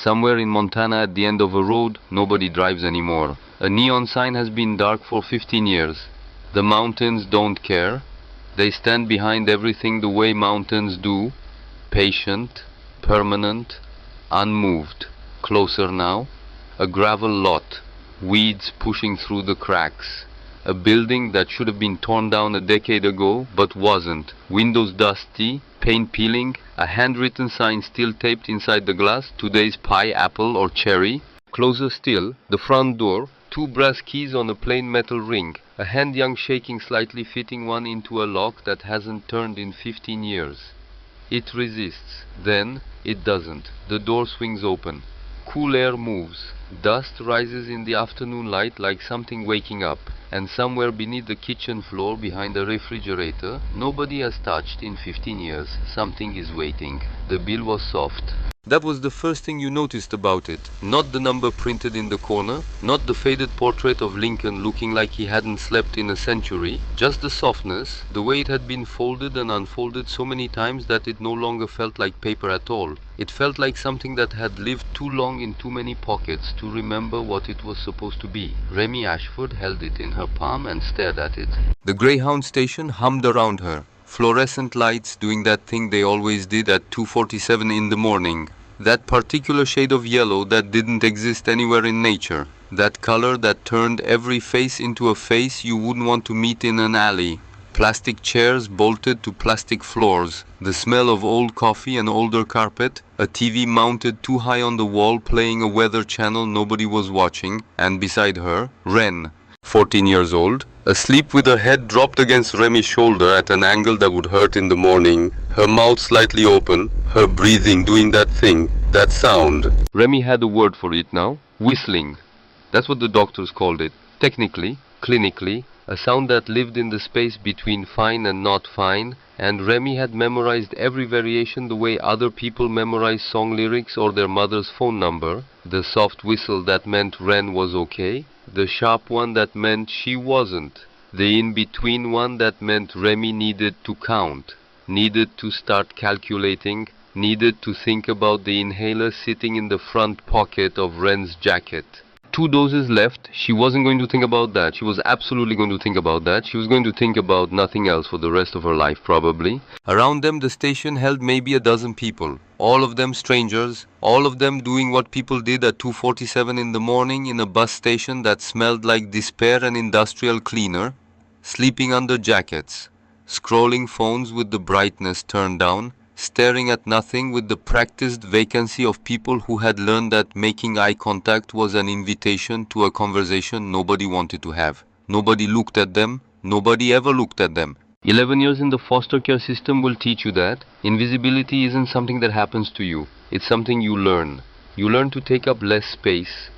Somewhere in Montana at the end of a road, nobody drives anymore. A neon sign has been dark for 15 years. The mountains don't care. They stand behind everything the way mountains do. Patient, permanent, unmoved. Closer now. A gravel lot. Weeds pushing through the cracks. A building that should have been torn down a decade ago, but wasn't. Windows dusty, paint peeling, a handwritten sign still taped inside the glass, today's pie, apple or cherry. Closer still, the front door, two brass keys on a plain metal ring, a hand young shaking slightly, fitting one into a lock that hasn't turned in 15 years. It resists, then it doesn't. The door swings open. Cool air moves. Dust rises in the afternoon light like something waking up. And somewhere beneath the kitchen floor, behind a refrigerator, nobody has touched in 15 years. Something is waiting. The bill was soft. That was the first thing you noticed about it. Not the number printed in the corner, not the faded portrait of Lincoln looking like he hadn't slept in a century, just the softness, the way it had been folded and unfolded so many times that it no longer felt like paper at all. It felt like something that had lived too long in too many pockets to remember what it was supposed to be. Remy Ashford held it in her palm and stared at it. The Greyhound station hummed around her. Fluorescent lights doing that thing they always did at 2:47 in the morning. That particular shade of yellow that didn't exist anywhere in nature. That color that turned every face into a face you wouldn't want to meet in an alley. Plastic chairs bolted to plastic floors. The smell of old coffee and older carpet. A TV mounted too high on the wall playing a weather channel nobody was watching. And beside her, Wren, 14 years old, asleep with her head dropped against Remy's shoulder at an angle that would hurt in the morning, her mouth slightly open, her breathing doing that thing, that sound. Remy had a word for it now. Whistling. That's what the doctors called it. Technically, clinically, a sound that lived in the space between fine and not fine, and Remy had memorized every variation the way other people memorize song lyrics or their mother's phone number. The soft whistle that meant Wren was okay. The sharp one that meant she wasn't. The in-between one that meant Remy needed to count, needed to start calculating, needed to think about the inhaler sitting in the front pocket of Wren's jacket. 2 doses left. She wasn't going to think about that. She was absolutely going to think about that. She was going to think about nothing else for the rest of her life, probably. Around them, the station held maybe a dozen people. All of them strangers. All of them doing what people did at 2:47 in the morning in a bus station that smelled like despair and industrial cleaner. Sleeping under jackets. Scrolling phones with the brightness turned down. Staring at nothing with the practiced vacancy of people who had learned that making eye contact was an invitation to a conversation nobody wanted to have. Nobody looked at them. Nobody ever looked at them. 11 years in the foster care system will teach you that invisibility isn't something that happens to you. It's something you learn. You learn to take up less space,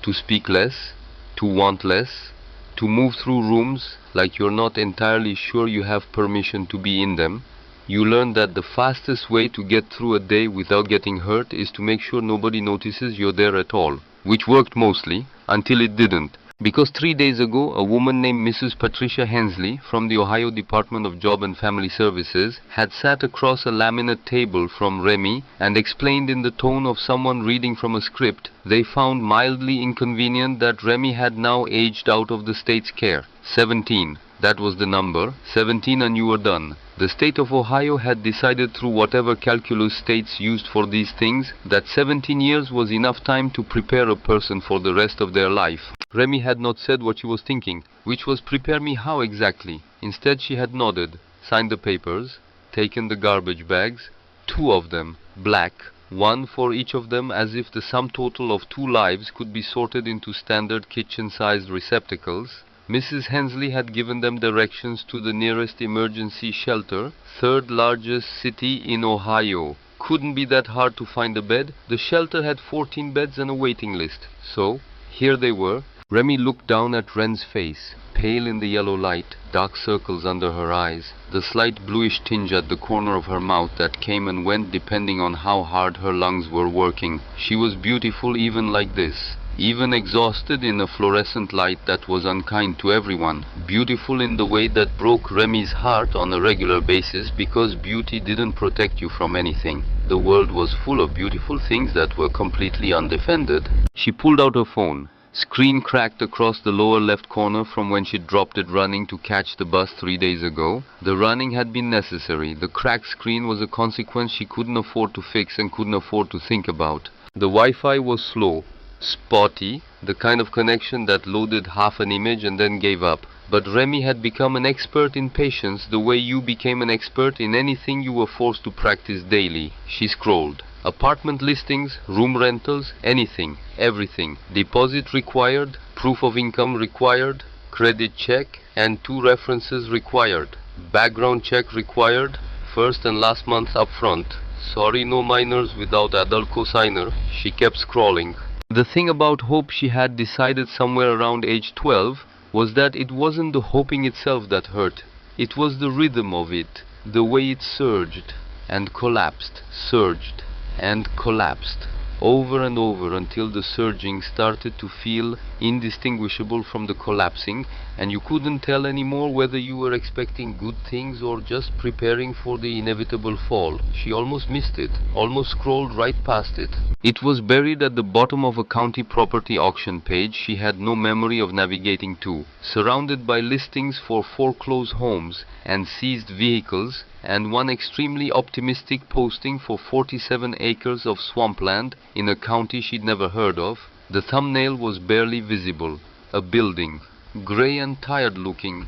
to speak less, to want less, to move through rooms like you're not entirely sure you have permission to be in them. You learn that the fastest way to get through a day without getting hurt is to make sure nobody notices you're there at all, which worked mostly, until it didn't. Because 3 days ago, a woman named Mrs. Patricia Hensley from the Ohio Department of Job and Family Services had sat across a laminate table from Remy and explained in the tone of someone reading from a script they found mildly inconvenient that Remy had now aged out of the state's care. 17. That was the number. 17 and you were done. The state of Ohio had decided through whatever calculus states used for these things that 17 years was enough time to prepare a person for the rest of their life. Remy had not said what she was thinking, which was prepare me how exactly. Instead she had nodded, signed the papers, taken the garbage bags, 2 of them, black, 1 for each of them, as if the sum total of 2 lives could be sorted into standard kitchen-sized receptacles. Mrs. Hensley had given them directions to the nearest emergency shelter, 3rd largest city in Ohio. Couldn't be that hard to find a bed. The shelter had 14 beds and a waiting list. So, here they were. Remy looked down at Wren's face, pale in the yellow light, dark circles under her eyes, the slight bluish tinge at the corner of her mouth that came and went depending on how hard her lungs were working. She was beautiful even like this. even exhausted in a fluorescent light that was unkind to everyone, beautiful in the way that broke Remy's heart on a regular basis because beauty didn't protect you from anything. The world was full of beautiful things that were completely undefended. She pulled out her phone. Screen cracked across the lower left corner from when she dropped it running to catch the bus 3 days ago. The running had been necessary. The cracked screen was a consequence she couldn't afford to fix and couldn't afford to think about. The Wi-Fi was slow, spotty, the kind of connection that loaded half an image and then gave up. But Remy had become an expert in patience the way you became an expert in anything you were forced to practice daily. She scrolled. Apartment listings, room rentals, anything, everything. Deposit required, proof of income required, credit check, and 2 references required. Background check required, first and last month upfront. Sorry, no minors without adult cosigner. She kept scrolling. The thing about hope she had decided somewhere around age 12 was that it wasn't the hoping itself that hurt. It was the rhythm of it, the way it surged and collapsed, surged and collapsed over and over until the surging started to feel indistinguishable from the collapsing, and you couldn't tell anymore whether you were expecting good things or just preparing for the inevitable fall. She almost missed it, almost scrolled right past it. It was buried at the bottom of a county property auction page she had no memory of navigating to, surrounded by listings for foreclosed homes and seized vehicles, and one extremely optimistic posting for 47 acres of swampland in a county she'd never heard of. The thumbnail was barely visible. A building, grey and tired looking,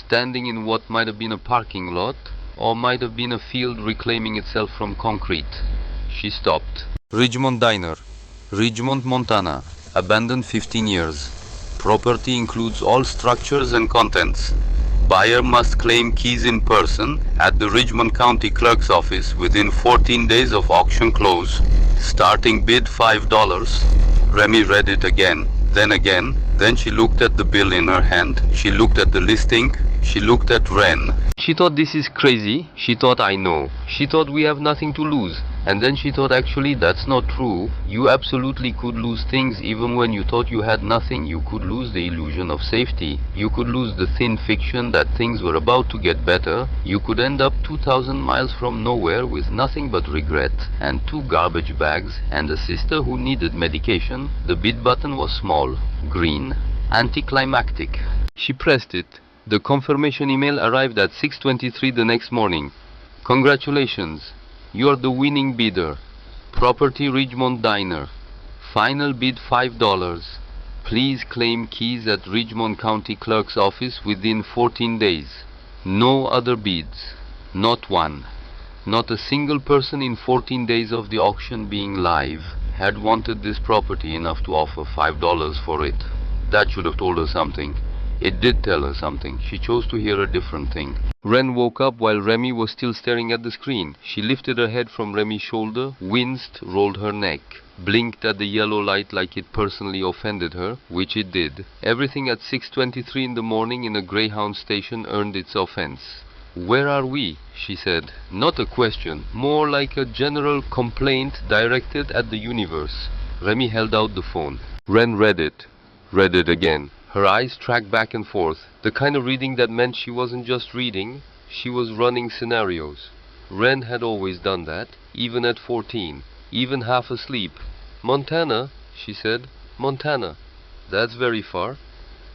standing in what might have been a parking lot, or might have been a field reclaiming itself from concrete. She stopped. Ridgemont Diner, Ridgemont, Montana. Abandoned 15 years. Property includes all structures and contents. Buyer must claim keys in person at the Ridgemont County Clerk's office within 14 days of auction close. Starting bid $5. Remy read it again, then she looked at the bill in her hand. She looked at the listing. She looked at Ren. She thought, this is crazy. She thought, I know. She thought, we have nothing to lose. And then she thought, actually, that's not true. You absolutely could lose things even when you thought you had nothing. You could lose the illusion of safety. You could lose the thin fiction that things were about to get better. You could end up 2,000 miles from nowhere with nothing but regret and 2 garbage bags and a sister who needed medication. The bid button was small, green, anticlimactic. She pressed it. The confirmation email arrived at 6:23 the next morning. Congratulations. You are the winning bidder. Property Ridgemont Diner. Final bid $5. Please claim keys at Ridgemont County Clerk's office within 14 days. No other bids. Not one. Not a single person in 14 days of the auction being live had wanted this property enough to offer $5 for it. That should have told her something. It did tell her something. She chose to hear a different thing. Ren woke up while Remy was still staring at the screen. She lifted her head from Remy's shoulder, winced, rolled her neck, blinked at the yellow light like it personally offended her, which it did. Everything at 6:23 in the morning in a Greyhound station earned its offense. Where are we? She said. Not a question, more like a general complaint directed at the universe. Remy held out the phone. Ren read it again. Her eyes tracked back and forth, the kind of reading that meant she wasn't just reading, she was running scenarios. Ren had always done that, even at 14, even half asleep. Montana, she said. Montana. That's very far.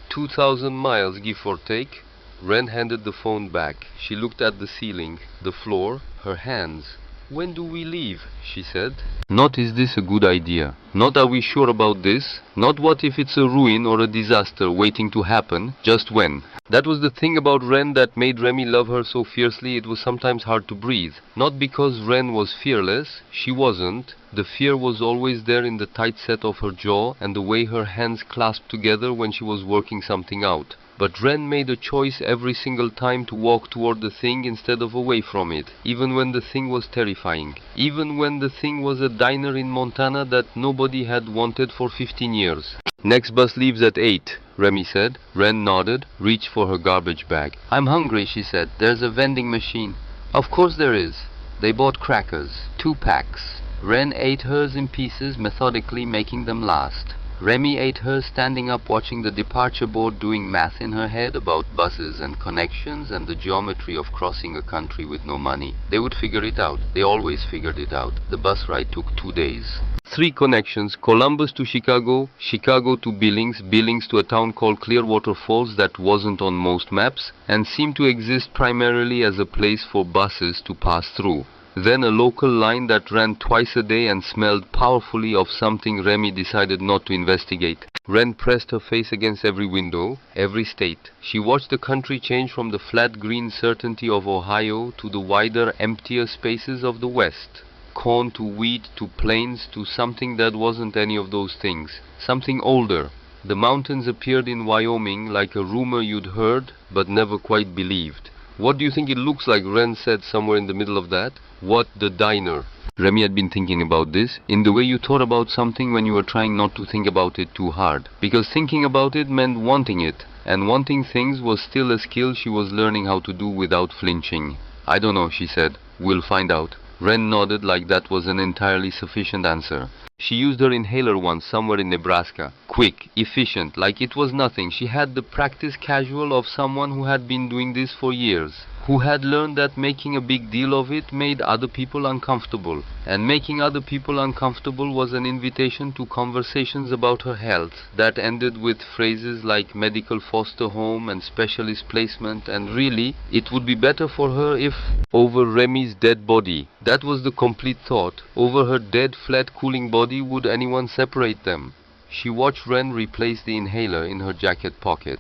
2,000 miles, give or take. Ren handed the phone back. She looked at the ceiling, the floor, her hands. When do we leave? She said. Not is this a good idea. Not are we sure about this. Not what if it's a ruin or a disaster waiting to happen. Just when. That was the thing about Ren that made Remy love her so fiercely it was sometimes hard to breathe. Not because Ren was fearless. She wasn't. The fear was always there in the tight set of her jaw and the way her hands clasped together when she was working something out. But Ren made a choice every single time to walk toward the thing instead of away from it, even when the thing was terrifying, even when the thing was a diner in Montana that nobody had wanted for 15 years. Next bus leaves at 8, Remy said. Ren nodded, reached for her garbage bag. I'm hungry, she said. There's a vending machine. Of course there is. They bought crackers, 2 packs. Ren ate hers in pieces, methodically making them last. Remy ate hers standing up watching the departure board, doing math in her head about buses and connections and the geometry of crossing a country with no money. They would figure it out. They always figured it out. The bus ride took 2 days. 3 connections: Columbus to Chicago, Chicago to Billings, Billings to a town called Clearwater Falls that wasn't on most maps and seemed to exist primarily as a place for buses to pass through. Then a local line that ran twice a day and smelled powerfully of something Remy decided not to investigate. Ren pressed her face against every window, every state. She watched the country change from the flat green certainty of Ohio to the wider, emptier spaces of the West. Corn to wheat to plains to something that wasn't any of those things. Something older. The mountains appeared in Wyoming like a rumor you'd heard but never quite believed. What do you think it looks like? Ren said somewhere in the middle of that. What? The diner. Remy had been thinking about this, in the way you thought about something when you were trying not to think about it too hard. Because thinking about it meant wanting it, and wanting things was still a skill she was learning how to do without flinching. I don't know, she said. We'll find out. Ren nodded like that was an entirely sufficient answer. She used her inhaler once somewhere in Nebraska. Quick, efficient, like it was nothing. She had the practice casual of someone who had been doing this for years, who had learned that making a big deal of it made other people uncomfortable, and making other people uncomfortable was an invitation to conversations about her health that ended with phrases like medical foster home and specialist placement, and really, it would be better for her if... Over Remy's dead body. That was the complete thought. Over her dead, flat, cooling body, would anyone separate them? She watched Ren replace the inhaler in her jacket pocket,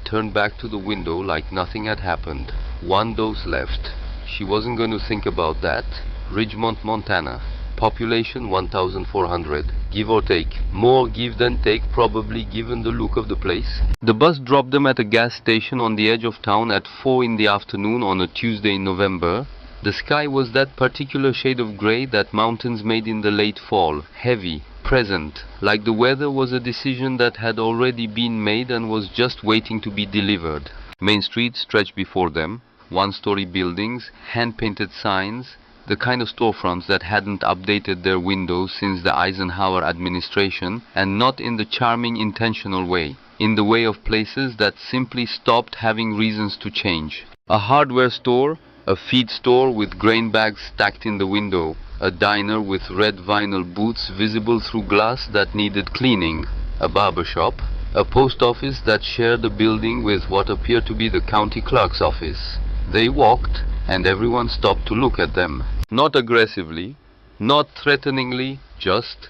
turned back to the window like nothing had happened. 1 dose left. She wasn't going to think about that. Ridgemont, Montana. Population 1,400. Give or take. More give than take, probably, given the look of the place. The bus dropped them at a gas station on the edge of town at 4 in the afternoon on a Tuesday in November. The sky was that particular shade of grey that mountains made in the late fall. Heavy. Present. Like the weather was a decision that had already been made and was just waiting to be delivered. Main Street stretched before them. 1-story buildings, hand-painted signs, the kind of storefronts that hadn't updated their windows since the Eisenhower administration, and not in the charming intentional way, in the way of places that simply stopped having reasons to change. A hardware store, a feed store with grain bags stacked in the window, a diner with red vinyl booths visible through glass that needed cleaning, a barber shop, a post office that shared a building with what appeared to be the county clerk's office. They walked, and everyone stopped to look at them. Not aggressively, not threateningly, just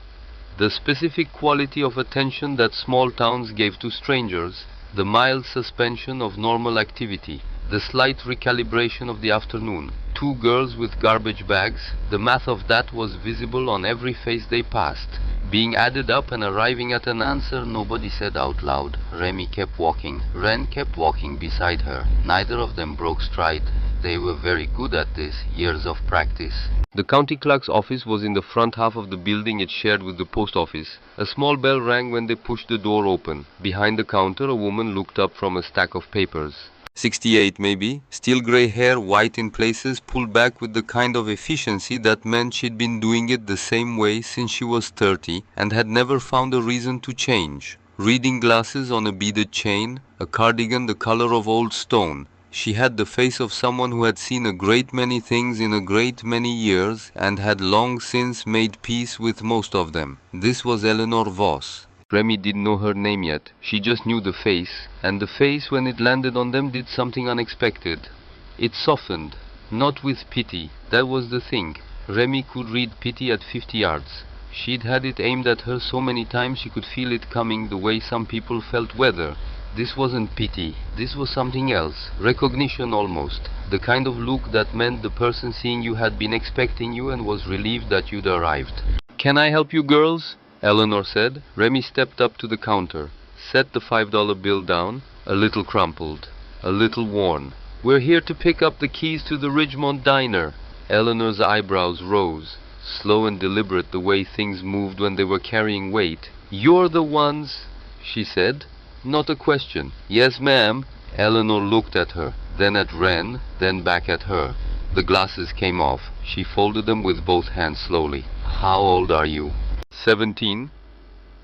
the specific quality of attention that small towns gave to strangers, the mild suspension of normal activity, the slight recalibration of the afternoon. 2 girls with garbage bags, the math of that was visible on every face they passed, being added up and arriving at an answer nobody said out loud. Remy kept walking. Ren kept walking beside her. Neither of them broke stride. They were very good at this, years of practice. The county clerk's office was in the front half of the building it shared with the post office. A small bell rang when they pushed the door open. Behind the counter, a woman looked up from a stack of papers. 68 maybe, still grey hair, white in places, pulled back with the kind of efficiency that meant she'd been doing it the same way since she was 30 and had never found a reason to change. Reading glasses on a beaded chain, a cardigan the color of old stone. She had the face of someone who had seen a great many things in a great many years and had long since made peace with most of them. This was Eleanor Voss. Remy didn't know her name yet. She just knew the face, and the face, when it landed on them, did something unexpected. It softened, not with pity. That was the thing. Remy could read pity at 50 yards. She'd had it aimed at her so many times she could feel it coming the way some people felt weather. This wasn't pity. This was something else. Recognition almost. The kind of look that meant the person seeing you had been expecting you and was relieved that you'd arrived. "Can I help you girls?" Eleanor said. Remy stepped up to the counter, set the $5 bill down, a little crumpled, a little worn. "We're here to pick up the keys to the Ridgemont Diner." Eleanor's eyebrows rose, slow and deliberate the way things moved when they were carrying weight. "You're the ones," she said. Not a question. "Yes, ma'am." Eleanor looked at her, then at Ren, then back at her. The glasses came off. She folded them with both hands slowly. "How old are you?" 17.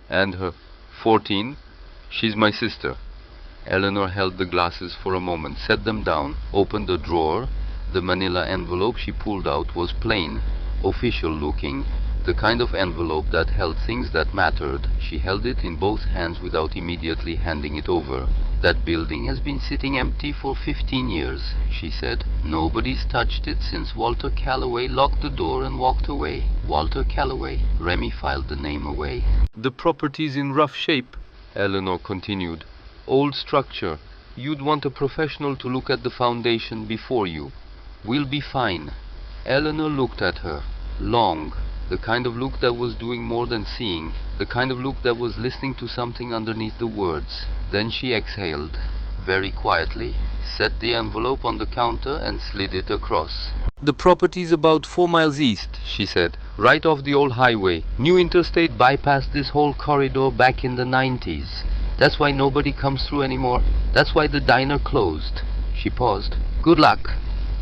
And her 14. She's my sister. Eleanor held the glasses for a moment, set them down, opened a drawer. The manila envelope she pulled out was plain, official looking, the kind of envelope that held things that mattered. She held it in both hands without immediately handing it over. That building has been sitting empty for 15 years, she said. Nobody's touched it since Walter Calloway locked the door and walked away. Walter Calloway. Remy filed the name away. The property's in rough shape, Eleanor continued. Old structure. You'd want a professional to look at the foundation before you. We'll be fine. Eleanor looked at her. Long. The kind of look that was doing more than seeing. The kind of look that was listening to something underneath the words. Then she exhaled. Very quietly, set the envelope on the counter and slid it across. The property's about 4 miles east, she said. Right off the old highway. New interstate bypassed this whole corridor back in the 90s. That's why nobody comes through anymore. That's why the diner closed. She paused. Good luck.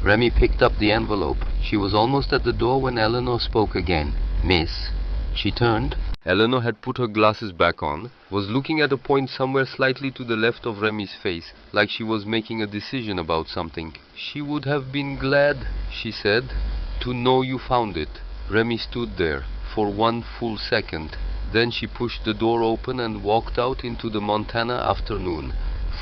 Remy picked up the envelope. She was almost at the door when Eleanor spoke again. Miss. She turned. Eleanor had put her glasses back on, was looking at a point somewhere slightly to the left of Remy's face, like she was making a decision about something. She would have been glad, she said, to know you found it. Remy stood there for 1 full second. Then she pushed the door open and walked out into the Montana afternoon.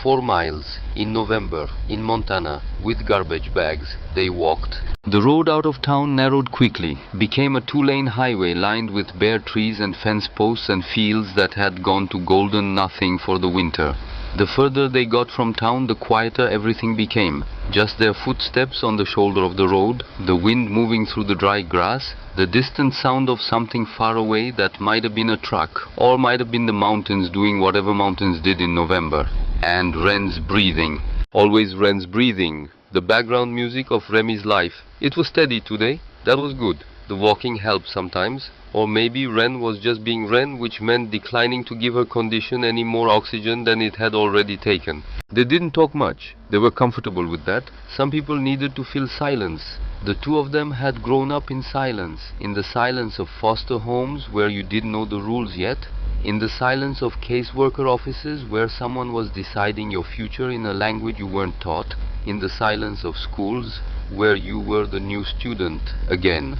4 miles, in November, in Montana, with garbage bags. They walked. The road out of town narrowed quickly, became a 2-lane highway lined with bare trees and fence posts and fields that had gone to golden nothing for the winter. The further they got from town, the quieter everything became. Just their footsteps on the shoulder of the road, the wind moving through the dry grass, the distant sound of something far away that might have been a truck, or might have been the mountains doing whatever mountains did in November. And Ren's breathing. Always Ren's breathing. The background music of Remy's life. It was steady today. That was good. The walking helped sometimes. Or maybe Ren was just being Ren, which meant declining to give her condition any more oxygen than it had already taken. They didn't talk much. They were comfortable with that. Some people needed to feel silence. The two of them had grown up in silence. In the silence of foster homes where you didn't know the rules yet. In the silence of caseworker offices where someone was deciding your future in a language you weren't taught. In the silence of schools where you were the new student. Again,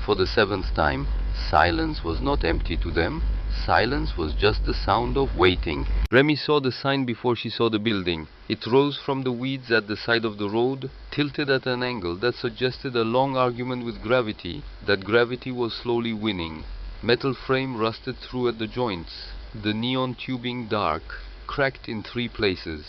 for the 7th time. Silence was not empty to them. Silence was just the sound of waiting. Remy saw the sign before she saw the building. It rose from the weeds at the side of the road, tilted at an angle that suggested a long argument with gravity, that gravity was slowly winning. Metal frame rusted through at the joints. The neon tubing dark, cracked in 3 places.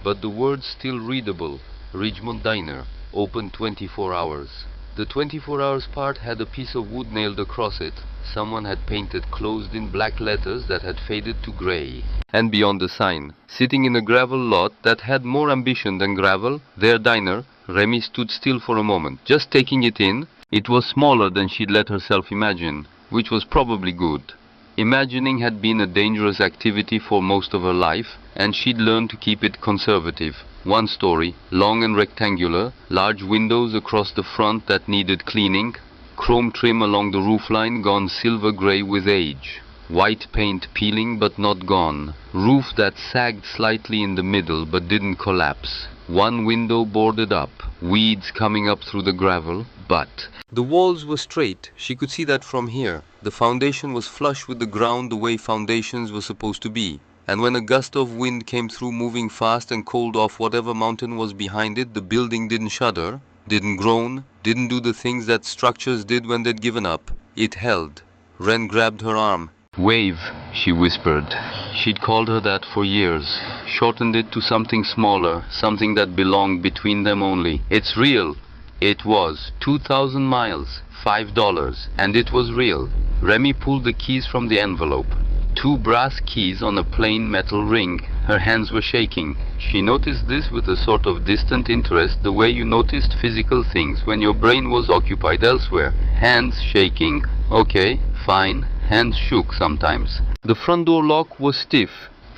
But the words still readable. Ridgemont Diner, open 24 hours. The 24 hours part had a piece of wood nailed across it. Someone had painted closed in black letters that had faded to grey. And beyond the sign, sitting in a gravel lot that had more ambition than gravel, their diner, Remy stood still for a moment, just taking it in. It was smaller than she'd let herself imagine, which was probably good. Imagining had been a dangerous activity for most of her life, and she'd learned to keep it conservative. 1 story, long and rectangular, large windows across the front that needed cleaning, chrome trim along the roofline gone silver grey with age, white paint peeling but not gone, roof that sagged slightly in the middle but didn't collapse, 1 window boarded up, weeds coming up through the gravel, but the walls were straight. She could see that from here. The foundation was flush with the ground the way foundations were supposed to be. And when a gust of wind came through moving fast and cold off whatever mountain was behind it, the building didn't shudder, didn't groan, didn't do the things that structures did when they'd given up. It held. Ren grabbed her arm. Wave, she whispered. She'd called her that for years, shortened it to something smaller, something that belonged between them only. It's real. It was 2,000 miles, $5, and it was real. Remy pulled the keys from the envelope. 2 brass keys on a plain metal ring. Her hands were shaking. She noticed this with a sort of distant interest, the way you noticed physical things when your brain was occupied elsewhere. Hands shaking. Okay, fine. Hands shook sometimes. The front door lock was stiff.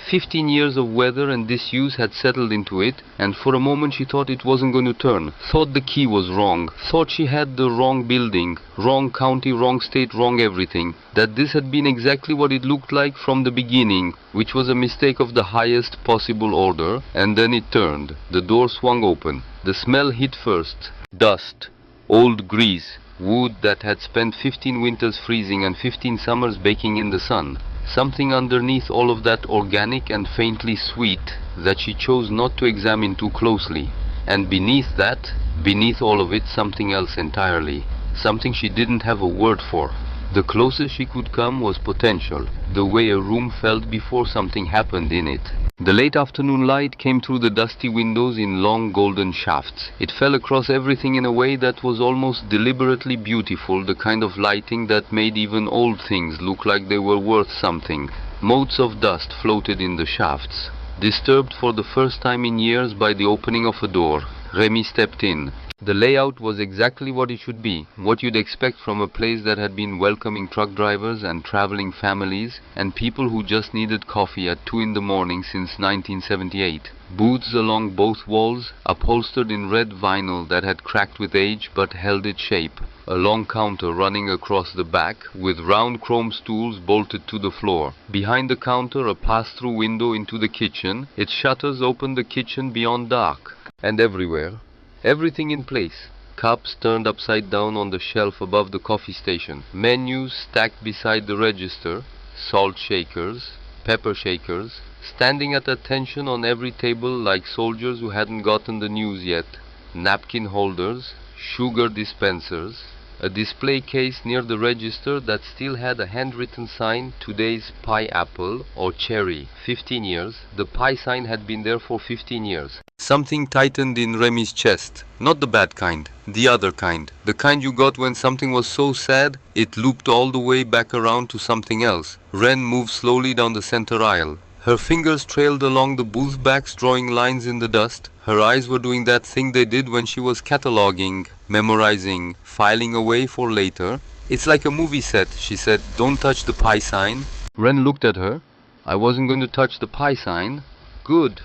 15 years of weather and disuse had settled into it, and for a moment she thought it wasn't going to turn, thought the key was wrong, thought she had the wrong building, wrong county, wrong state, wrong everything, that this had been exactly what it looked like from the beginning, which was a mistake of the highest possible order, and then it turned. The door swung open. The smell hit first. Dust, old grease, wood that had spent 15 winters freezing and 15 summers baking in the sun. Something underneath all of that organic and faintly sweet that she chose not to examine too closely. And beneath that, beneath all of it, something else entirely. Something she didn't have a word for. The closest she could come was potential, the way a room felt before something happened in it. The late afternoon light came through the dusty windows in long golden shafts. It fell across everything in a way that was almost deliberately beautiful, the kind of lighting that made even old things look like they were worth something. Motes of dust floated in the shafts, disturbed for the first time in years by the opening of a door. Remy stepped in. The layout was exactly what it should be, what you'd expect from a place that had been welcoming truck drivers and traveling families and people who just needed coffee at 2 in the morning since 1978. Booths along both walls, upholstered in red vinyl that had cracked with age but held its shape. A long counter running across the back, with round chrome stools bolted to the floor. Behind the counter, a pass-through window into the kitchen. Its shutters opened the kitchen beyond dark. And everywhere, everything in place. Cups turned upside down on the shelf above the coffee station. Menus stacked beside the register. Salt shakers, pepper shakers, standing at attention on every table like soldiers who hadn't gotten the news yet. Napkin holders, sugar dispensers. A display case near the register that still had a handwritten sign, today's pineapple or cherry, 15 years. The pie sign had been there for 15 years. Something tightened in Remy's chest. Not the bad kind, the other kind. The kind you got when something was so sad, it looped all the way back around to something else. Ren moved slowly down the center aisle. Her fingers trailed along the booth backs, drawing lines in the dust. Her eyes were doing that thing they did when she was cataloging, memorizing, filing away for later. It's like a movie set, she said. Don't touch the pie sign. Ren looked at her. I wasn't going to touch the pie sign. Good.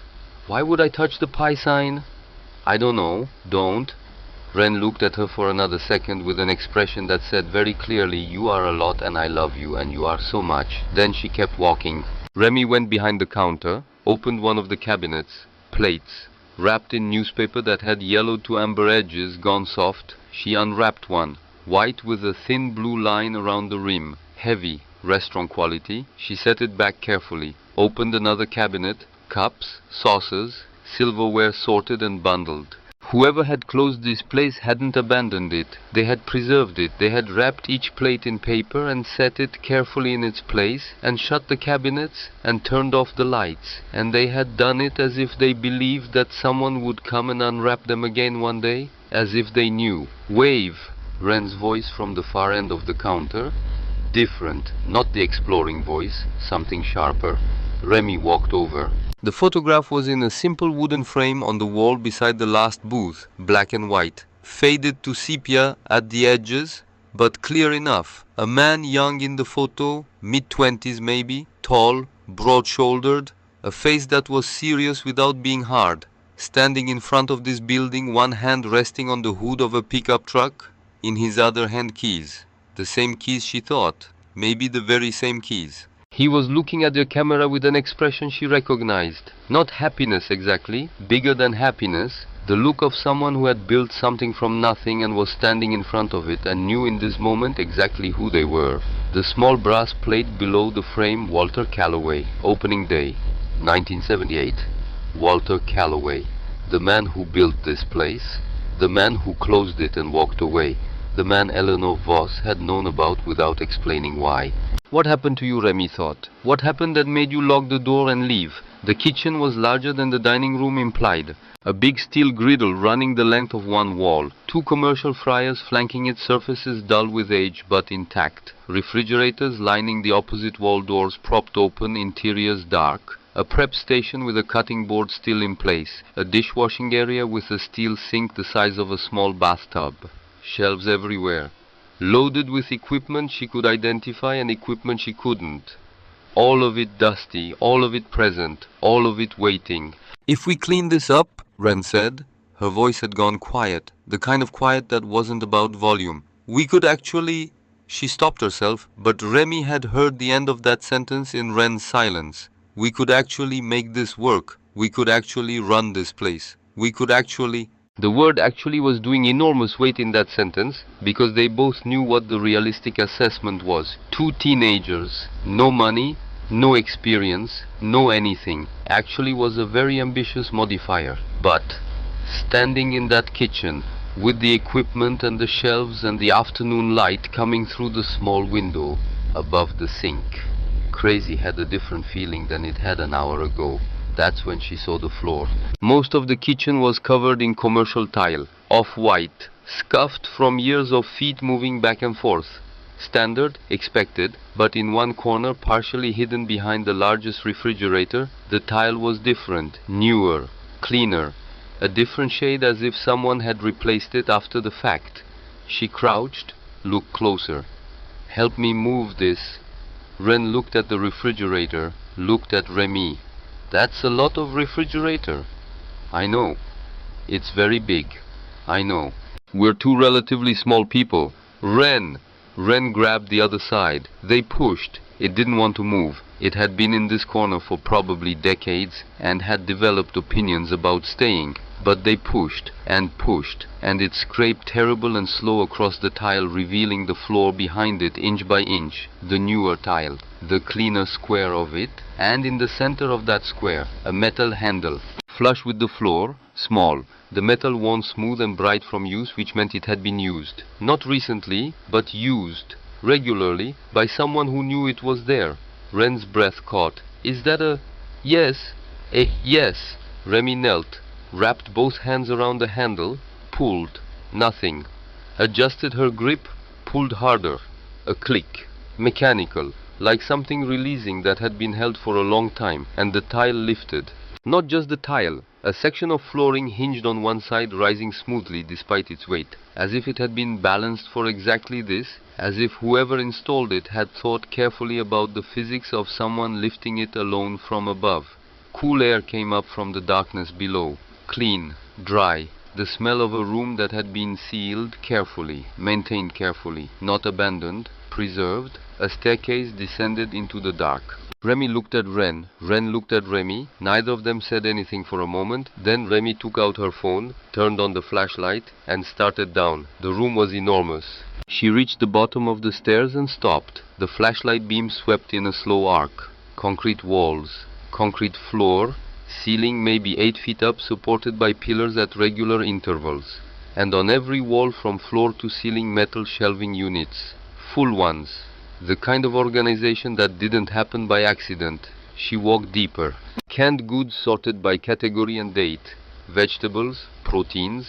Why would I touch the pie sign? I don't know. Don't. Ren looked at her for another second with an expression that said very clearly, you are a lot and I love you and you are so much. Then she kept walking. Remy went behind the counter, opened one of the cabinets. Plates, wrapped in newspaper that had yellowed to amber edges, gone soft. She unwrapped one, white with a thin blue line around the rim. Heavy, restaurant quality. She set it back carefully. Opened another cabinet. Cups, saucers, silverware sorted and bundled. Whoever had closed this place hadn't abandoned it. They had preserved it. They had wrapped each plate in paper and set it carefully in its place and shut the cabinets and turned off the lights. And they had done it as if they believed that someone would come and unwrap them again one day, as if they knew. Wave, Ren's voice from the far end of the counter. Different, not the exploring voice, something sharper. Remy walked over. The photograph was in a simple wooden frame on the wall beside the last booth, black and white, faded to sepia at the edges, but clear enough. A man young in the photo, mid-20s maybe, tall, broad-shouldered, a face that was serious without being hard, standing in front of this building, one hand resting on the hood of a pickup truck, in his other hand keys. The same keys she thought, maybe the very same keys. He was looking at the camera with an expression she recognized. Not happiness exactly, bigger than happiness. The look of someone who had built something from nothing and was standing in front of it and knew in this moment exactly who they were. The small brass plate below the frame, Walter Calloway, opening day, 1978. Walter Calloway, the man who built this place, the man who closed it and walked away, the man Eleanor Voss had known about without explaining why. What happened to you, Remy thought? What happened that made you lock the door and leave? The kitchen was larger than the dining room implied. A big steel griddle running the length of one wall. 2 commercial fryers flanking its surfaces dull with age but intact. Refrigerators lining the opposite wall doors propped open, interiors dark. A prep station with a cutting board still in place. A dishwashing area with a steel sink the size of a small bathtub. Shelves everywhere. Loaded with equipment she could identify and equipment she couldn't. All of it dusty, all of it present, all of it waiting. If we clean this up, Ren said. Her voice had gone quiet, the kind of quiet that wasn't about volume. We could actually... She stopped herself, but Remy had heard the end of that sentence in Ren's silence. We could actually make this work. We could actually run this place. We could actually... The word actually was doing enormous weight in that sentence, because they both knew what the realistic assessment was. Two teenagers, no money, no experience, no anything. Actually was a very ambitious modifier. But, standing in that kitchen, with the equipment and the shelves and the afternoon light coming through the small window above the sink, Crazy had a different feeling than it had an hour ago. That's when she saw the floor. Most of the kitchen was covered in commercial tile, off-white, scuffed from years of feet moving back and forth. Standard, expected, but in one corner, partially hidden behind the largest refrigerator, the tile was different, newer, cleaner, a different shade, as if someone had replaced it after the fact. She crouched, looked closer. "Help me move this." Ren looked at the refrigerator, looked at Remy. "That's a lot of refrigerator." "I know. It's very big. I know. We're two relatively small people." "Ren!" Ren grabbed the other side. They pushed. It didn't want to move. It had been in this corner for probably decades and had developed opinions about staying. But they pushed, and it scraped terrible and slow across the tile, revealing the floor behind it inch by inch, the newer tile, the cleaner square of it, and in the center of that square, a metal handle, flush with the floor, small, the metal worn smooth and bright from use, which meant it had been used. Not recently, but used, regularly, by someone who knew it was there. Ren's breath caught. "Is that a... yes? A yes?" Remy knelt, wrapped both hands around the handle, pulled. Nothing. Adjusted her grip, pulled harder. A click. Mechanical, like something releasing that had been held for a long time, and the tile lifted. Not just the tile. A section of flooring hinged on one side, rising smoothly despite its weight, as if it had been balanced for exactly this, as if whoever installed it had thought carefully about the physics of someone lifting it alone from above. Cool air came up from the darkness below. Clean, dry, the smell of a room that had been sealed carefully, maintained carefully, not abandoned, preserved. A staircase descended into the dark. Remy looked at Ren looked at Remy. Neither of them said anything for a moment. Then Remy took out her phone, turned on the flashlight, and started down. The room was enormous. She reached the bottom of the stairs and stopped. The flashlight beam swept in a slow arc. Concrete walls, concrete floor, ceiling maybe 8 feet up, supported by pillars at regular intervals. And on every wall from floor to ceiling, metal shelving units. Full ones. The kind of organization that didn't happen by accident. She walked deeper. Canned goods sorted by category and date. Vegetables, proteins,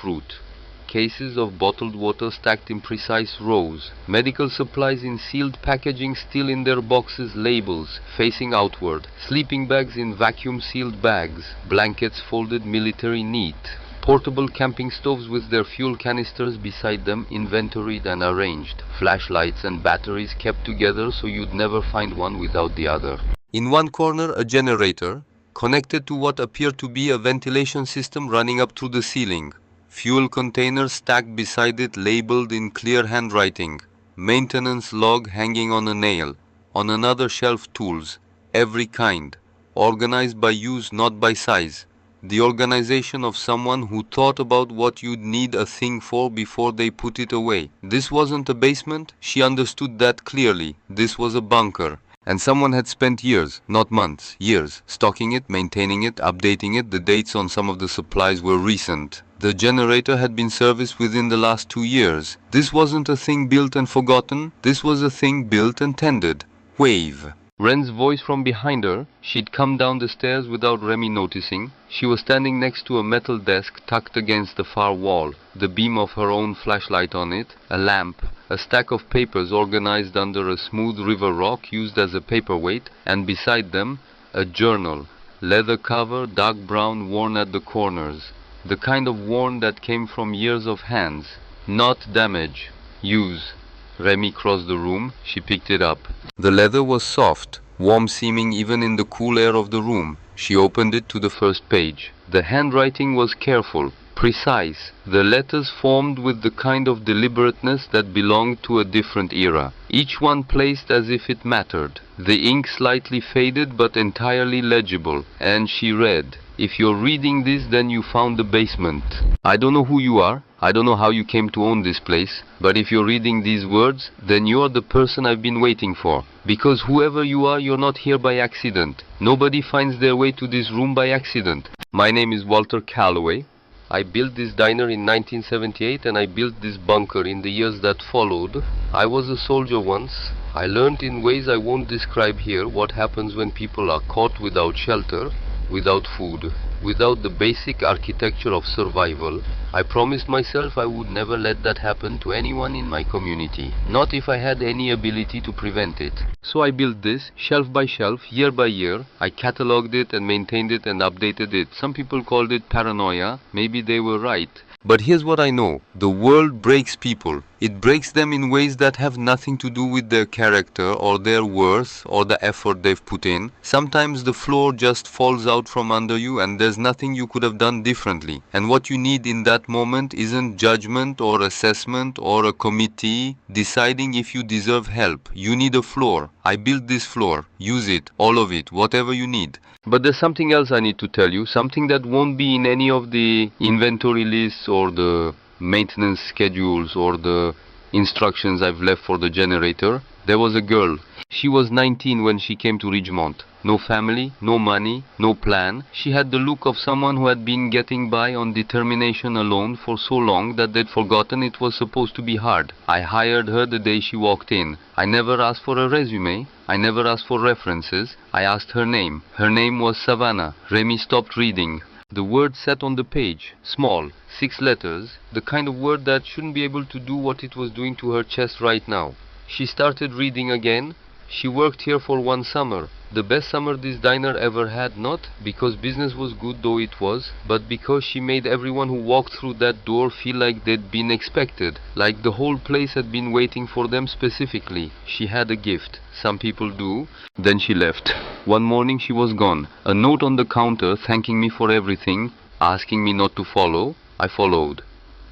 fruit. Cases of bottled water stacked in precise rows. Medical supplies in sealed packaging, still in their boxes, labels facing outward. Sleeping bags in vacuum-sealed bags. Blankets folded military neat. Portable camping stoves with their fuel canisters beside them, inventoried and arranged. Flashlights and batteries kept together so you'd never find one without the other. In one corner, a generator, connected to what appeared to be a ventilation system running up through the ceiling. Fuel containers stacked beside it, labeled in clear handwriting. Maintenance log hanging on a nail. On another shelf, tools, every kind, organized by use, not by size. The organization of someone who thought about what you'd need a thing for before they put it away. This wasn't a basement, she understood that clearly. This was a bunker. And someone had spent years, not months, years, stocking it, maintaining it, updating it. The dates on some of the supplies were recent. The generator had been serviced within the last 2 years. This wasn't a thing built and forgotten. This was a thing built and tended. Wave. Ren's voice from behind her. She'd come down the stairs without Remy noticing. She was standing next to a metal desk tucked against the far wall, the beam of her own flashlight on it, a lamp, a stack of papers organized under a smooth river rock used as a paperweight, and beside them, a journal, leather cover, dark brown, worn at the corners, the kind of worn that came from years of hands, not damage, use. Remy crossed the room. She picked it up. The leather was soft, warm seeming even in the cool air of the room. She opened it to the first page. The handwriting was careful, precise, the letters formed with the kind of deliberateness that belonged to a different era, each one placed as if it mattered. The ink slightly faded but entirely legible, and she read, "If you're reading this, then you found the basement. I don't know who you are, I don't know how you came to own this place, but if you're reading these words, then you're the person I've been waiting for. Because whoever you are, you're not here by accident. Nobody finds their way to this room by accident. My name is Walter Calloway. I built this diner in 1978 and I built this bunker in the years that followed. I was a soldier once. I learned in ways I won't describe here what happens when people are caught without shelter, without food, without the basic architecture of survival. I promised myself I would never let that happen to anyone in my community, not if I had any ability to prevent it. So I built this, shelf by shelf, year by year. I catalogued it and maintained it and updated it. Some people called it paranoia. Maybe they were right. But here's what I know. The world breaks people. It breaks them in ways that have nothing to do with their character or their worth or the effort they've put in. Sometimes the floor just falls out from under you and there's nothing you could have done differently. And what you need in that moment isn't judgment or assessment or a committee deciding if you deserve help. You need a floor. I built this floor. Use it. All of it. Whatever you need. But there's something else I need to tell you, something that won't be in any of the inventory lists or the maintenance schedules or the instructions I've left for the generator. There was a girl. She was 19 when she came to Ridgemont. No family, no money, no plan. She had the look of someone who had been getting by on determination alone for so long that they'd forgotten it was supposed to be hard. I hired her the day she walked in. I never asked for a resume. I never asked for references. I asked her name. Her name was Savannah. Remy stopped reading. The word sat on the page, small, 6 letters, the kind of word that shouldn't be able to do what it was doing to her chest right now. She started reading again. She worked here for 1 summer. The best summer this diner ever had, not because business was good though it was, but because she made everyone who walked through that door feel like they'd been expected, like the whole place had been waiting for them specifically. She had a gift. Some people do. Then she left. One morning she was gone. A note on the counter thanking me for everything, asking me not to follow. I followed.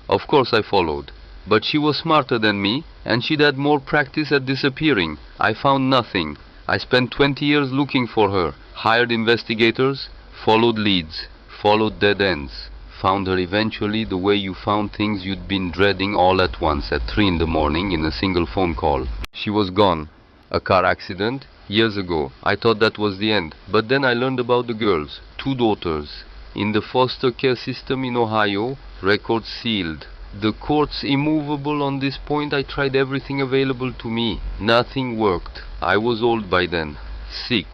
Of course I followed. But she was smarter than me, and she'd had more practice at disappearing. I found nothing. I spent 20 years looking for her, hired investigators, followed leads, followed dead ends, found her eventually the way you found things you'd been dreading all at once at 3 in the morning in a single phone call. She was gone. A car accident, years ago. I thought that was the end. But then I learned about the girls, 2 daughters. In the foster care system in Ohio, records sealed. The courts immovable on this point. I tried everything available to me. Nothing worked. I was old by then, sick,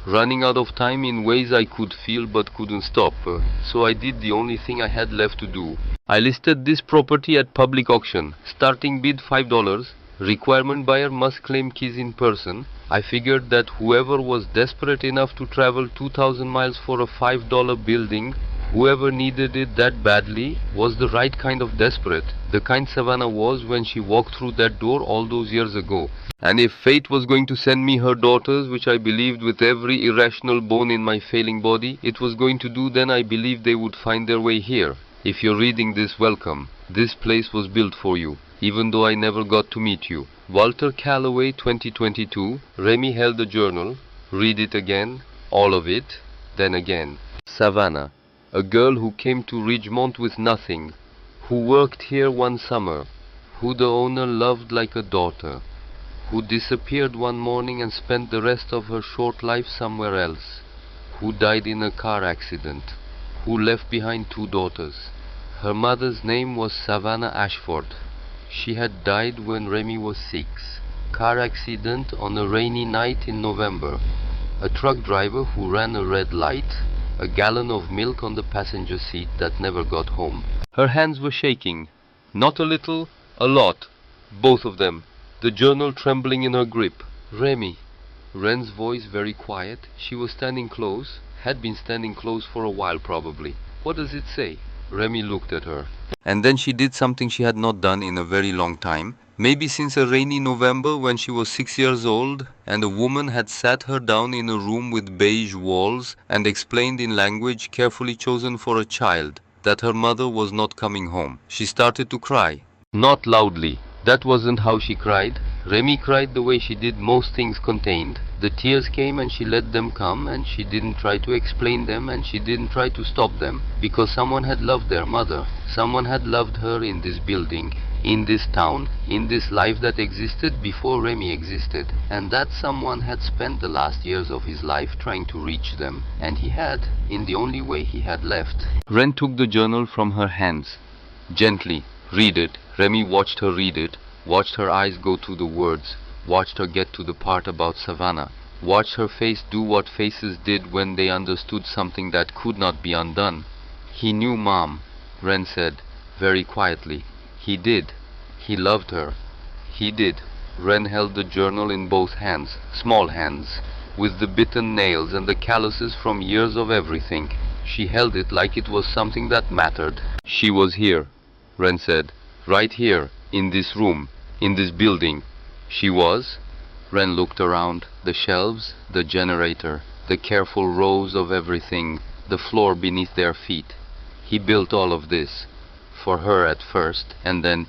running out of time in ways I could feel but couldn't stop. So I did the only thing I had left to do. I listed this property at public auction. Starting bid $5. Requirement buyer must claim keys in person. I figured that whoever was desperate enough to travel 2,000 miles for a $5 building, whoever needed it that badly, was the right kind of desperate. The kind Savannah was when she walked through that door all those years ago. And if fate was going to send me her daughters, which I believed with every irrational bone in my failing body it was going to do, then I believed they would find their way here. If you're reading this, welcome. This place was built for you, even though I never got to meet you. Walter Calloway, 2022. Remy held the journal. Read it again. All of it. Then again. Savannah. A girl who came to Ridgemont with nothing, who worked here 1 summer, who the owner loved like a daughter, who disappeared one morning and spent the rest of her short life somewhere else, who died in a car accident, who left behind 2 daughters. Her mother's name was Savannah Ashford. She had died when Remy was 6. Car accident on a rainy night in November. A truck driver who ran a red light. A gallon of milk on the passenger seat that never got home. Her hands were shaking. Not a little, a lot. Both of them. The journal trembling in her grip. Remy. Ren's voice very quiet. She was standing close. Had been standing close for a while probably. What does it say? Remy looked at her. And then she did something she had not done in a very long time. Maybe since a rainy November when she was 6 years old, and a woman had sat her down in a room with beige walls and explained in language carefully chosen for a child that her mother was not coming home. She started to cry. Not loudly. That wasn't how she cried. Remy cried the way she did most things contained. The tears came and she let them come, and she didn't try to explain them, and she didn't try to stop them, because someone had loved their mother. Someone had loved her in this building, in this town, in this life that existed before Remy existed. And that someone had spent the last years of his life trying to reach them. And he had, in the only way he had left. Ren took the journal from her hands. Gently. Read it. Remy watched her read it, watched her eyes go through the words, watched her get to the part about Savannah, watched her face do what faces did when they understood something that could not be undone. He knew Mom, Ren said, very quietly. He did. He loved her. He did. Ren held the journal in both hands, small hands, with the bitten nails and the calluses from years of everything. She held it like it was something that mattered. She was here, Ren said. Right here, in this room, in this building. She was? Ren looked around. The shelves, the generator, the careful rows of everything, the floor beneath their feet. He built all of this. For her at first, and then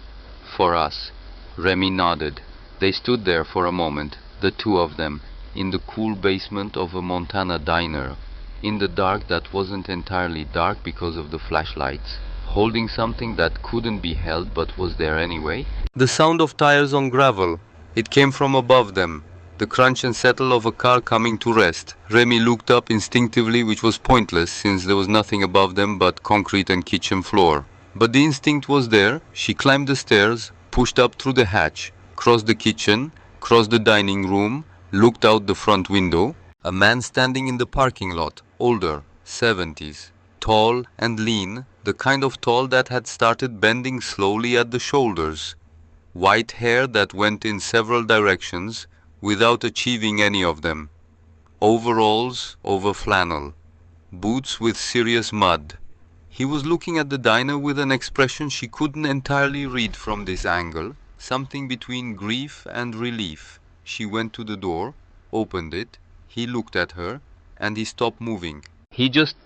for us. Remy nodded. They stood there for a moment, the two of them, in the cool basement of a Montana diner, in the dark that wasn't entirely dark because of the flashlights, holding something that couldn't be held but was there anyway. The sound of tires on gravel. It came from above them. The crunch and settle of a car coming to rest. Remy looked up instinctively, which was pointless since there was nothing above them but concrete and kitchen floor. But the instinct was there. She climbed the stairs, pushed up through the hatch, crossed the kitchen, crossed the dining room, looked out the front window. A man standing in the parking lot, older, 70s, tall and lean, the kind of tall that had started bending slowly at the shoulders. White hair that went in several directions without achieving any of them. Overalls over flannel. Boots with serious mud. He was looking at the diner with an expression she couldn't entirely read from this angle, something between grief and relief. She went to the door, opened it, he looked at her, and he stopped moving. He just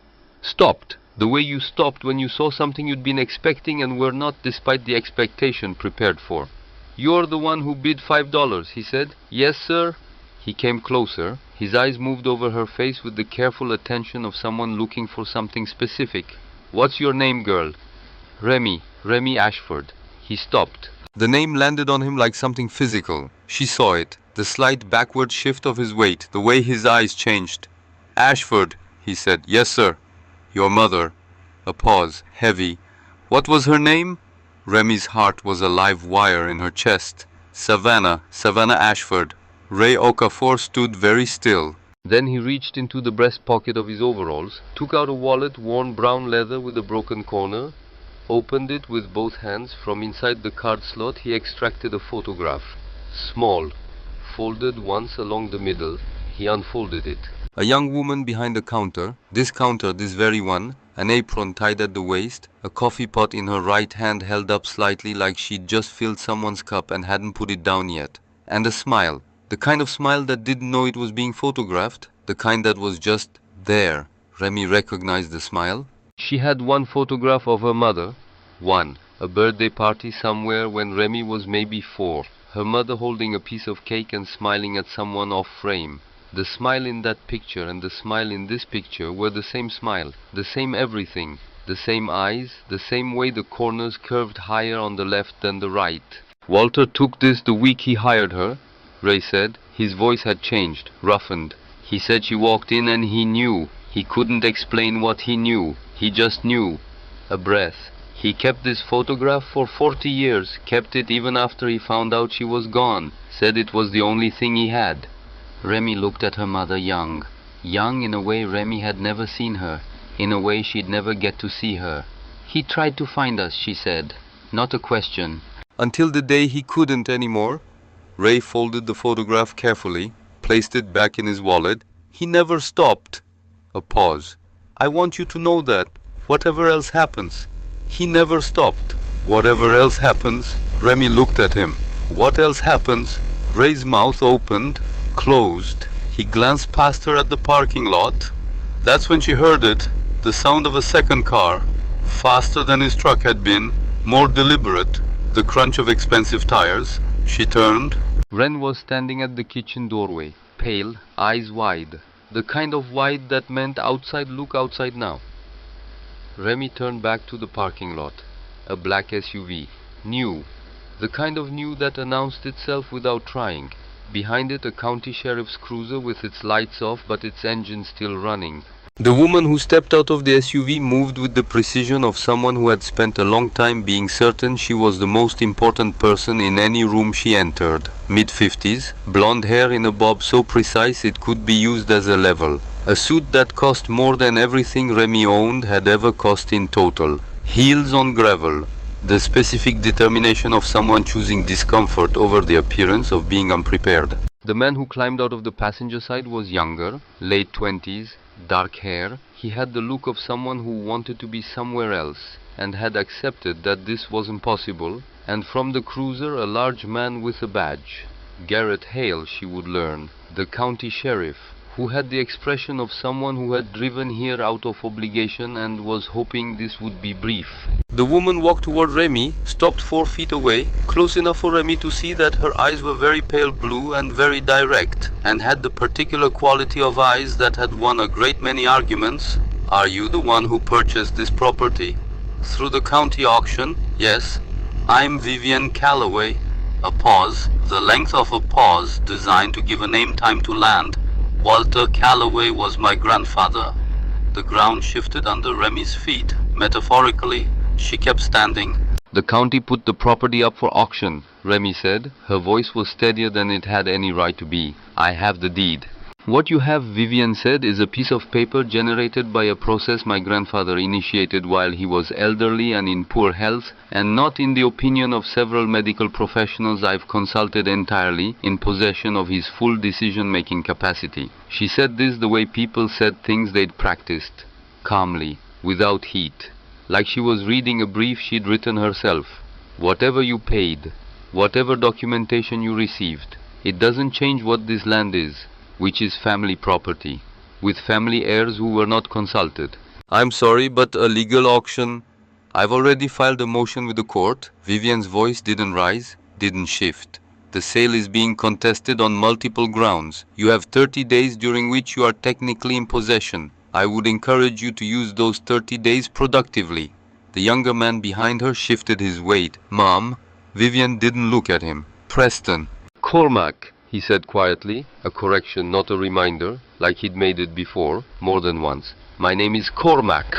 stopped, the way you stopped when you saw something you'd been expecting and were not, despite the expectation, prepared for. "You're the one who bid $5, he said. "Yes, sir." He came closer. His eyes moved over her face with the careful attention of someone looking for something specific. "What's your name, girl?" Remy Ashford." He stopped. The name landed on him like something physical. She saw it, the slight backward shift of his weight, the way his eyes changed. "Ashford," he said. "Yes, sir." "Your mother." A pause, heavy. "What was her name?" Remy's heart was a live wire in her chest. Savannah Ashford." Ray Okafor stood very still. Then he reached into the breast pocket of his overalls, took out a wallet, worn brown leather with a broken corner, opened it with both hands. From inside the card slot he extracted a photograph. Small, folded once along the middle. He unfolded it. A young woman behind the counter, this very one, an apron tied at the waist, a coffee pot in her right hand held up slightly like she'd just filled someone's cup and hadn't put it down yet. And a smile. The kind of smile that didn't know it was being photographed, the kind that was just there. Remy recognized the smile. She had one photograph of her mother. One. A birthday party somewhere when Remy was maybe 4. Her mother holding a piece of cake and smiling at someone off frame. The smile in that picture and the smile in this picture were the same smile, the same everything, the same eyes, the same way the corners curved higher on the left than the right. "Walter took this the week he hired her," Ray said. His voice had changed, roughened. "He said she walked in and he knew. He couldn't explain what he knew. He just knew." A breath. "He kept this photograph for 40 years, kept it even after he found out she was gone. Said it was the only thing he had." Remy looked at her mother young. Young in a way Remy had never seen her, in a way she'd never get to see her. "He tried to find us," she said. Not a question. Until the day he couldn't anymore. Ray folded the photograph carefully, placed it back in his wallet. "He never stopped." A pause. "I want you to know that, whatever else happens, he never stopped." "Whatever else happens?" Remy looked at him. What else happens? Ray's mouth opened, closed. He glanced past her at the parking lot. That's when she heard it, the sound of a second car, faster than his truck had been, more deliberate, the crunch of expensive tires. She turned. Ren was standing at the kitchen doorway, pale, eyes wide. The kind of wide that meant outside, look outside now. Remy turned back to the parking lot. A black SUV. New. The kind of new that announced itself without trying. Behind it a county sheriff's cruiser with its lights off but its engine still running. The woman who stepped out of the SUV moved with the precision of someone who had spent a long time being certain she was the most important person in any room she entered. Mid-50s, blonde hair in a bob so precise it could be used as a level. A suit that cost more than everything Remy owned had ever cost in total. Heels on gravel. The specific determination of someone choosing discomfort over the appearance of being unprepared. The man who climbed out of the passenger side was younger, late 20s, dark hair. He had the look of someone who wanted to be somewhere else and had accepted that this was impossible. And from the cruiser a large man with a badge. Garrett Hale, she would learn, the county sheriff, who had the expression of someone who had driven here out of obligation and was hoping this would be brief. The woman walked toward Remy, stopped 4 feet away, close enough for Remy to see that her eyes were very pale blue and very direct, and had the particular quality of eyes that had won a great many arguments. Are you the one who purchased this property? Through the county auction? Yes. I'm Vivian Calloway. A pause, the length of a pause designed to give a name time to land. Walter Calloway was my grandfather. The ground shifted under Remy's feet. Metaphorically, she kept standing. The county put the property up for auction, Remy said. Her voice was steadier than it had any right to be. I have the deed. What you have, Vivian said, is a piece of paper generated by a process my grandfather initiated while he was elderly and in poor health, and not, in the opinion of several medical professionals I've consulted, entirely in possession of his full decision-making capacity. She said this the way people said things they'd practiced, calmly, without heat, like she was reading a brief she'd written herself. Whatever you paid, whatever documentation you received, it doesn't change what this land is, which is family property, with family heirs who were not consulted. I'm sorry, but a legal auction... I've already filed a motion with the court. Vivian's voice didn't rise, didn't shift. The sale is being contested on multiple grounds. You have 30 days during which you are technically in possession. I would encourage you to use those 30 days productively. The younger man behind her shifted his weight. Mom? Vivian didn't look at him. Preston. Cormac, he said quietly, a correction, not a reminder, like he'd made it before, more than once. My name is Cormac.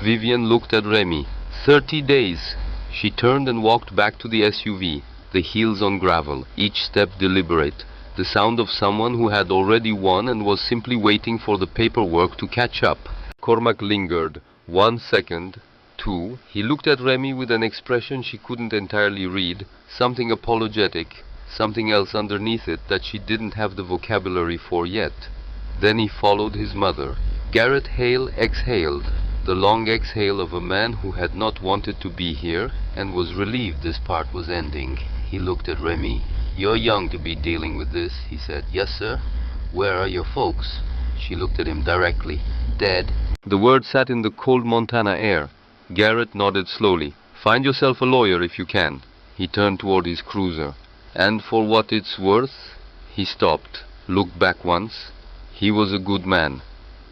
Vivian looked at Remy. 30 days. She turned and walked back to the SUV, the heels on gravel, each step deliberate, the sound of someone who had already won and was simply waiting for the paperwork to catch up. Cormac lingered. 1 second. 2. He looked at Remy with an expression she couldn't entirely read, something apologetic, something else underneath it that she didn't have the vocabulary for yet. Then he followed his mother. Garrett Hale exhaled, the long exhale of a man who had not wanted to be here and was relieved this part was ending. He looked at Remy. You're young to be dealing with this, he said. Yes, sir. Where are your folks? She looked at him directly. Dead. The word sat in the cold Montana air. Garrett nodded slowly. Find yourself a lawyer if you can. He turned toward his cruiser. And for what it's worth... He stopped, looked back once. He was a good man.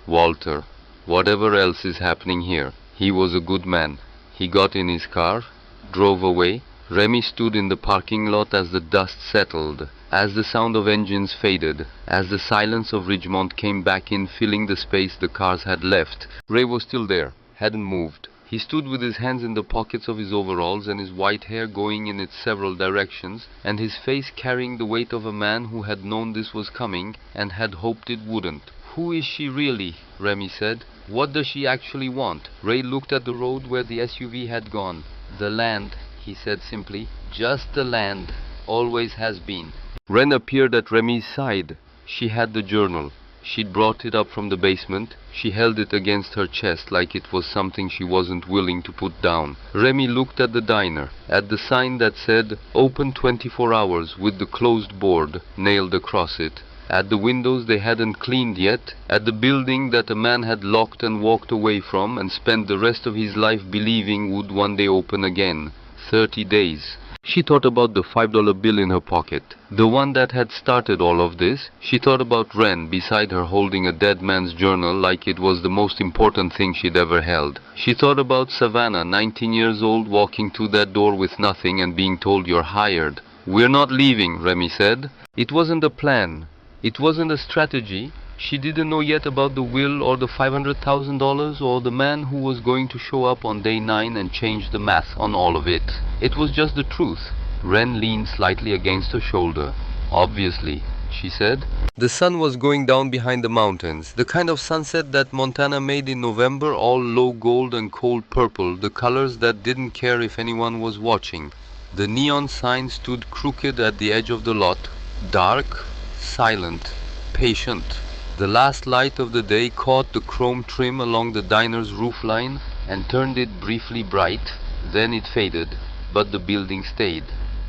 Walter. Whatever else is happening here, he was a good man. He got in his car, drove away. Remy stood in the parking lot as the dust settled, as the sound of engines faded, as the silence of Ridgemont came back in, filling the space the cars had left. Ray was still there, hadn't moved. He stood with his hands in the pockets of his overalls and his white hair going in its several directions, and his face carrying the weight of a man who had known this was coming and had hoped it wouldn't. Who is she really? Remy said. What does she actually want? Ray looked at the road where the SUV had gone. The land, he said simply. Just the land. Always has been. Ren appeared at Remy's side. She had the journal. She'd brought it up from the basement. She held it against her chest like it was something she wasn't willing to put down. Remy looked at the diner, at the sign that said, "Open 24 hours," with the closed board nailed across it. At the windows they hadn't cleaned yet, at the building that a man had locked and walked away from and spent the rest of his life believing would one day open again. 30 days. She thought about the $5 bill in her pocket, the one that had started all of this. She thought about Ren beside her holding a dead man's journal like it was the most important thing she'd ever held. She thought about Savannah, 19 years old, walking through that door with nothing and being told, "You're hired." "We're not leaving," Remy said. It wasn't a plan. It wasn't a strategy. She didn't know yet about the will or the $500,000 or the man who was going to show up on day 9 and change the math on all of it. It was just the truth. Ren leaned slightly against her shoulder. "Obviously," she said. The sun was going down behind the mountains, the kind of sunset that Montana made in November, all low gold and cold purple, the colors that didn't care if anyone was watching. The neon sign stood crooked at the edge of the lot, dark, silent, patient. The last light of the day caught the chrome trim along the diner's roofline and turned it briefly bright. Then it faded, but the building stayed.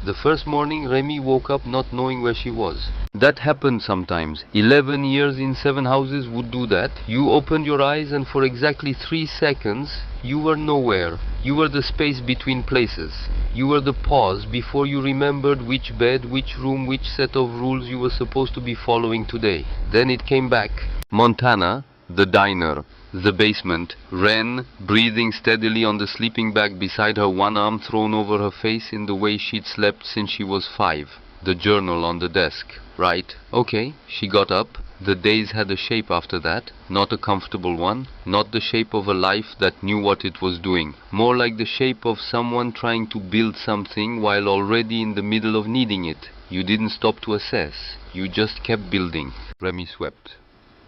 The first morning Remy woke up not knowing where she was. That happened sometimes. 11 years in 7 houses would do that. You opened your eyes and for exactly 3 seconds you were nowhere. You were the space between places. You were the pause before you remembered which bed, which room, which set of rules you were supposed to be following today. Then it came back. Montana, the diner, the basement, Ren, breathing steadily on the sleeping bag beside her, one arm thrown over her face in the way she'd slept since she was 5. The journal on the desk. Right, okay, she got up. The days had a shape after that, not a comfortable one, not the shape of a life that knew what it was doing, more like the shape of someone trying to build something while already in the middle of needing it. You didn't stop to assess, you just kept building. Remy swept.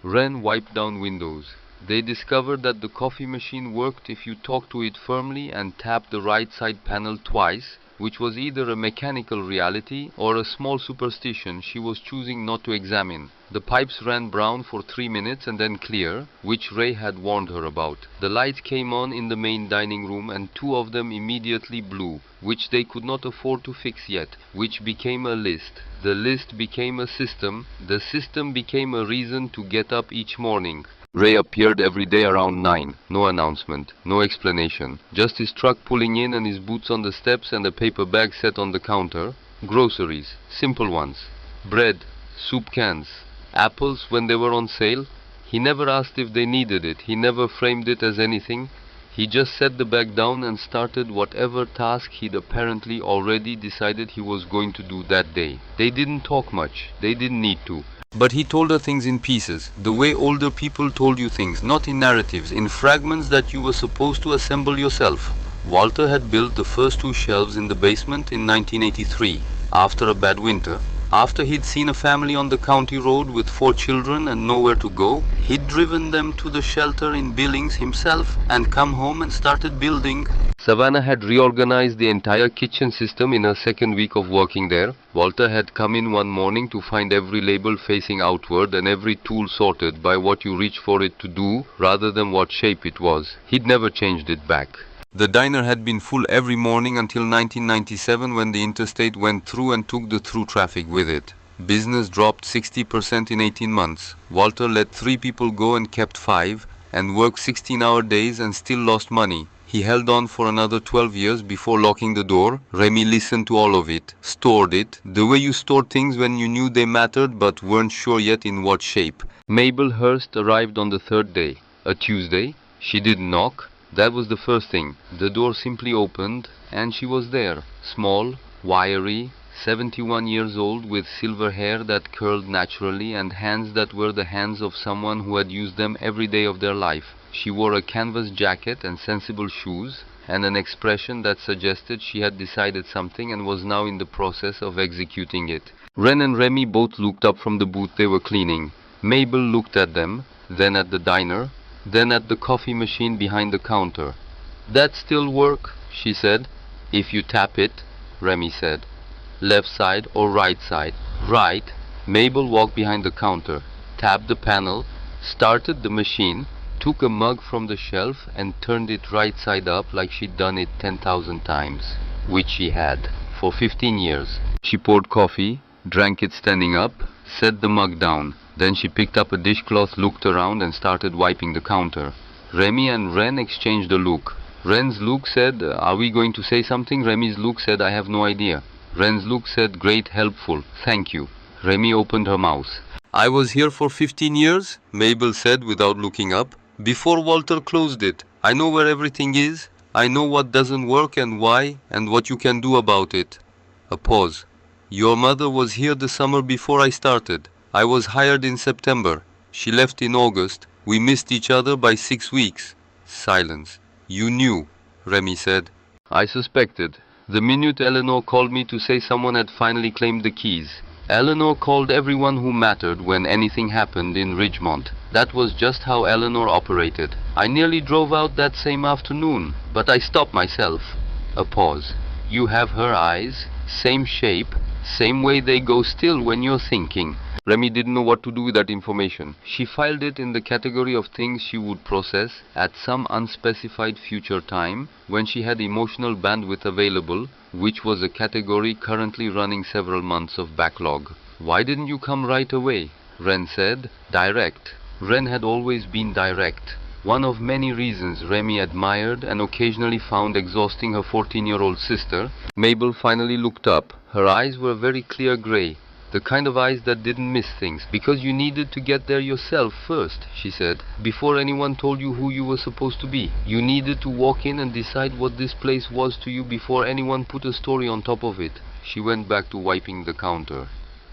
Ren wiped down windows. They discovered that the coffee machine worked if you talked to it firmly and tapped the right side panel twice, which was either a mechanical reality or a small superstition she was choosing not to examine. The pipes ran brown for 3 minutes and then clear, which Ray had warned her about. The lights came on in the main dining room and 2 of them immediately blew, which they could not afford to fix yet, which became a list. The list became a system. The system became a reason to get up each morning. Ray appeared every day around 9. No announcement, no explanation. Just his truck pulling in and his boots on the steps and a paper bag set on the counter. Groceries, simple ones. Bread, soup cans, apples when they were on sale. He never asked if they needed it. He never framed it as anything. He just set the bag down and started whatever task he'd apparently already decided he was going to do that day. They didn't talk much. They didn't need to. But he told her things in pieces, the way older people told you things, not in narratives, in fragments that you were supposed to assemble yourself. Walter had built the first 2 shelves in the basement in 1983, after a bad winter. After he'd seen a family on the county road with 4 children and nowhere to go, he'd driven them to the shelter in Billings himself and come home and started building. Savannah had reorganized the entire kitchen system in her 2nd week of working there. Walter had come in one morning to find every label facing outward and every tool sorted by what you reach for it to do rather than what shape it was. He'd never changed it back. The diner had been full every morning until 1997 when the interstate went through and took the through traffic with it. Business dropped 60% in 18 months. Walter let 3 people go and kept 5 and worked 16-hour days and still lost money. He held on for another 12 years before locking the door. Remy listened to all of it, stored it, the way you stored things when you knew they mattered but weren't sure yet in what shape. Mabel Hurst arrived on the 3rd day, a Tuesday. She didn't knock. That was the first thing. The door simply opened and she was there, small, wiry, 71 years old, with silver hair that curled naturally and hands that were the hands of someone who had used them every day of their life. She wore a canvas jacket and sensible shoes, and an expression that suggested she had decided something and was now in the process of executing it. Ren and Remy both looked up from the booth they were cleaning. Mabel looked at them, then at the diner, then at the coffee machine behind the counter. "That still work?" she said. "If you tap it," Remy said. "Left side or right side?" "Right." Mabel walked behind the counter. tapped the panel, started the machine, took a mug from the shelf and turned it right side up like she'd done it 10,000 times, which she had, for 15 years. She poured coffee, drank it standing up, set the mug down. Then she picked up a dishcloth, looked around and started wiping the counter. Remy and Ren exchanged a look. Ren's look said, "Are we going to say something?" Remy's look said, "I have no idea." Ren's look said, "Great, helpful, thank you." Remy opened her mouth. "I was here for 15 years, Mabel said without looking up. "Before Walter closed it. I know where everything is. I know what doesn't work and why, and what you can do about it." A pause. "Your mother was here the summer before I started. I was hired in September. She left in August. We missed each other by 6 weeks. Silence. "You knew," Remy said. "I suspected. The minute Eleanor called me to say someone had finally claimed the keys. Eleanor called everyone who mattered when anything happened in Ridgemont. That was just how Eleanor operated. I nearly drove out that same afternoon, but I stopped myself." A pause. "You have her eyes, same shape, same way they go still when you're thinking." Remy didn't know what to do with that information. She filed it in the category of things she would process at some unspecified future time when she had emotional bandwidth available, which was a category currently running several months of backlog. "Why didn't you come right away?" Ren said. Direct. Ren had always been direct. One of many reasons Remy admired and occasionally found exhausting her 14-year-old sister. Mabel finally looked up. Her eyes were very clear gray. The kind of eyes that didn't miss things. "Because you needed to get there yourself first," she said, "before anyone told you who you were supposed to be. You needed to walk in and decide what this place was to you before anyone put a story on top of it." She went back to wiping the counter.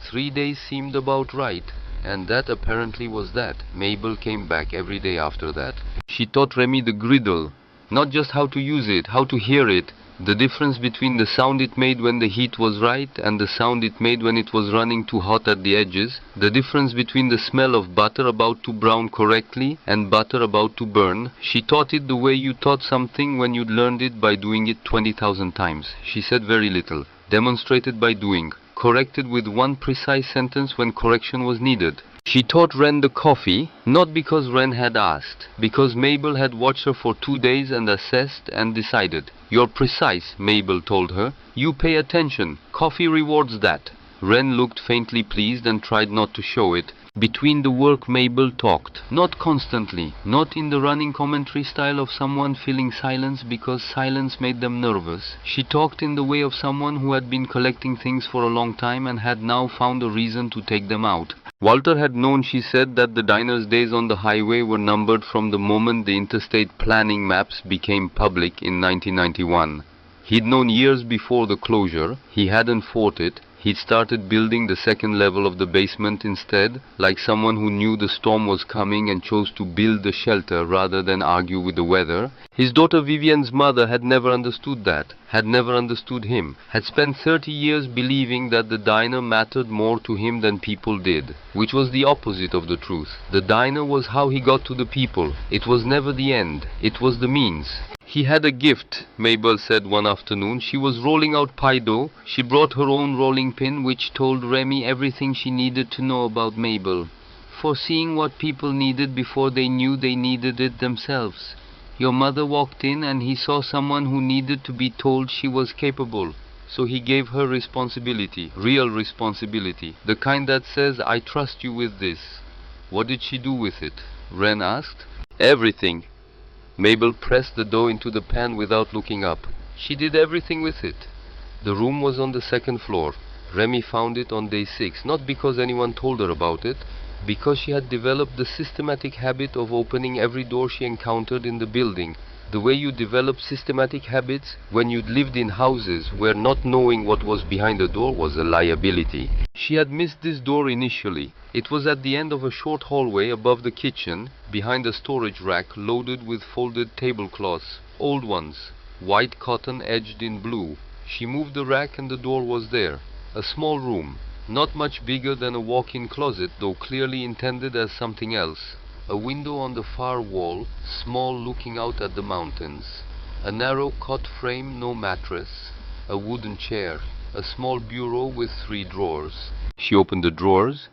3 days seemed about right, and that apparently was that. Mabel came back every day after that. She taught Remy the griddle, not just how to use it, how to hear it, the difference between the sound it made when the heat was right and the sound it made when it was running too hot at the edges, the difference between the smell of butter about to brown correctly and butter about to burn. She taught it the way you taught something when you'd learned it by doing it 20,000 times. She said very little, demonstrated by doing, corrected with one precise sentence when correction was needed. She taught Ren the coffee, not because Ren had asked, because Mabel had watched her for 2 days and assessed and decided. "You're precise," Mabel told her. "You pay attention. Coffee rewards that." Ren looked faintly pleased and tried not to show it. Between the work Mabel talked, not constantly, not in the running commentary style of someone filling silence because silence made them nervous. She talked in the way of someone who had been collecting things for a long time and had now found a reason to take them out. Walter had known, she said, that the diner's days on the highway were numbered from the moment the interstate planning maps became public in 1991. He'd known years before the closure. He hadn't fought it. He'd started building the second level of the basement instead, like someone who knew the storm was coming and chose to build the shelter rather than argue with the weather. His daughter Vivian's mother had never understood that, had never understood him, had spent 30 years believing that the diner mattered more to him than people did, which was the opposite of the truth. The diner was how he got to the people. It was never the end. It was the means. He had a gift, Mabel said one afternoon. She was rolling out pie dough. She brought her own rolling pin, which told Remy everything she needed to know about Mabel. Foreseeing what people needed before they knew they needed it themselves. Your mother walked in and he saw someone who needed to be told she was capable. So he gave her responsibility, real responsibility, the kind that says, "I trust you with this." What did she do with it? Ren asked. Everything. Mabel pressed the dough into the pan without looking up. She did everything with it. The room was on the second floor. Remy found it on day 6, not because anyone told her about it, because she had developed the systematic habit of opening every door she encountered in the building, the way you develop systematic habits when you'd lived in houses where not knowing what was behind the door was a liability. She had missed this door initially. It was at the end of a short hallway above the kitchen, behind a storage rack loaded with folded tablecloths, old ones, white cotton edged in blue. She moved the rack and the door was there. A small room, not much bigger than a walk-in closet, though clearly intended as something else. A window on the far wall, small, looking out at the mountains. A narrow cot frame, no mattress. A wooden chair. A small bureau with 3 drawers. She opened the drawers.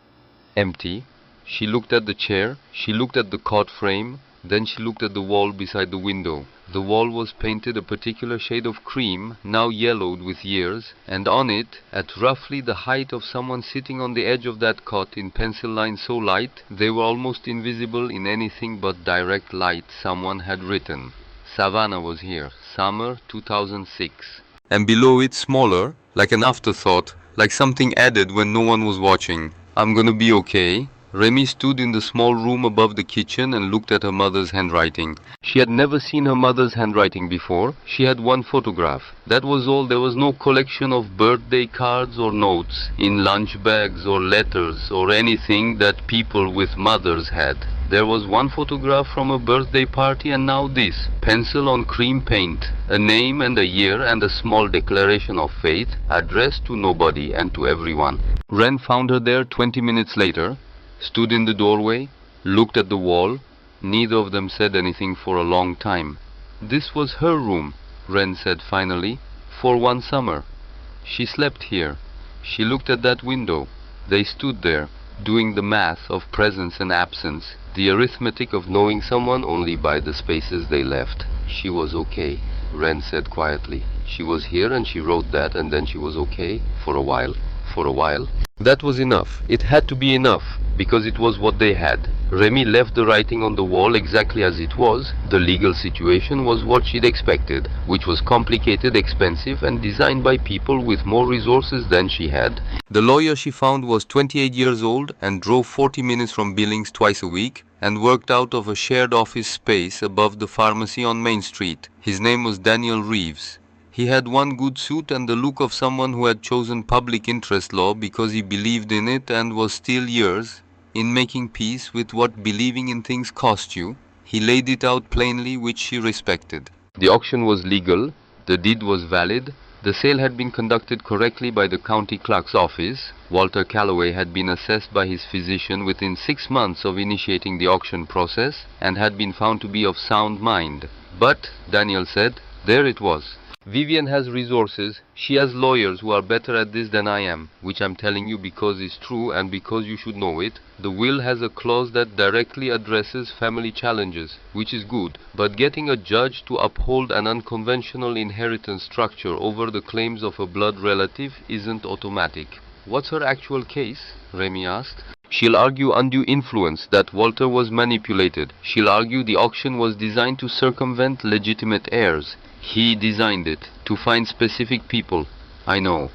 Empty. She looked at the chair, she looked at the cot frame, then she looked at the wall beside the window. The wall was painted a particular shade of cream, now yellowed with years, and on it, at roughly the height of someone sitting on the edge of that cot in pencil lines so light they were almost invisible in anything but direct light, someone had written, "Savannah was here, summer 2006. And below it, smaller, like an afterthought, like something added when no one was watching, "I'm gonna be okay." Remy stood in the small room above the kitchen and looked at her mother's handwriting. She had never seen her mother's handwriting before. She had one photograph. That was all. There was no collection of birthday cards or notes in lunch bags or letters or anything that people with mothers had. There was one photograph from a birthday party, and now this. Pencil on cream paint. A name and a year and a small declaration of faith addressed to nobody and to everyone. Ren found her there 20 minutes later, stood in the doorway, looked at the wall. Neither of them said anything for a long time. This was her room, Ren said finally, for one summer. She slept here. She looked at that window. They stood there, doing the math of presence and absence, the arithmetic of knowing someone only by the spaces they left. She was okay, Ren said quietly. She was here and she wrote that, and then she was okay for a while. For a while. That was enough. It had to be enough, because it was what they had. Remy left the writing on the wall exactly as it was. The legal situation was what she'd expected, which was complicated, expensive, and designed by people with more resources than she had. The lawyer she found was 28 years old and drove 40 minutes from Billings twice a week and worked out of a shared office space above the pharmacy on Main Street. His name was Daniel Reeves. He had one good suit and the look of someone who had chosen public interest law because he believed in it and was still years in making peace with what believing in things cost you. He laid it out plainly, which she respected. The auction was legal, the deed was valid, the sale had been conducted correctly by the county clerk's office. Walter Calloway had been assessed by his physician within 6 months of initiating the auction process and had been found to be of sound mind. But, Daniel said, there it was. Vivian has resources. She has lawyers who are better at this than I am, which I'm telling you because it's true and because you should know it. The will has a clause that directly addresses family challenges, which is good, but getting a judge to uphold an unconventional inheritance structure over the claims of a blood relative isn't automatic. What's her actual case? Remy asked. She'll argue undue influence, that Walter was manipulated. She'll argue the auction was designed to circumvent legitimate heirs. He designed it, to find specific people. I know.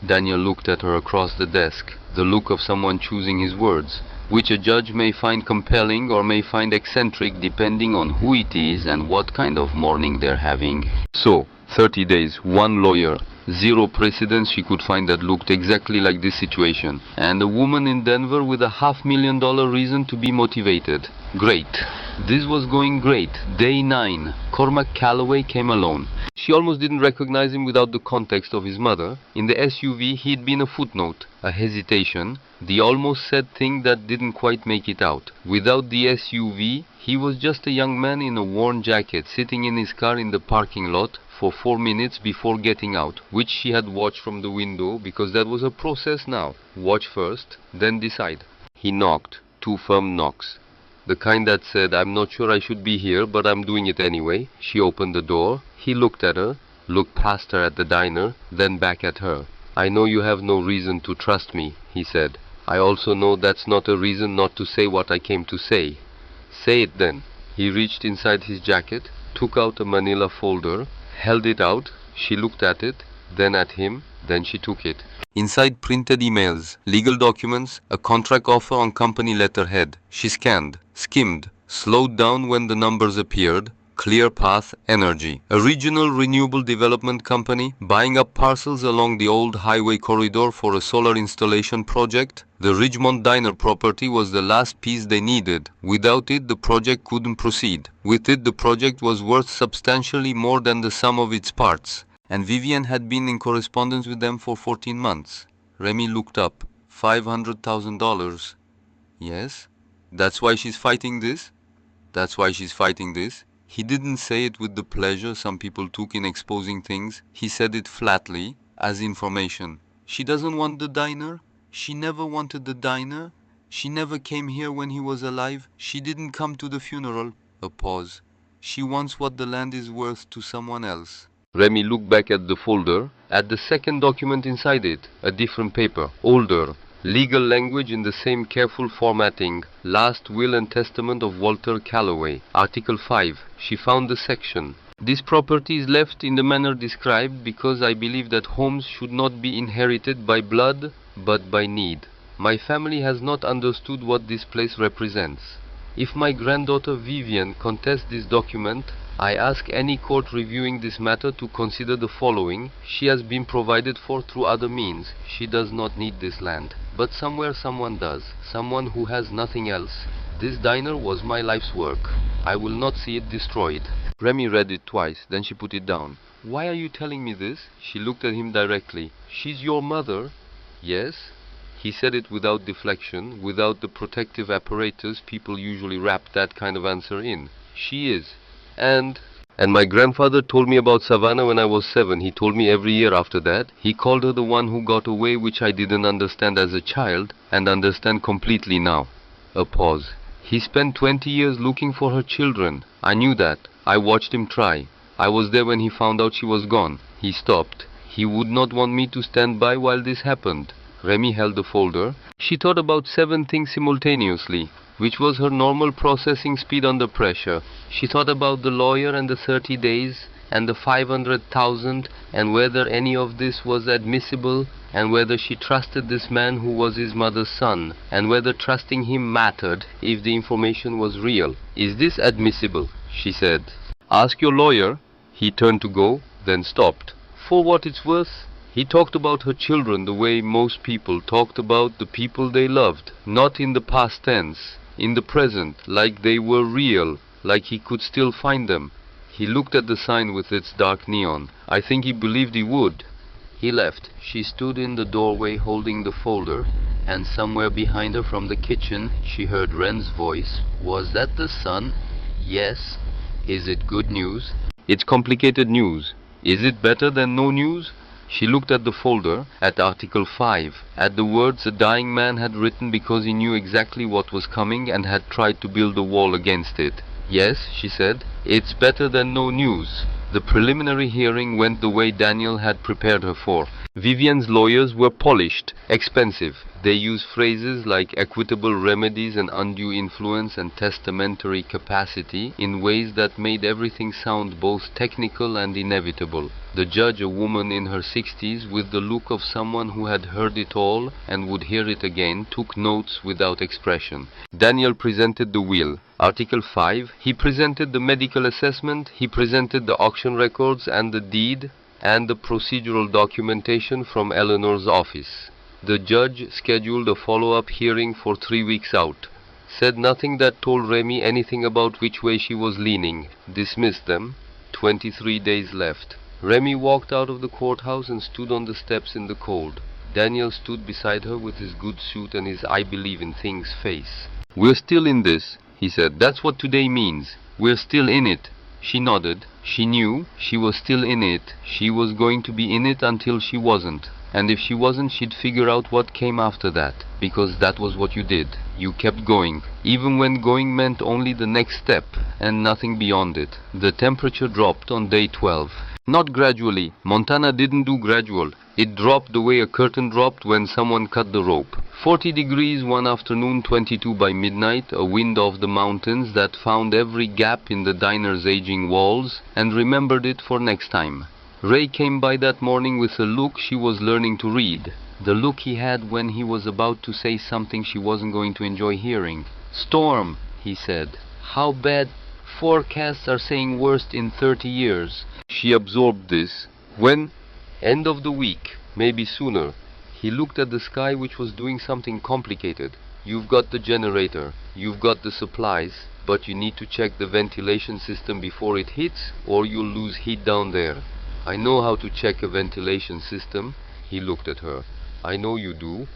Daniel looked at her across the desk, the look of someone choosing his words, which a judge may find compelling or may find eccentric depending on who it is and what kind of morning they're having. So, 30 days, one lawyer, zero precedents she could find that looked exactly like this situation, and a woman in Denver with a $500,000 reason to be motivated. Great. This was going great. Day 9. Cormac Calloway came alone. She almost didn't recognize him without the context of his mother. In the SUV he'd been a footnote, a hesitation, the almost said thing that didn't quite make it out. Without the SUV, he was just a young man in a worn jacket sitting in his car in the parking lot for 4 minutes before getting out, which she had watched from the window because that was a process now. Watch first, then decide. He knocked, 2 firm knocks. The kind that said, I'm not sure I should be here, but I'm doing it anyway. She opened the door. He looked at her, looked past her at the diner, then back at her. I know you have no reason to trust me, he said. I also know that's not a reason not to say what I came to say. Say it then. He reached inside his jacket, took out a manila folder, held it out. She looked at it, then at him, then she took it. Inside printed emails, legal documents, a contract offer on company letterhead. She scanned, skimmed, slowed down when the numbers appeared. Clear Path Energy, a regional renewable development company buying up parcels along the old highway corridor for a solar installation project. The Ridgemont Diner property was the last piece they needed. Without it, the project couldn't proceed. With it, the project was worth substantially more than the sum of its parts. And Vivian had been in correspondence with them for 14 months. Remy looked up. $500,000. Yes? That's why she's fighting this? That's why she's fighting this? He didn't say it with the pleasure some people took in exposing things. He said it flatly, as information. She doesn't want the diner. She never wanted the diner. She never came here when he was alive. She didn't come to the funeral. A pause. She wants what the land is worth to someone else. Remy looked back at the folder, at the second document inside it, a different paper, older. Legal language in the same careful formatting. Last will and testament of Walter Calloway. Article 5. She found the section. This property is left in the manner described because I believe that homes should not be inherited by blood but by need. My family has not understood what this place represents. If my granddaughter Vivian contests this document, I ask any court reviewing this matter to consider the following. She has been provided for through other means. She does not need this land. But somewhere someone does. Someone who has nothing else. This diner was my life's work. I will not see it destroyed. Remy read it twice, then she put it down. Why are you telling me this? She looked at him directly. She's your mother? Yes. He said it without deflection, without the protective apparatus people usually wrap that kind of answer in. She is. And my grandfather told me about Savannah when I was 7. He told me every year after that. He called her the one who got away, which I didn't understand as a child, and understand completely now. A pause. He spent 20 years looking for her children. I knew that. I watched him try. I was there when he found out she was gone. He stopped. He would not want me to stand by while this happened. Remy held the folder. She thought about 7 things simultaneously, which was her normal processing speed under pressure. She thought about the lawyer and the 30 days and the 500,000 and whether any of this was admissible and whether she trusted this man who was his mother's son and whether trusting him mattered if the information was real. Is this admissible? She said. Ask your lawyer. He turned to go, then stopped. For what it's worth, he talked about her children the way most people talked about the people they loved, not in the past tense, in the present, like they were real, like he could still find them. He looked at the sign with its dark neon. I think he believed he would. He left. She stood in the doorway holding the folder, and somewhere behind her from the kitchen she heard Wren's voice. Was that the son? Yes. Is it good news? It's complicated news. Is it better than no news? She looked at the folder, at Article 5, at the words a dying man had written because he knew exactly what was coming and had tried to build a wall against it. Yes, she said, it's better than no news. The preliminary hearing went the way Daniel had prepared her for. Vivian's lawyers were polished, expensive. They used phrases like equitable remedies and undue influence and testamentary capacity in ways that made everything sound both technical and inevitable. The judge, a woman in her 60s, with the look of someone who had heard it all and would hear it again, took notes without expression. Daniel presented the will. Article 5. He presented the medical assessment, he presented the auction records and the deed and the procedural documentation from Eleanor's office. The judge scheduled a follow-up hearing for 3 weeks out. Said nothing that told Remy anything about which way she was leaning. Dismissed them. 23 days left. Remy walked out of the courthouse and stood on the steps in the cold. Daniel stood beside her with his good suit and his I believe in things face. We're still in this, he said. That's what today means. We're still in it. She nodded. She knew she was still in it. She was going to be in it until she wasn't. And if she wasn't, she'd figure out what came after that. Because that was what you did. You kept going. Even when going meant only the next step and nothing beyond it. The temperature dropped on day 12. Not gradually. Montana didn't do gradual. It dropped the way a curtain dropped when someone cut the rope. 40 degrees one afternoon, 22 by midnight, a wind off the mountains that found every gap in the diner's aging walls and remembered it for next time. Ray came by that morning with a look she was learning to read. The look he had when he was about to say something she wasn't going to enjoy hearing. Storm, he said. How bad? Forecasts are saying worst in 30 years. She absorbed this. When? End of the week, maybe sooner. He looked at the sky, which was doing something complicated. You've got the generator, you've got the supplies, but you need to check the ventilation system before it hits, or you'll lose heat down there. I know how to check a ventilation system. He looked at her. I know you do.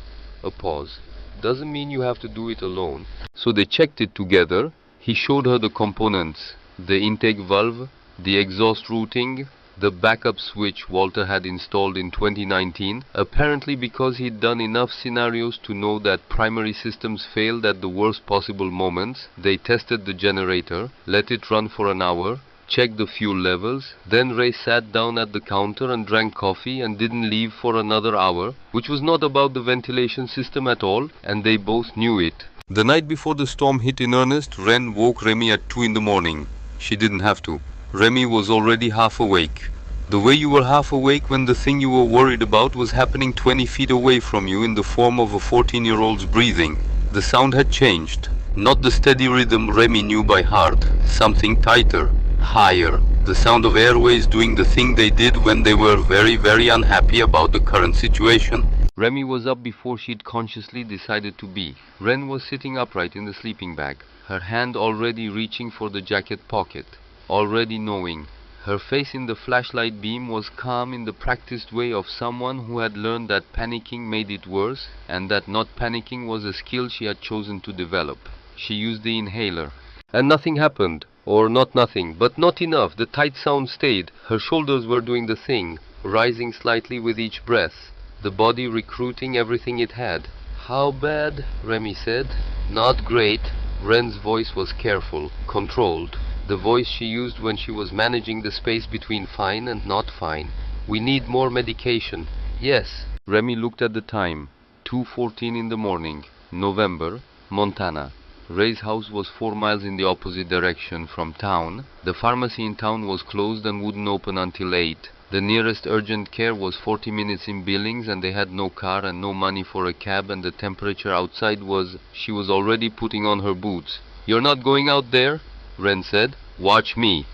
A pause. Doesn't mean you have to do it alone. So they checked it together. He showed her the components. The intake valve, the exhaust routing, The backup switch Walter had installed in 2019, apparently because he'd done enough scenarios to know that primary systems failed at the worst possible moments. They tested the generator, let it run for an hour, checked the fuel levels, then Ray sat down at the counter and drank coffee and didn't leave for another hour, which was not about the ventilation system at all, and they both knew it. The night before the storm hit in earnest, Ren woke Remy at 2 in the morning. She didn't have to. Remy was already half awake. The way you were half awake when the thing you were worried about was happening 20 feet away from you in the form of a 14-year-old's breathing. The sound had changed. Not the steady rhythm Remy knew by heart. Something tighter, higher. The sound of airways doing the thing they did when they were very, very unhappy about the current situation. Remy was up before she'd consciously decided to be. Ren was sitting upright in the sleeping bag, her hand already reaching for the jacket pocket, already knowing. Her face in the flashlight beam was calm in the practiced way of someone who had learned that panicking made it worse, and that not panicking was a skill she had chosen to develop. She used the inhaler. And nothing happened. Or not nothing, but not enough. The tight sound stayed. Her shoulders were doing the thing, rising slightly with each breath, the body recruiting everything it had. How bad? Remy said. Not great. Ren's voice was careful, controlled. The voice she used when she was managing the space between fine and not fine. We need more medication. Yes. Remy looked at the time. 2:14 in the morning. November, Montana. Ray's house was 4 miles in the opposite direction from town. The pharmacy in town was closed and wouldn't open until 8. The nearest urgent care was 40 minutes in Billings, and they had no car and no money for a cab, and the temperature outside was... She was already putting on her boots. You're not going out there? Ren said. Watch me.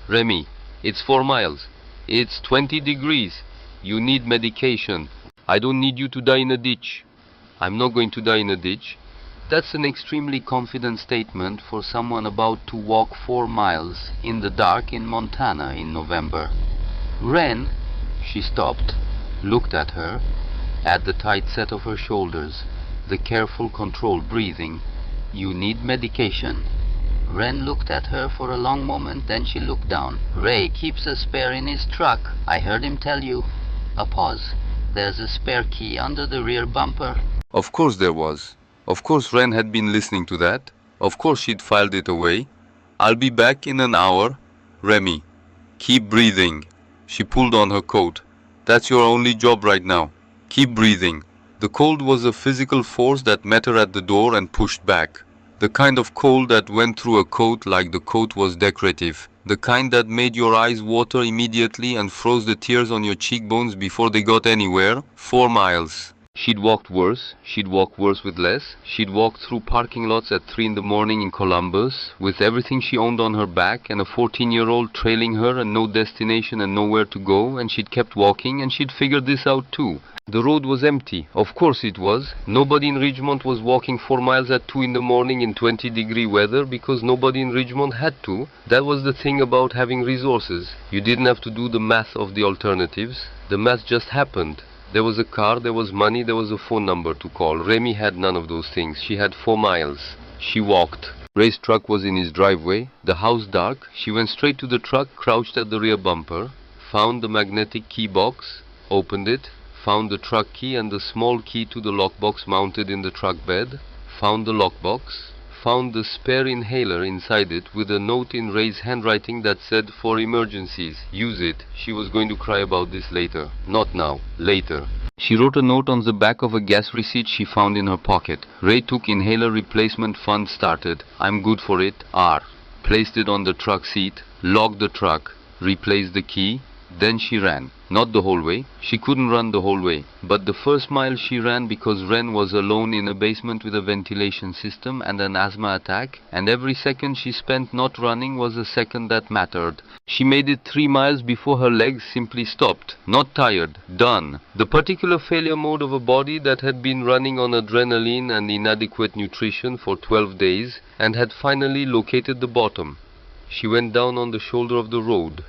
Remy, it's 4 miles. It's 20 degrees. You need medication. I don't need you to die in a ditch. I'm not going to die in a ditch. That's an extremely confident statement for someone about to walk 4 miles in the dark in Montana in November. Ren, she stopped, looked at her, at the tight set of her shoulders, the careful controlled breathing. You need medication. Ren looked at her for a long moment, then she looked down. Ray keeps a spare in his truck. I heard him tell you. A pause. There's a spare key under the rear bumper. Of course there was. Of course Ren had been listening to that. Of course she'd filed it away. I'll be back in an hour. Remy, keep breathing. She pulled on her coat. That's your only job right now. Keep breathing. The cold was a physical force that met her at the door and pushed back. The kind of cold that went through a coat like the coat was decorative. The kind that made your eyes water immediately and froze the tears on your cheekbones before they got anywhere. 4 miles. She'd walked worse. She'd walk worse with less. She'd walked through parking lots at 3 in the morning in Columbus with everything she owned on her back and a 14-year-old trailing her and no destination and nowhere to go, and she'd kept walking, and she'd figured this out too. The road was empty. Of course it was. Nobody in Ridgemont was walking 4 miles at 2 in the morning in 20-degree weather because nobody in Ridgemont had to. That was the thing about having resources. You didn't have to do the math of the alternatives. The math just happened. There was a car, there was money, there was a phone number to call. Remy had none of those things. She had 4 miles. She walked. Ray's truck was in his driveway. The house dark. She went straight to the truck, crouched at the rear bumper, found the magnetic key box, opened it, found the truck key and the small key to the lockbox mounted in the truck bed, found the lockbox, found the spare inhaler inside it with a note in Ray's handwriting that said, for emergencies, use it. She was going to cry about this later. Not now. Later. She wrote a note on the back of a gas receipt she found in her pocket. Ray took inhaler replacement fund started. I'm good for it. R. Placed it on the truck seat, locked the truck, replaced the key. Then she ran. Not the whole way. She couldn't run the whole way. But the first mile she ran because Ren was alone in a basement with a ventilation system and an asthma attack, and every second she spent not running was a second that mattered. She made it 3 miles before her legs simply stopped. Not tired. Done. The particular failure mode of a body that had been running on adrenaline and inadequate nutrition for 12 days and had finally located the bottom. She went down on the shoulder of the road.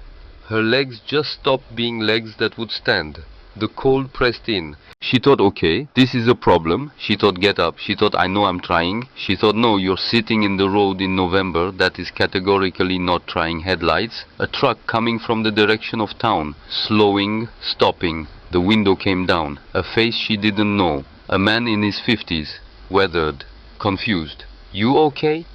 Her legs just stopped being legs that would stand. The cold pressed in. She thought, okay, this is a problem. She thought, get up. She thought, I know I'm trying. She thought, no, you're sitting in the road in November. That is categorically not trying. Headlights. A truck coming from the direction of town. Slowing, stopping. The window came down. A face she didn't know. A man in his 50s. Weathered. Confused. You okay?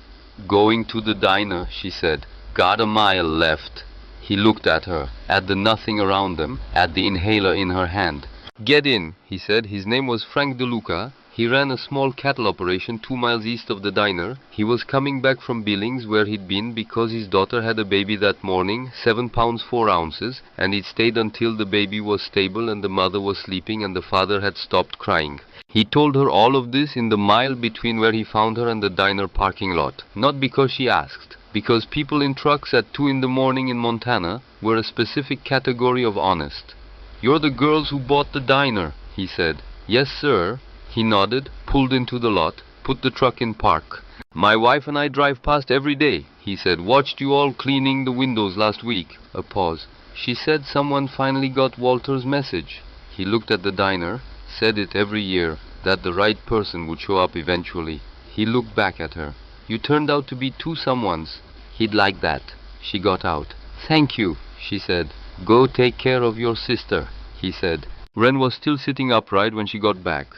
Going to the diner, she said. Got a mile left. He looked at her, at the nothing around them, at the inhaler in her hand. Get in, he said. His name was Frank DeLuca. He ran a small cattle operation 2 miles east of the diner. He was coming back from Billings, where he'd been because his daughter had a baby that morning, 7 pounds 4 ounces, and he'd stayed until the baby was stable and the mother was sleeping and the father had stopped crying. He told her all of this in the mile between where he found her and the diner parking lot. Not because she asked. Because people in trucks at 2 in the morning in Montana were a specific category of honest. You're the girls who bought the diner, he said. Yes, sir. He nodded, pulled into the lot, put the truck in park. My wife and I drive past every day, he said. Watched you all cleaning the windows last week. A pause. She said someone finally got Walter's message. He looked at the diner, said it every year, that the right person would show up eventually. He looked back at her. You turned out to be 2 someones. He'd like that. She got out. Thank you, she said. Go take care of your sister, he said. Wren was still sitting upright when she got back.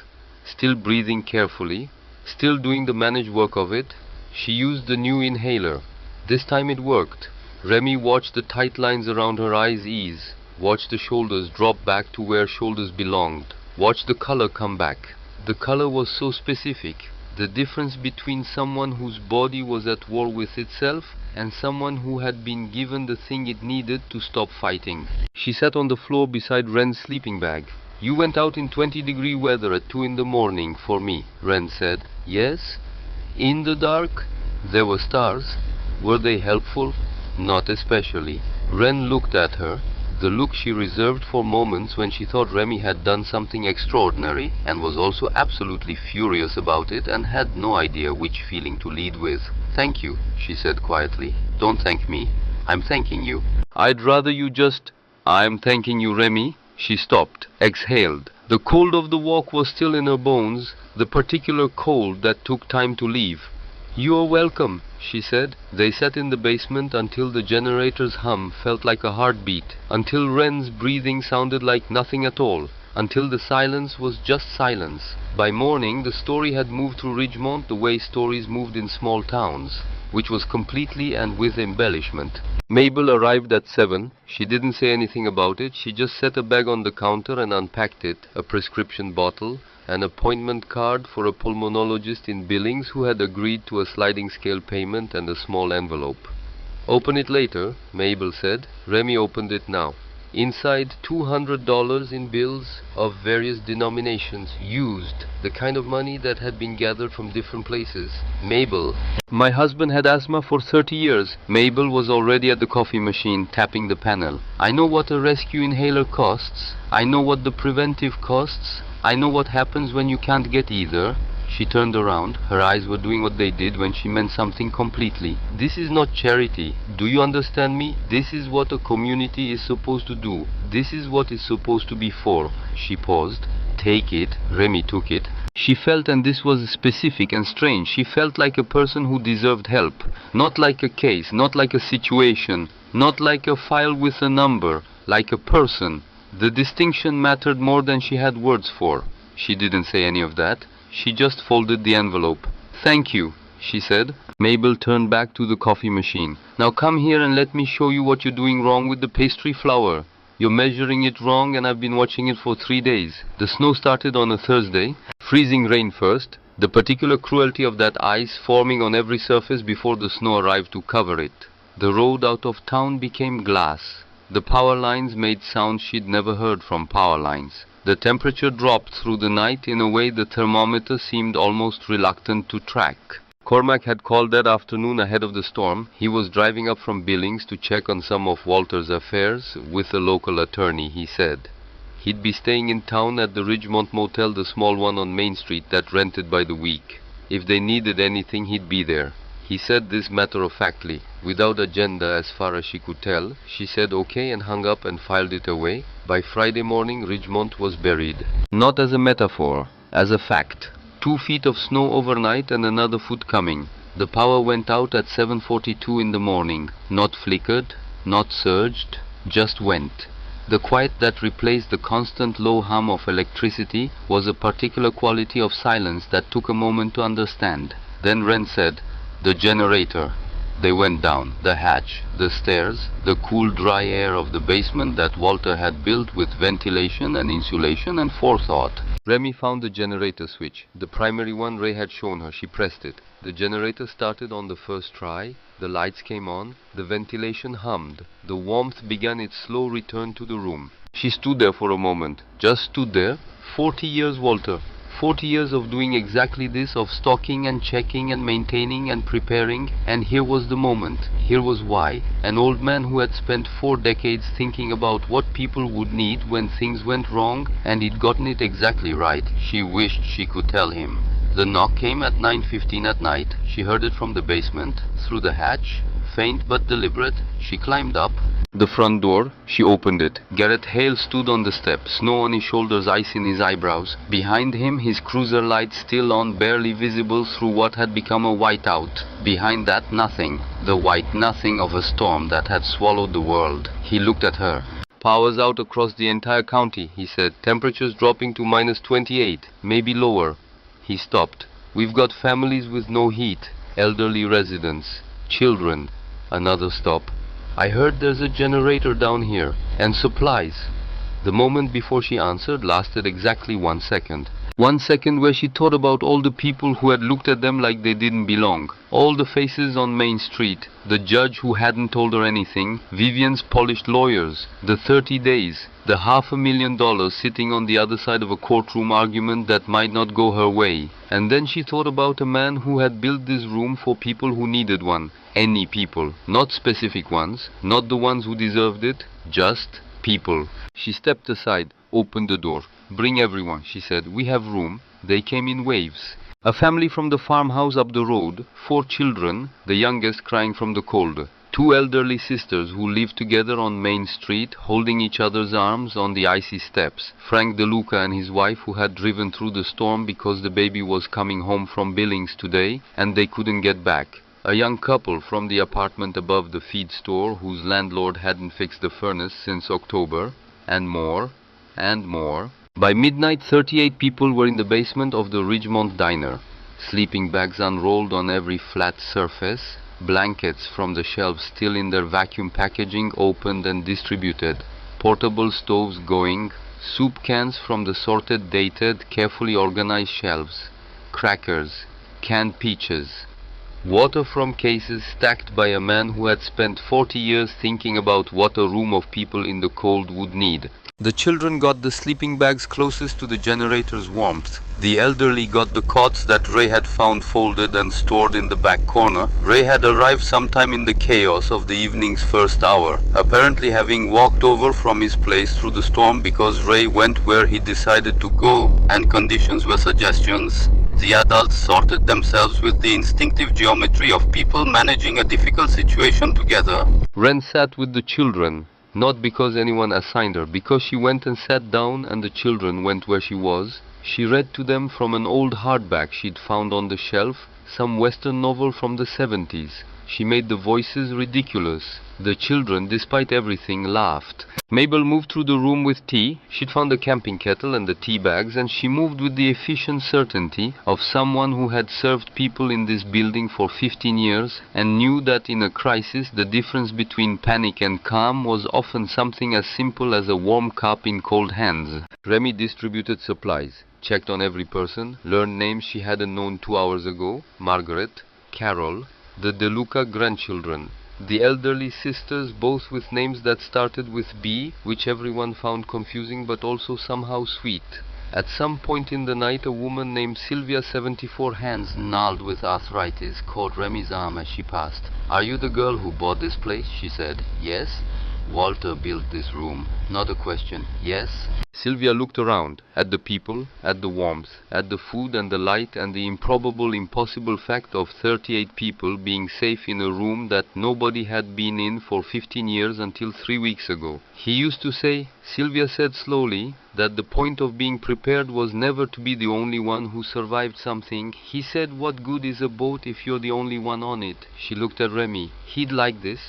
Still breathing carefully. Still doing the managed work of it. She used the new inhaler. This time it worked. Remy watched the tight lines around her eyes ease. Watched the shoulders drop back to where shoulders belonged. Watched the color come back. The color was so specific. The difference between someone whose body was at war with itself and someone who had been given the thing it needed to stop fighting. She sat on the floor beside Wren's sleeping bag. You went out in 20-degree weather at 2 in the morning for me, Wren said. Yes? In the dark? There were stars. Were they helpful? Not especially. Wren looked at her. The look she reserved for moments when she thought Remy had done something extraordinary and was also absolutely furious about it and had no idea which feeling to lead with. Thank you, she said quietly. Don't thank me. I'm thanking you. I'd rather you just... I'm thanking you, Remy. She stopped, exhaled. The cold of the walk was still in her bones, the particular cold that took time to leave. You're welcome, she said. They sat in the basement until the generator's hum felt like a heartbeat, until Wren's breathing sounded like nothing at all, until the silence was just silence. By morning, the story had moved through Ridgemont the way stories moved in small towns, which was completely and with embellishment. Mabel arrived at 7. She didn't say anything about it. She just set a bag on the counter and unpacked it, a prescription bottle, an appointment card for a pulmonologist in Billings who had agreed to a sliding scale payment and a small envelope. Open it later, Mabel said. Remy opened it now. Inside, $200 in bills of various denominations, used, the kind of money that had been gathered from different places. Mabel. My husband had asthma for 30 years. Mabel was already at the coffee machine, tapping the panel. I know what a rescue inhaler costs. I know what the preventive costs. I know what happens when you can't get either. She turned around. Her eyes were doing what they did when she meant something completely. This is not charity. Do you understand me? This is what a community is supposed to do. This is what it's supposed to be for. She paused. Take it. Remy took it. She felt, and this was specific and strange, she felt like a person who deserved help. Not like a case, not like a situation, not like a file with a number, like a person. The distinction mattered more than she had words for. She didn't say any of that. She just folded the envelope. Thank you, she said. Mabel turned back to the coffee machine. Now come here and let me show you what you're doing wrong with the pastry flour. You're measuring it wrong and I've been watching it for 3 days. The snow started on a Thursday. Freezing rain first. The particular cruelty of that ice forming on every surface before the snow arrived to cover it. The road out of town became glass. The power lines made sounds she'd never heard from power lines. The temperature dropped through the night in a way the thermometer seemed almost reluctant to track. Cormac had called that afternoon ahead of the storm. He was driving up from Billings to check on some of Walter's affairs with a local attorney, he said. He'd be staying in town at the Ridgemont Motel, the small one on Main Street that rented by the week. If they needed anything, he'd be there. He said this matter-of-factly, without agenda as far as she could tell. She said okay and hung up and filed it away. By Friday morning, Ridgemont was buried. Not as a metaphor, as a fact. 2 feet of snow overnight and another foot coming. The power went out at 7:42 in the morning. Not flickered, not surged, just went. The quiet that replaced the constant low hum of electricity was a particular quality of silence that took a moment to understand. Then Wren said, "The generator." They went down, the hatch, the stairs, the cool dry air of the basement that Walter had built with ventilation and insulation and forethought. Remy found the generator switch, the primary one Ray had shown her. She pressed it. The generator started on the first try. The lights came on. The ventilation hummed. The warmth began its slow return to the room. She stood there for a moment. Just stood there. 40 years, Walter. 40 years of doing exactly this, of stocking and checking and maintaining and preparing, and here was the moment. Here was why. An old man who had spent 4 decades thinking about what people would need when things went wrong, and he'd gotten it exactly right. She wished she could tell him. The knock came at 9:15 at night. She heard it from the basement, through the hatch. Faint but deliberate, she climbed up. The front door, she opened it. Garrett Hale stood on the step, snow on his shoulders, ice in his eyebrows. Behind him, his cruiser lights still on, barely visible through what had become a whiteout. Behind that, nothing. The white nothing of a storm that had swallowed the world. He looked at her. "Power's out across the entire county," he said. "Temperatures dropping to -28, maybe lower." He stopped. "We've got families with no heat, elderly residents, children." Another stop. "I heard there's a generator down here, and supplies." The moment before she answered lasted exactly 1 second. 1 second where she thought about all the people who had looked at them like they didn't belong. All the faces on Main Street. The judge who hadn't told her anything. Vivian's polished lawyers. The 30 days. The $500,000 sitting on the other side of a courtroom argument that might not go her way. And then she thought about a man who had built this room for people who needed one. Any people. Not specific ones. Not the ones who deserved it. Just people. She stepped aside, opened the door. "Bring everyone," she said. "We have room." They came in waves. A family from the farmhouse up the road, 4 children, the youngest crying from the cold. 2 elderly sisters who lived together on Main Street, holding each other's arms on the icy steps. Frank DeLuca and his wife, who had driven through the storm because the baby was coming home from Billings today and they couldn't get back. A young couple from the apartment above the feed store whose landlord hadn't fixed the furnace since October. And more. And more. By midnight, 38 people were in the basement of the Ridgemont diner. Sleeping bags unrolled on every flat surface. Blankets from the shelves still in their vacuum packaging opened and distributed. Portable stoves going. Soup cans from the sorted, dated, carefully organized shelves. Crackers. Canned peaches. Water from cases stacked by a man who had spent 40 years thinking about what a room of people in the cold would need. The children got the sleeping bags closest to the generator's warmth. The elderly got the cots that Ray had found folded and stored in the back corner. Ray had arrived sometime in the chaos of the evening's first hour, apparently having walked over from his place through the storm because Ray went where he decided to go, and conditions were suggestions. The adults sorted themselves with the instinctive geometry of people managing a difficult situation together. Wren sat with the children. Not because anyone assigned her, because she went and sat down and the children went where she was. She read to them from an old hardback she'd found on the shelf, some Western novel from the 70s. She made the voices ridiculous. The children, despite everything, laughed. Mabel moved through the room with tea. She'd found the camping kettle and the tea bags, and she moved with the efficient certainty of someone who had served people in this building for 15 years and knew that in a crisis the difference between panic and calm was often something as simple as a warm cup in cold hands. Remy distributed supplies, checked on every person, learned names she hadn't known 2 hours ago. Margaret, Carol, the DeLuca grandchildren. The elderly sisters, both with names that started with B, which everyone found confusing but also somehow sweet. At some point in the night, a woman named Sylvia, 74, hands gnarled with arthritis, caught Remy's arm as she passed. "Are you the girl who bought this place?" she said. "Yes." Walter built this room. Not a question. Yes? Sylvia looked around, at the people, at the warmth, at the food and the light, and the improbable, impossible fact of 38 people being safe in a room that nobody had been in for 15 years until 3 weeks ago. He used to say, Sylvia said slowly, that the point of being prepared was never to be the only one who survived something. He said, what good is a boat if you're the only one on it? She looked at Remy. He'd like this.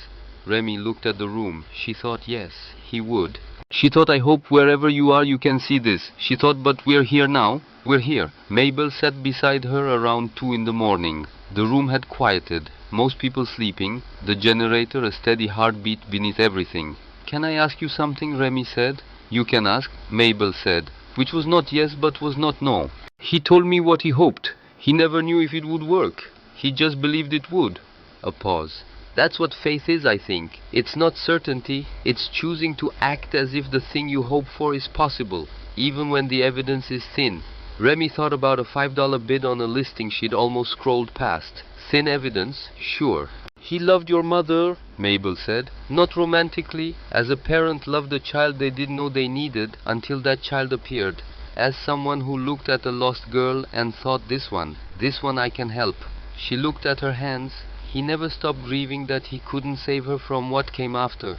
Remy looked at the room. She thought, yes, he would. She thought, I hope wherever you are you can see this. She thought, but we're here now. We're here. Mabel sat beside her around 2 in the morning. The room had quieted. Most people sleeping. The generator, a steady heartbeat beneath everything. Can I ask you something? Remy said. You can ask, Mabel said, which was not yes but was not no. He told me what he hoped. He never knew if it would work. He just believed it would. A pause. That's what faith is, I think. It's not certainty, it's choosing to act as if the thing you hope for is possible, even when the evidence is thin. Remy thought about a $5 bid on a listing she'd almost scrolled past. Thin evidence? Sure. He loved your mother, Mabel said. Not romantically, as a parent loved a child they didn't know they needed until that child appeared. As someone who looked at a lost girl and thought, this one I can help. She looked at her hands. He never stopped grieving that he couldn't save her from what came after.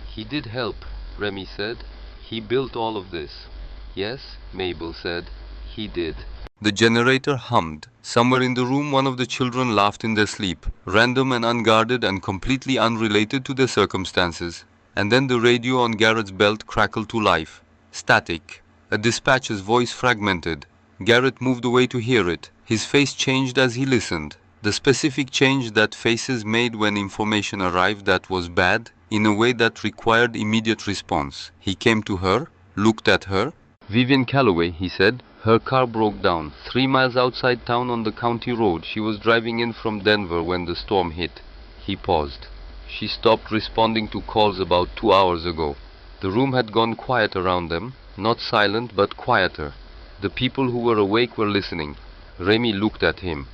He did help, Remy said. He built all of this. Yes, Mabel said. He did. The generator hummed. Somewhere in the room one of the children laughed in their sleep, random and unguarded and completely unrelated to their circumstances. And then the radio on Garrett's belt crackled to life. Static. A dispatcher's voice fragmented. Garrett moved away to hear it. His face changed as he listened. The specific change that faces made when information arrived that was bad, in a way that required immediate response. He came to her, looked at her. Vivian Calloway, he said. Her car broke down 3 miles outside town on the county road. She was driving in from Denver when the storm hit. He paused. She stopped responding to calls about 2 hours ago. The room had gone quiet around them, not silent but quieter. The people who were awake were listening. Remy looked at him.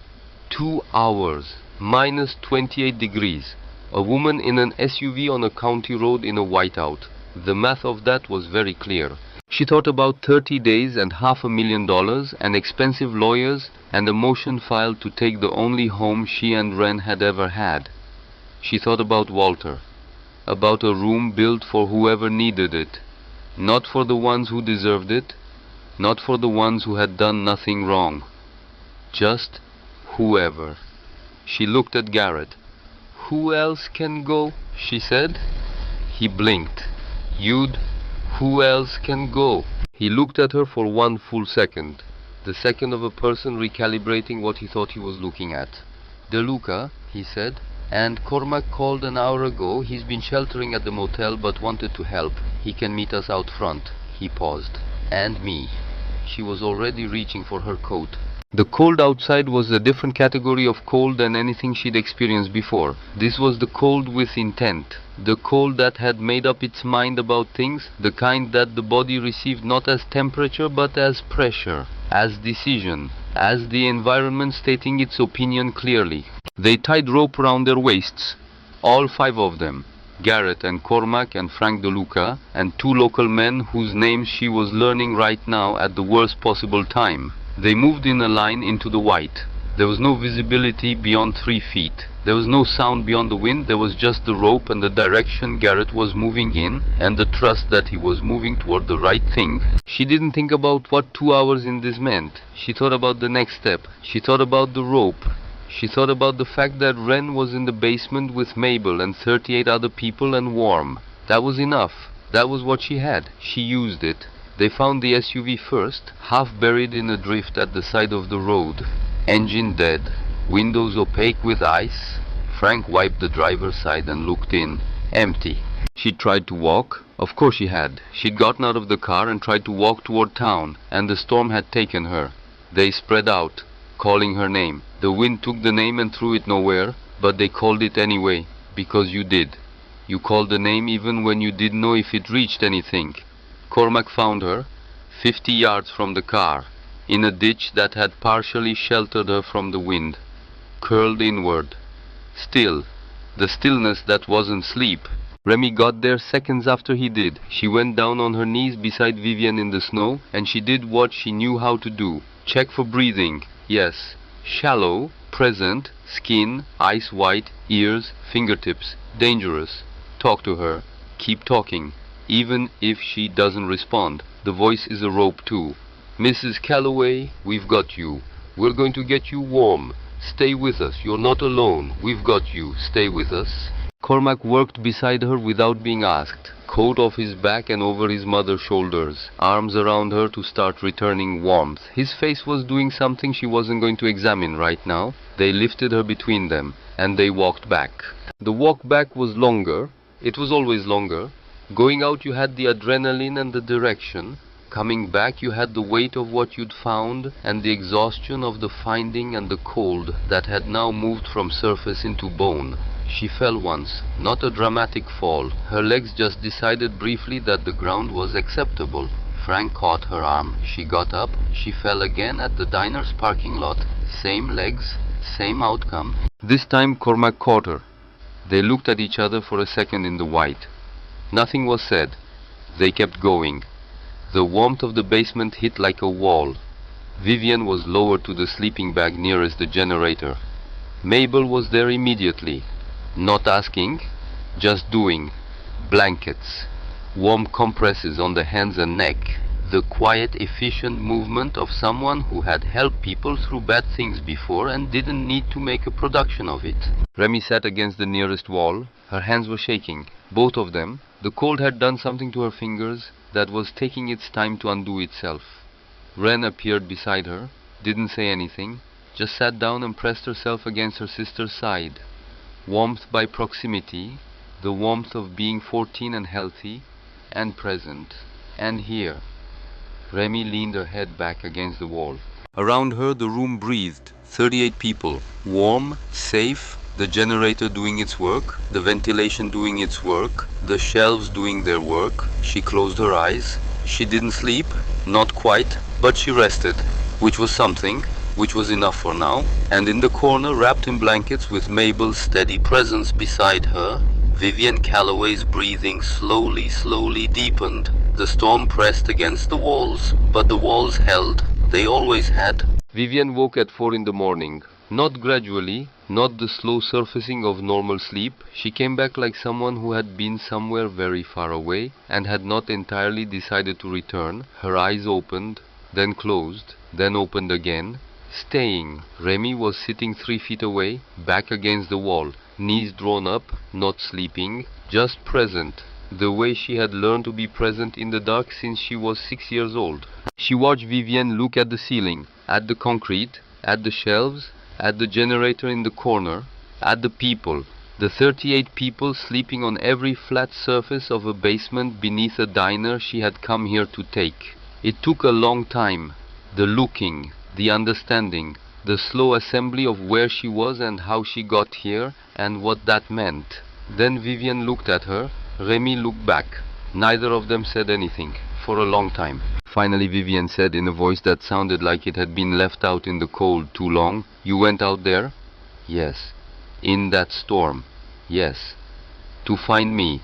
2 hours, minus 28 degrees. A woman in an SUV on a county road in a whiteout. The math of that was very clear. She thought about 30 days and $500,000 and expensive lawyers and a motion filed to take the only home she and Ren had ever had. She thought about Walter, about a room built for whoever needed it, not for the ones who deserved it, not for the ones who had done nothing wrong, just whoever. She looked at Garrett. Who else can go? She said. He blinked. Who else can go? He looked at her for 1 full second. The second of a person recalibrating what he thought he was looking at. DeLuca, he said. And Cormac called an hour ago. He's been sheltering at the motel but wanted to help. He can meet us out front. He paused. And me. She was already reaching for her coat. The cold outside was a different category of cold than anything she'd experienced before. This was the cold with intent. The cold that had made up its mind about things, the kind that the body received not as temperature but as pressure, as decision, as the environment stating its opinion clearly. They tied rope around their waists, all 5 of them. Garrett and Cormac and Frank DeLuca and 2 local men whose names she was learning right now at the worst possible time. They moved in a line into the white. There was no visibility beyond 3 feet. There was no sound beyond the wind. There was just the rope and the direction Garrett was moving in and the trust that he was moving toward the right thing. She didn't think about what 2 hours in this meant. She thought about the next step. She thought about the rope. She thought about the fact that Ren was in the basement with Mabel and 38 other people and warm. That was enough. That was what she had. She used it. They found the SUV first, half buried in a drift at the side of the road. Engine dead, windows opaque with ice. Frank wiped the driver's side and looked in. Empty. She tried to walk. Of course she had. She'd gotten out of the car and tried to walk toward town, and the storm had taken her. They spread out, calling her name. The wind took the name and threw it nowhere, but they called it anyway, because you did. You called the name even when you didn't know if it reached anything. Cormac found her, 50 yards from the car, in a ditch that had partially sheltered her from the wind, curled inward. Still, the stillness that wasn't sleep. Remy got there seconds after he did. She went down on her knees beside Vivian in the snow, and she did what she knew how to do. Check for breathing. Yes. Shallow, present, skin, ice white, ears, fingertips. Dangerous. Talk to her. Keep talking. Even if she doesn't respond. The voice is a rope too. Mrs. Calloway, we've got you. We're going to get you warm. Stay with us. You're not alone. We've got you. Stay with us. Cormac worked beside her without being asked. Coat off his back and over his mother's shoulders. Arms around her to start returning warmth. His face was doing something she wasn't going to examine right now. They lifted her between them, and they walked back. The walk back was longer. It was always longer. Going out you had the adrenaline and the direction. Coming back you had the weight of what you'd found and the exhaustion of the finding and the cold that had now moved from surface into bone. She fell once, not a dramatic fall. Her legs just decided briefly that the ground was acceptable. Frank caught her arm. She got up. She fell again at the diner's parking lot. Same legs, same outcome. This time Cormac caught her. They looked at each other for a second in the white. Nothing was said. They kept going. The warmth of the basement hit like a wall. Vivian was lowered to the sleeping bag nearest the generator. Mabel was there immediately. Not asking, just doing. Blankets. Warm compresses on the hands and neck. The quiet, efficient movement of someone who had helped people through bad things before and didn't need to make a production of it. Remy sat against the nearest wall. Her hands were shaking. Both of them. The cold had done something to her fingers that was taking its time to undo itself. Ren appeared beside her, didn't say anything, just sat down and pressed herself against her sister's side. Warmth by proximity, the warmth of being 14 and healthy, and present, and here. Remy leaned her head back against the wall. Around her the room breathed. 38 people. Warm, safe, the generator doing its work, the ventilation doing its work, the shelves doing their work. She closed her eyes. She didn't sleep, not quite, but she rested, which was something, which was enough for now. And in the corner, wrapped in blankets with Mabel's steady presence beside her, Vivian Calloway's breathing slowly deepened. The storm pressed against the walls, but the walls held. They always had. Vivian woke at 4 in the morning. Not gradually, not the slow surfacing of normal sleep. She came back like someone who had been somewhere very far away and had not entirely decided to return. Her eyes opened, then closed, then opened again. Staying. Remy was sitting 3 feet away, back against the wall, knees drawn up, not sleeping, just present. The way she had learned to be present in the dark since she was 6 years old. She watched Vivian look at the ceiling, at the concrete, at the shelves, at the generator in the corner, at the people, the 38 people sleeping on every flat surface of a basement beneath a diner she had come here to take. It took a long time, the looking, the understanding, the slow assembly of where she was and how she got here and what that meant. Then Vivian looked at her, Remy looked back. Neither of them said anything, for a long time. Finally Vivian said in a voice that sounded like it had been left out in the cold too long, "You went out there?" "Yes." "In that storm?" "Yes." "To find me?"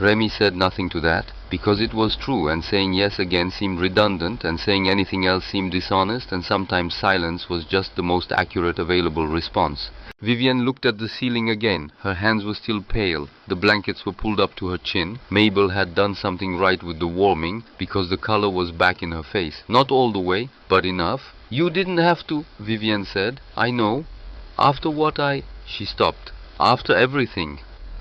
Remy said nothing to that, because it was true, and saying yes again seemed redundant, and saying anything else seemed dishonest, and sometimes silence was just the most accurate available response. Vivian looked at the ceiling again. Her hands were still pale. The blankets were pulled up to her chin. Mabel had done something right with the warming, because the color was back in her face. Not all the way, but enough. "You didn't have to," Vivian said. "I know. After what She stopped. "After everything."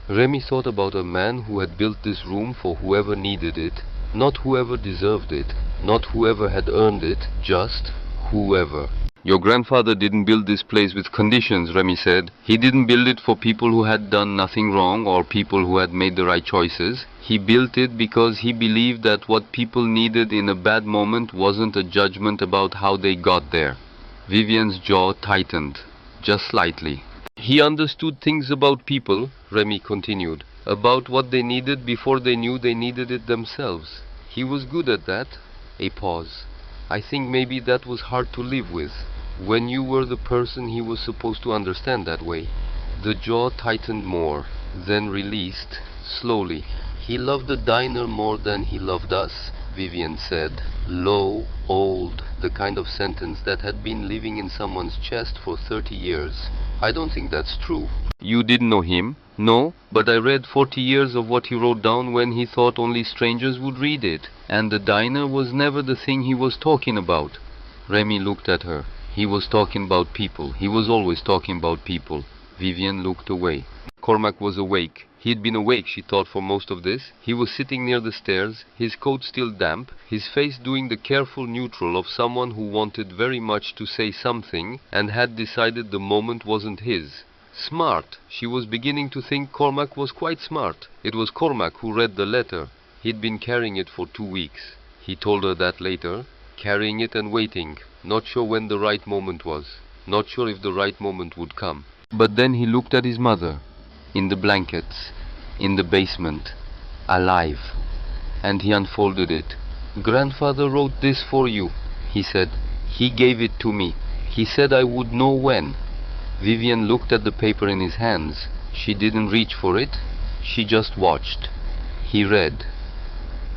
Remy thought about a man who had built this room for whoever needed it. Not whoever deserved it. Not whoever had earned it. Just whoever. "Your grandfather didn't build this place with conditions," Remy said. "He didn't build it for people who had done nothing wrong or people who had made the right choices. He built it because he believed that what people needed in a bad moment wasn't a judgment about how they got there." Vivian's jaw tightened, just slightly. "He understood things about people," Remy continued, "about what they needed before they knew they needed it themselves. He was good at that." A pause. "I think maybe that was hard to live with, when you were the person he was supposed to understand that way." The jaw tightened more, then released, slowly. "He loved the diner more than he loved us," Vivian said. Low, old, the kind of sentence that had been living in someone's chest for 30 years. "I don't think that's true." "You didn't know him?" "No, but I read 40 years of what he wrote down when he thought only strangers would read it. And the diner was never the thing he was talking about." Remy looked at her. "He was talking about people. He was always talking about people." Vivian looked away. Cormac was awake. He'd been awake, she thought, for most of this. He was sitting near the stairs, his coat still damp, his face doing the careful neutral of someone who wanted very much to say something and had decided the moment wasn't his. Smart! She was beginning to think Cormac was quite smart. It was Cormac who read the letter. He'd been carrying it for 2 weeks. He told her that later. Carrying it and waiting. Not sure when the right moment was. Not sure if the right moment would come. But then he looked at his mother. In the blankets. In the basement. Alive. And he unfolded it. "Grandfather wrote this for you," he said. "He gave it to me. He said I would know when." Vivian looked at the paper in his hands. She didn't reach for it. She just watched. He read.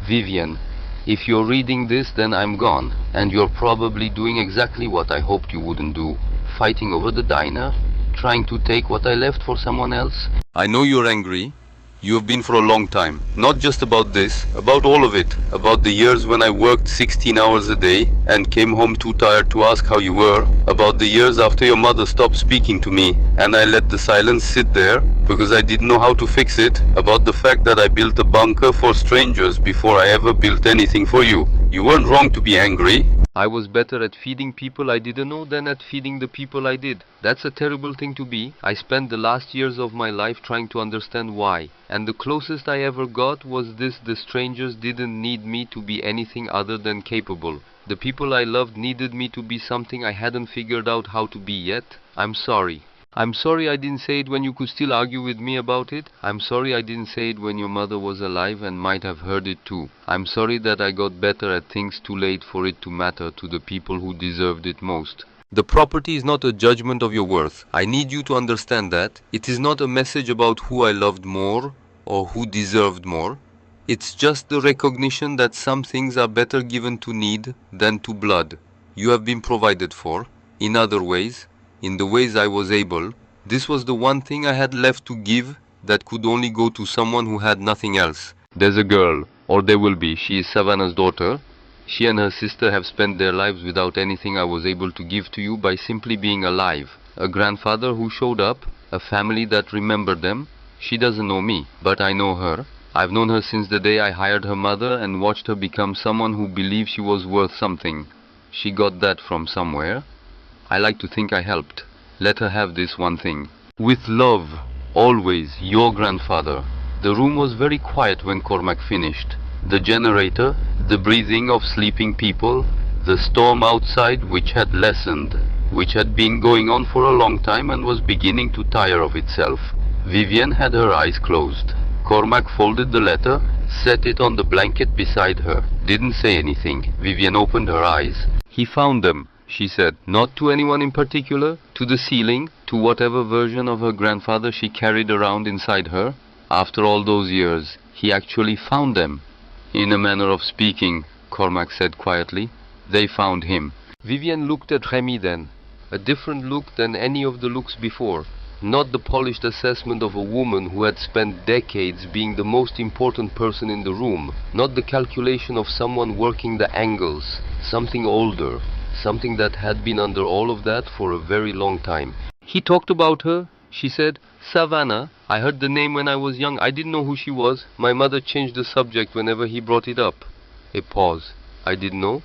"Vivian, if you're reading this, then I'm gone. And you're probably doing exactly what I hoped you wouldn't do. Fighting over the diner. Trying to take what I left for someone else. I know you're angry. You have been for a long time. Not just about this, about all of it. About the years when I worked 16 hours a day and came home too tired to ask how you were. About the years after your mother stopped speaking to me and I let the silence sit there because I didn't know how to fix it. About the fact that I built a bunker for strangers before I ever built anything for you. You weren't wrong to be angry. I was better at feeding people I didn't know than at feeding the people I did. That's a terrible thing to be. I spent the last years of my life trying to understand why. And the closest I ever got was this: the strangers didn't need me to be anything other than capable. The people I loved needed me to be something I hadn't figured out how to be yet. I'm sorry. I'm sorry I didn't say it when you could still argue with me about it. I'm sorry I didn't say it when your mother was alive and might have heard it too. I'm sorry that I got better at things too late for it to matter to the people who deserved it most. The property is not a judgment of your worth. I need you to understand that. It is not a message about who I loved more or who deserved more. It's just the recognition that some things are better given to need than to blood. You have been provided for, in other ways, in the ways I was able. This was the one thing I had left to give that could only go to someone who had nothing else. There's a girl, or there will be. She is Savannah's daughter. She and her sister have spent their lives without anything I was able to give to you by simply being alive. A grandfather who showed up, a family that remembered them. She doesn't know me, but I know her. I've known her since the day I hired her mother and watched her become someone who believed she was worth something. She got that from somewhere. I like to think I helped. Let her have this one thing. With love, always, your grandfather. The room was very quiet when Cormac finished. The generator, the breathing of sleeping people, the storm outside which had lessened, which had been going on for a long time and was beginning to tire of itself. Vivian had her eyes closed. Cormac folded the letter, set it on the blanket beside her. Didn't say anything. Vivian opened her eyes. He found them, she said, not to anyone in particular, to the ceiling, to whatever version of her grandfather she carried around inside her. After all those years, he actually found them. In a manner of speaking, Cormac said quietly. They found him. Vivian looked at Remy then. A different look than any of the looks before. Not the polished assessment of a woman who had spent decades being the most important person in the room. Not the calculation of someone working the angles. Something older. Something that had been under all of that for a very long time. He talked about her, she said. Savannah. I heard the name when I was young. I didn't know who she was. My mother changed the subject whenever he brought it up. A pause. I didn't know.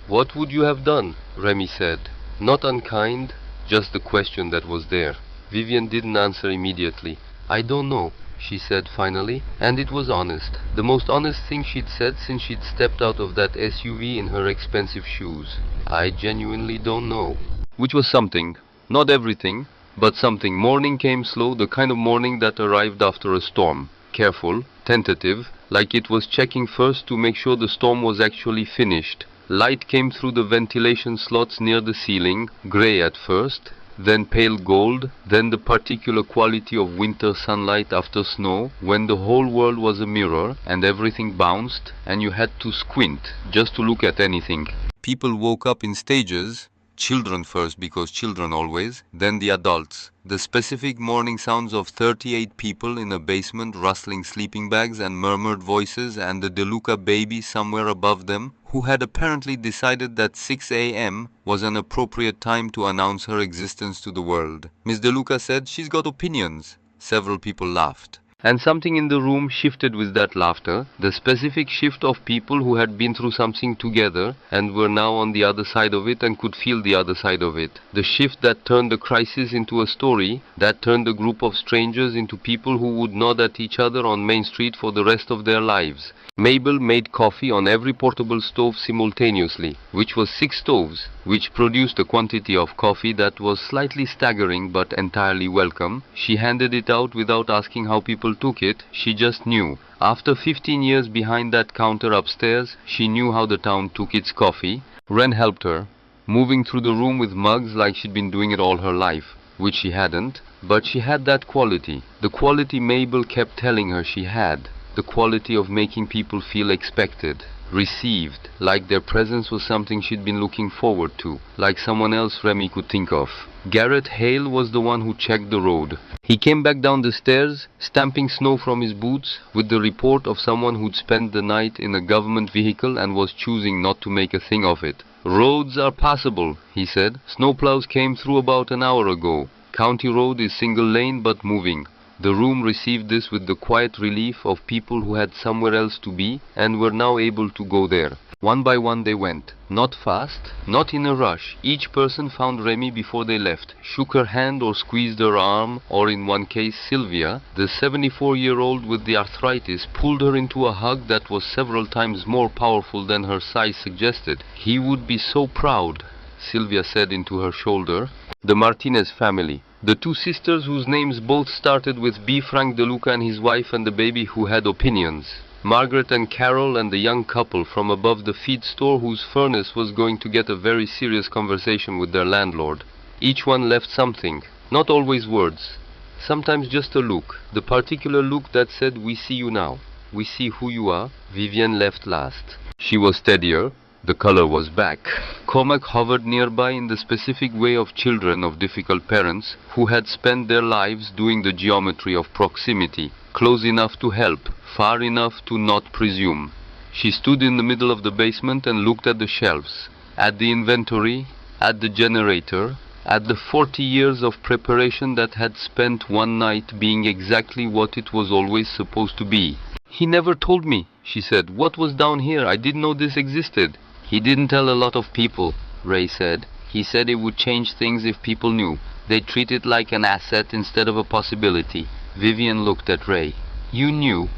What would you have done? Remy said. Not unkind, just the question that was there. Vivian didn't answer immediately. I don't know, she said finally, and it was honest. The most honest thing she'd said since she'd stepped out of that SUV in her expensive shoes. I genuinely don't know. Which was something. Not everything, but something. Morning came slow, the kind of morning that arrived after a storm. Careful, tentative, like it was checking first to make sure the storm was actually finished. Light came through the ventilation slots near the ceiling, grey at first, then pale gold, then the particular quality of winter sunlight after snow, when the whole world was a mirror and everything bounced and you had to squint just to look at anything. People woke up in stages. Children first, because children always, then the adults. The specific morning sounds of 38 people in a basement rustling sleeping bags and murmured voices, and the DeLuca baby somewhere above them, who had apparently decided that 6 a.m. was an appropriate time to announce her existence to the world. Miss DeLuca said she's got opinions. Several people laughed. And something in the room shifted with that laughter, the specific shift of people who had been through something together and were now on the other side of it and could feel the other side of it. The shift that turned the crisis into a story, that turned a group of strangers into people who would nod at each other on Main Street for the rest of their lives. Mabel made coffee on every portable stove simultaneously, which was 6 stoves, which produced a quantity of coffee that was slightly staggering but entirely welcome. She handed it out without asking how people took it. She just knew. After 15 years behind that counter upstairs, she knew how the town took its coffee. Ren helped her, moving through the room with mugs like she'd been doing it all her life, which she hadn't, but she had that quality, the quality Mabel kept telling her she had. The quality of making people feel expected, received, like their presence was something she'd been looking forward to, like someone else Remy could think of. Garrett Hale was the one who checked the road. He came back down the stairs, stamping snow from his boots, with the report of someone who'd spent the night in a government vehicle and was choosing not to make a thing of it. "Roads are passable," he said. "Snowplows came through about an hour ago. County road is single lane but moving." The room received this with the quiet relief of people who had somewhere else to be and were now able to go there. One by one they went, not fast, not in a rush. Each person found Remy before they left, shook her hand or squeezed her arm, or in one case Sylvia, the 74-year-old with the arthritis, pulled her into a hug that was several times more powerful than her size suggested. "He would be so proud," Sylvia said into her shoulder. The Martinez family. The 2 sisters whose names both started with B. Frank DeLuca and his wife and the baby who had opinions. Margaret and Carol and the young couple from above the feed store whose furnace was going to get a very serious conversation with their landlord. Each one left something, not always words, sometimes just a look, the particular look that said, "We see you now, we see who you are." Vivienne left last. She was steadier. The color was back. Cormac hovered nearby in the specific way of children of difficult parents who had spent their lives doing the geometry of proximity, close enough to help, far enough to not presume. She stood in the middle of the basement and looked at the shelves, at the inventory, at the generator, at the 40 years of preparation that had spent one night being exactly what it was always supposed to be. "He never told me," she said, "what was down here. I didn't know this existed." "He didn't tell a lot of people," Ray said. "He said it would change things if people knew. They'd treat it like an asset instead of a possibility." Vivian looked at Ray. "You knew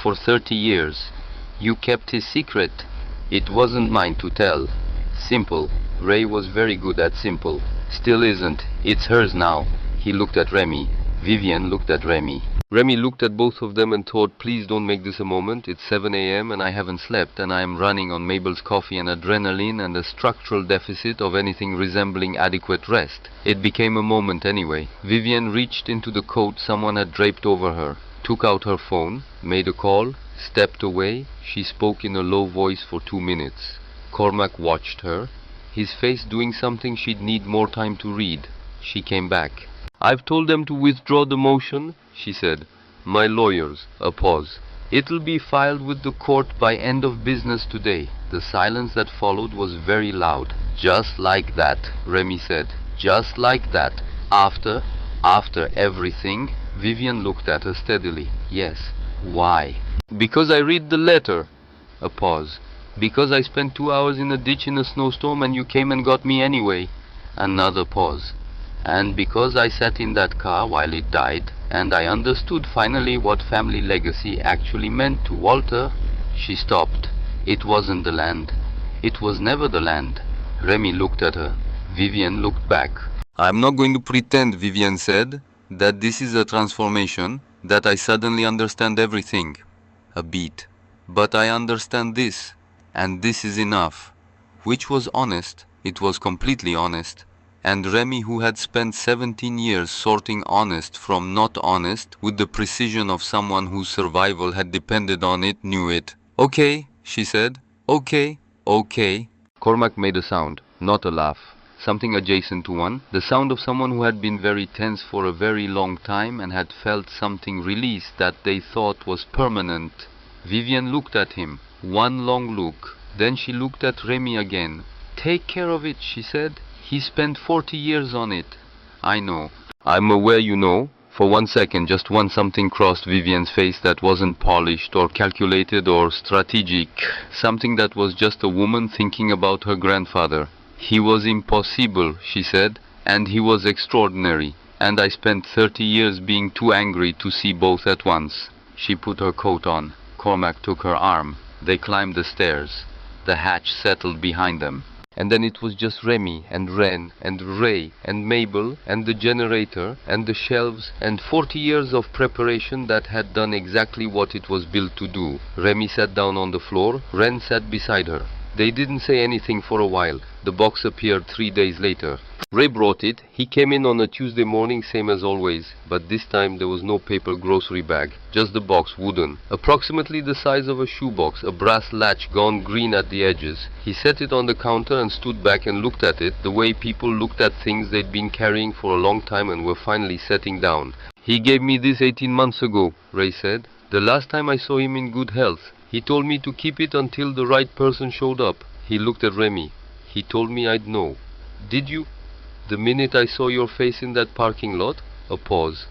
for 30 years. You kept his secret." "It wasn't mine to tell. Simple." Ray was very good at simple. "Still isn't. It's hers now." He looked at Remy. Vivian looked at Remy. Remy looked at both of them and thought, "Please don't make this a moment. It's 7 a.m. and I haven't slept and I am running on Mabel's coffee and adrenaline and a structural deficit of anything resembling adequate rest." It became a moment anyway. Vivian reached into the coat someone had draped over her, took out her phone, made a call, stepped away. She spoke in a low voice for 2 minutes. Cormac watched her, his face doing something she'd need more time to read. She came back. "I've told them to withdraw the motion," she said. "My lawyers." A pause. "It'll be filed with the court by end of business today." The silence that followed was very loud. "Just like that," Remy said. "Just like that. After everything." Vivian looked at her steadily. "Yes. Why?" "Because I read the letter." A pause. "Because I spent 2 hours in a ditch in a snowstorm and you came and got me anyway." Another pause. "And because I sat in that car while it died, and I understood finally what family legacy actually meant to Walter." She stopped. "It wasn't the land. It was never the land." Remy looked at her. Vivian looked back. "I'm not going to pretend," Vivian said, "that this is a transformation, that I suddenly understand everything." A beat. "But I understand this, and this is enough." Which was honest. It was completely honest. And Remy, who had spent 17 years sorting honest from not honest with the precision of someone whose survival had depended on it, knew it. "Okay," she said. "Okay, okay." Cormac made a sound, not a laugh. Something adjacent to one, the sound of someone who had been very tense for a very long time and had felt something release that they thought was permanent. Vivian looked at him, one long look. Then she looked at Remy again. "Take care of it," she said. "He spent 40 years on it." "I know. I'm aware you know." For 1 second, just one, something crossed Vivian's face that wasn't polished or calculated or strategic. Something that was just a woman thinking about her grandfather. "He was impossible," she said, "and he was extraordinary. And I spent 30 years being too angry to see both at once." She put her coat on. Cormac took her arm. They climbed the stairs. The hatch settled behind them. And then it was just Remy and Ren and Ray and Mabel and the generator and the shelves and 40 years of preparation that had done exactly what it was built to do. Remy sat down on the floor. Ren sat beside her. They didn't say anything for a while. The box appeared 3 days later. Ray brought it. He came in on a Tuesday morning, same as always, but this time there was no paper grocery bag, just the box, wooden, approximately the size of a shoebox, a brass latch gone green at the edges. He set it on the counter and stood back and looked at it the way people looked at things they'd been carrying for a long time and were finally setting down. "He gave me this 18 months ago, Ray said. "The last time I saw him in good health. He told me to keep it until the right person showed up." He looked at Remy. "He told me I'd know." "Did you?" "The minute I saw your face in that parking lot." A pause.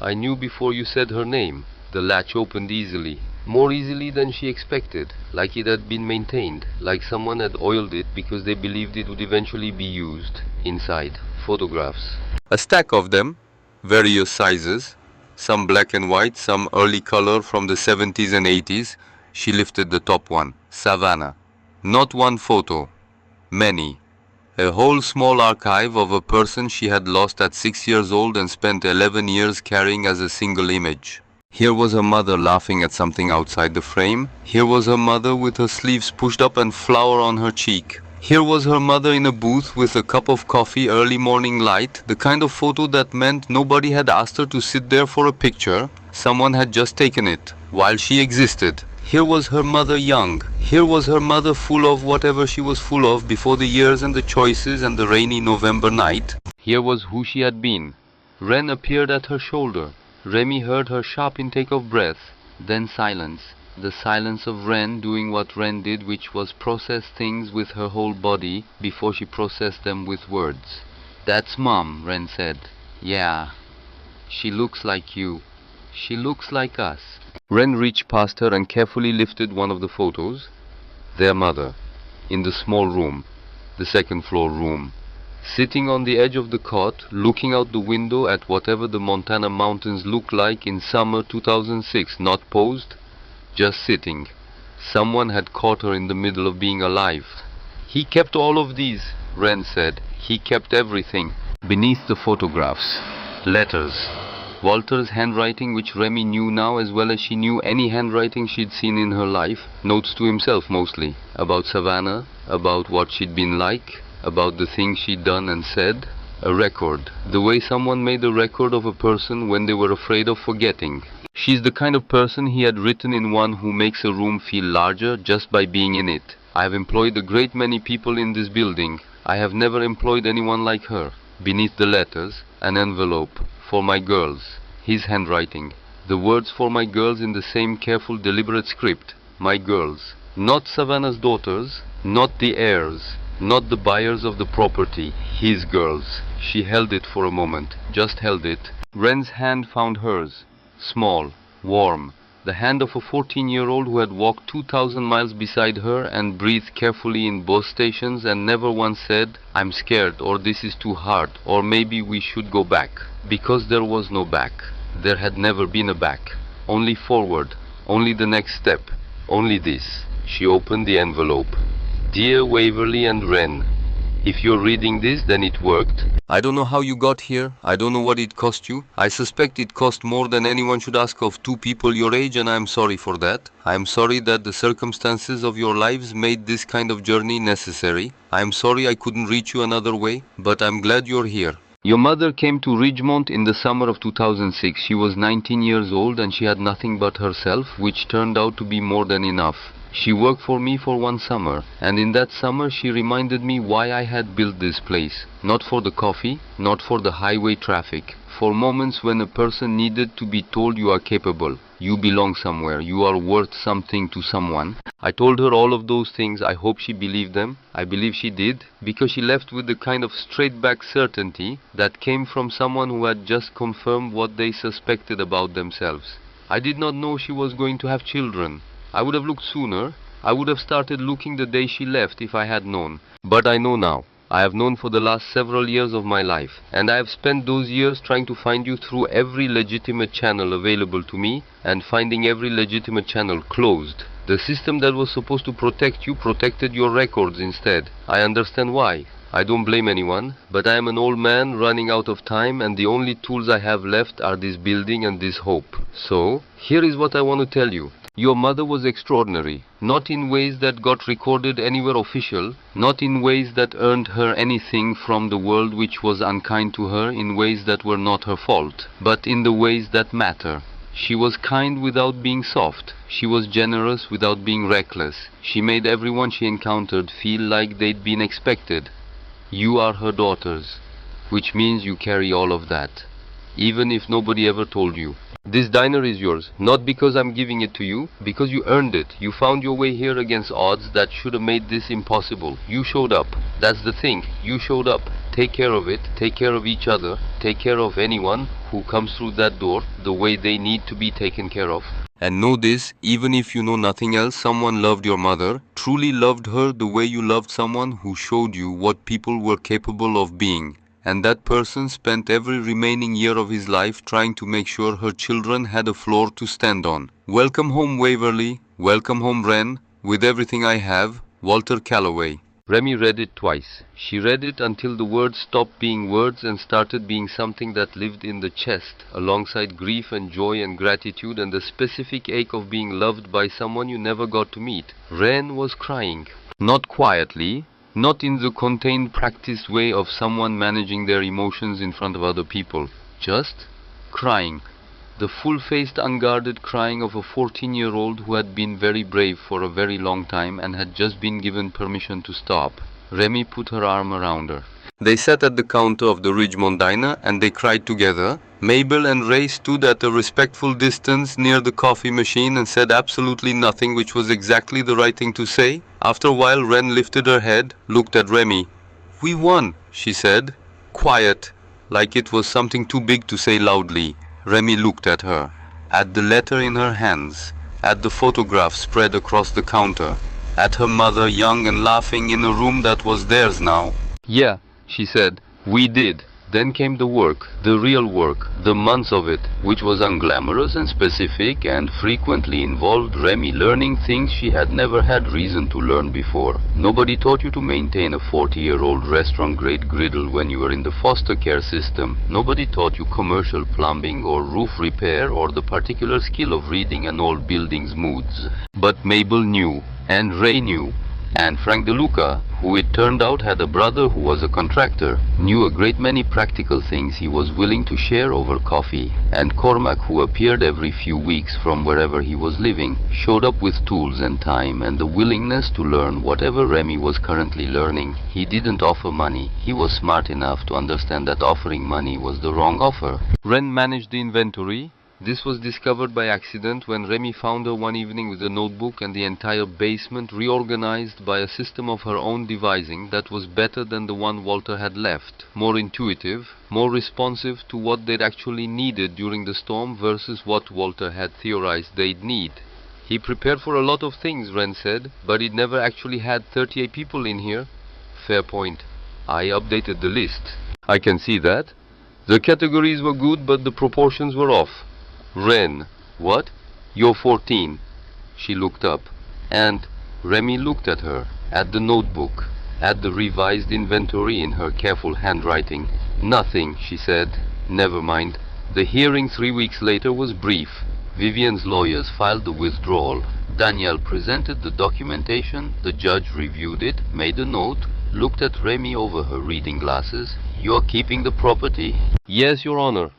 "I knew before you said her name." The latch opened easily. More easily than she expected. Like it had been maintained. Like someone had oiled it because they believed it would eventually be used. Inside, photographs. A stack of them. Various sizes. Some black and white, some early color from the 70s and 80s. She lifted the top one. Savannah. Not one photo. Many. A whole small archive of a person she had lost at 6 years old and spent 11 years carrying as a single image. Here was her mother laughing at something outside the frame. Here was her mother with her sleeves pushed up and flour on her cheek. Here was her mother in a booth with a cup of coffee, early morning light, the kind of photo that meant nobody had asked her to sit there for a picture. Someone had just taken it, while she existed. Here was her mother young. Here was her mother full of whatever she was full of before the years and the choices and the rainy November night. Here was who she had been. Ren appeared at her shoulder. Remy heard her sharp intake of breath. Then silence. The silence of Ren doing what Ren did, which was process things with her whole body before she processed them with words. "That's Mom," Ren said. "Yeah. She looks like you. She looks like us." Ren reached past her and carefully lifted one of the photos. Their mother, in the small room, the second floor room, sitting on the edge of the cot, looking out the window at whatever the Montana mountains look like in summer 2006, not posed, just sitting. Someone had caught her in the middle of being alive. "He kept all of these," Ren said. "He kept everything." Beneath the photographs, letters. Walter's handwriting, which Remy knew now as well as she knew any handwriting she'd seen in her life. Notes to himself mostly. About Savannah, about what she'd been like, about the things she'd done and said. A record. The way someone made a record of a person when they were afraid of forgetting. She's the kind of person, he had written, in one who makes a room feel larger just by being in it. "I have employed a great many people in this building. I have never employed anyone like her." Beneath the letters, an envelope. "For my girls." His handwriting. The words "for my girls" in the same careful, deliberate script. My girls. Not Savannah's daughters, not the heirs, not the buyers of the property. His girls. She held it for a moment. Just held it. Ren's hand found hers. Small. Warm. The hand of a 14-year-old who had walked 2,000 miles beside her and breathed carefully in both stations and never once said, "I'm scared," or "This is too hard," or "Maybe we should go back." Because there was no back. There had never been a back. Only forward. Only the next step. Only this. She opened the envelope. "Dear Waverly and Ren, If you're reading this, then it worked. I don't know how you got here. I don't know what it cost you. I suspect it cost more than anyone should ask of two people your age, and I'm sorry for that. I'm sorry that the circumstances of your lives made this kind of journey necessary. I'm sorry I couldn't reach you another way, but I'm glad you're here. Your mother came to Ridgemont in the summer of 2006. She was 19 years old and she had nothing but herself, which turned out to be more than enough. She worked for me for one summer, and in that summer she reminded me why I had built this place. Not for the coffee, not for the highway traffic. For moments when a person needed to be told you are capable, you belong somewhere, you are worth something to someone. I told her all of those things. I hope she believed them. I believe she did, because she left with the kind of straight-back certainty that came from someone who had just confirmed what they suspected about themselves. I did not know she was going to have children. I would have looked sooner. I would have started looking the day she left if I had known. But I know now. I have known for the last several years of my life, and I have spent those years trying to find you through every legitimate channel available to me, and finding every legitimate channel closed. The system that was supposed to protect you protected your records instead. I understand why. I don't blame anyone, but I am an old man running out of time, and the only tools I have left are this building and this hope. So, here is what I want to tell you. Your mother was extraordinary, not in ways that got recorded anywhere official, not in ways that earned her anything from the world which was unkind to her in ways that were not her fault, but in the ways that matter. She was kind without being soft. She was generous without being reckless. She made everyone she encountered feel like they'd been expected. You are her daughters, which means you carry all of that, even if nobody ever told you. This diner is yours, not because I'm giving it to you, because you earned it. You found your way here against odds that should have made this impossible. You showed up. That's the thing. You showed up. Take care of it. Take care of each other. Take care of anyone who comes through that door the way they need to be taken care of. And know this, even if you know nothing else, someone loved your mother, truly loved her the way you loved someone who showed you what people were capable of being. And that person spent every remaining year of his life trying to make sure her children had a floor to stand on. Welcome home, Waverly. Welcome home, Wren. With everything I have, Walter Calloway. Remy read it twice. She read it until the words stopped being words and started being something that lived in the chest, alongside grief and joy and gratitude and the specific ache of being loved by someone you never got to meet. Wren was crying. Not quietly, not in the contained, practiced way of someone managing their emotions in front of other people. Just crying. The full-faced, unguarded crying of a 14-year-old who had been very brave for a very long time and had just been given permission to stop. Remy put her arm around her. They sat at the counter of the Ridgemont diner and they cried together. Mabel and Ray stood at a respectful distance near the coffee machine and said absolutely nothing, which was exactly the right thing to say. After a while, Wren lifted her head, looked at Remy. "We won," she said. Quiet, like it was something too big to say loudly. Remy looked at her, at the letter in her hands, at the photograph spread across the counter, at her mother young and laughing in a room that was theirs now. "Yeah," she said, "we did." Then came the work, the real work, the months of it, which was unglamorous and specific and frequently involved Remy learning things she had never had reason to learn before. Nobody taught you to maintain a 40-year-old restaurant-grade griddle when you were in the foster care system. Nobody taught you commercial plumbing or roof repair or the particular skill of reading an old building's moods. But Mabel knew, and Ray knew, and Frank DeLuca, who it turned out had a brother who was a contractor, knew a great many practical things he was willing to share over coffee. And Cormac, who appeared every few weeks from wherever he was living, showed up with tools and time and the willingness to learn whatever Remy was currently learning. He didn't offer money. He was smart enough to understand that offering money was the wrong offer. Wren managed the inventory. This was discovered by accident when Remy found her one evening with a notebook and the entire basement reorganized by a system of her own devising that was better than the one Walter had left, more intuitive, more responsive to what they'd actually needed during the storm versus what Walter had theorized they'd need. He prepared for a lot of things, Wren said, but he'd never actually had 38 people in here. Fair point. I updated the list. I can see that. The categories were good, but the proportions were off. Wren, what? You're 14. She looked up, and Remy looked at her, at the notebook, at the revised inventory in her careful handwriting. Nothing, she said. Never mind. The hearing 3 weeks later was brief. Vivian's lawyers filed the withdrawal. Danielle presented the documentation. The judge reviewed it, made a note, looked at Remy over her reading glasses. "You're keeping the property?" "Yes, Your Honor."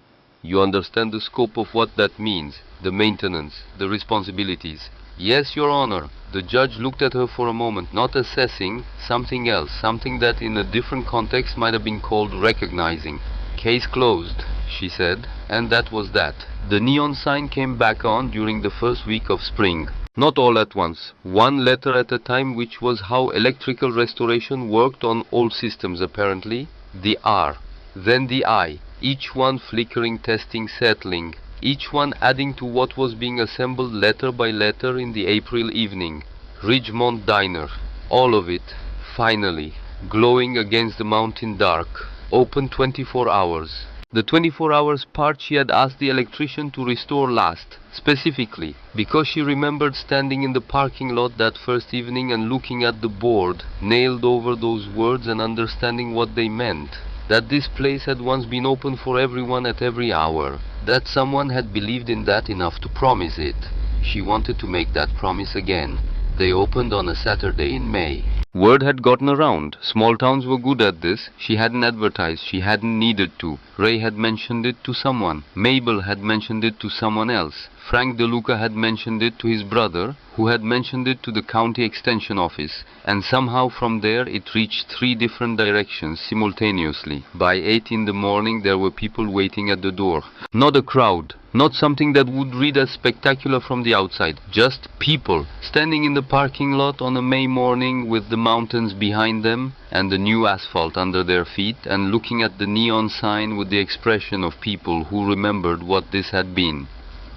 "You understand the scope of what that means, the maintenance, the responsibilities?" "Yes, Your Honor." The judge looked at her for a moment, not assessing, something else, something that in a different context might have been called recognizing. "Case closed," she said, and that was that. The neon sign came back on during the first week of spring. Not all at once, one letter at a time, which was how electrical restoration worked on all systems apparently. The R, then the I, each one flickering, testing, settling, each one adding to what was being assembled letter by letter in the April evening. Ridgemont Diner, all of it, finally, glowing against the mountain dark, open 24 hours. The 24 hours part she had asked the electrician to restore last, specifically, because she remembered standing in the parking lot that first evening and looking at the board, nailed over those words and understanding what they meant. That this place had once been open for everyone at every hour. That someone had believed in that enough to promise it. She wanted to make that promise again. They opened on a Saturday in May. Word had gotten around. Small towns were good at this. She hadn't advertised. She hadn't needed to. Ray had mentioned it to someone. Mabel had mentioned it to someone else. Frank DeLuca had mentioned it to his brother, who had mentioned it to the county extension office. And somehow from there it reached 3 different directions simultaneously. By 8 in the morning there were people waiting at the door. Not a crowd. Not something that would read as spectacular from the outside. Just people standing in the parking lot on a May morning with the mountains behind them and the new asphalt under their feet, and looking at the neon sign with the expression of people who remembered what this had been.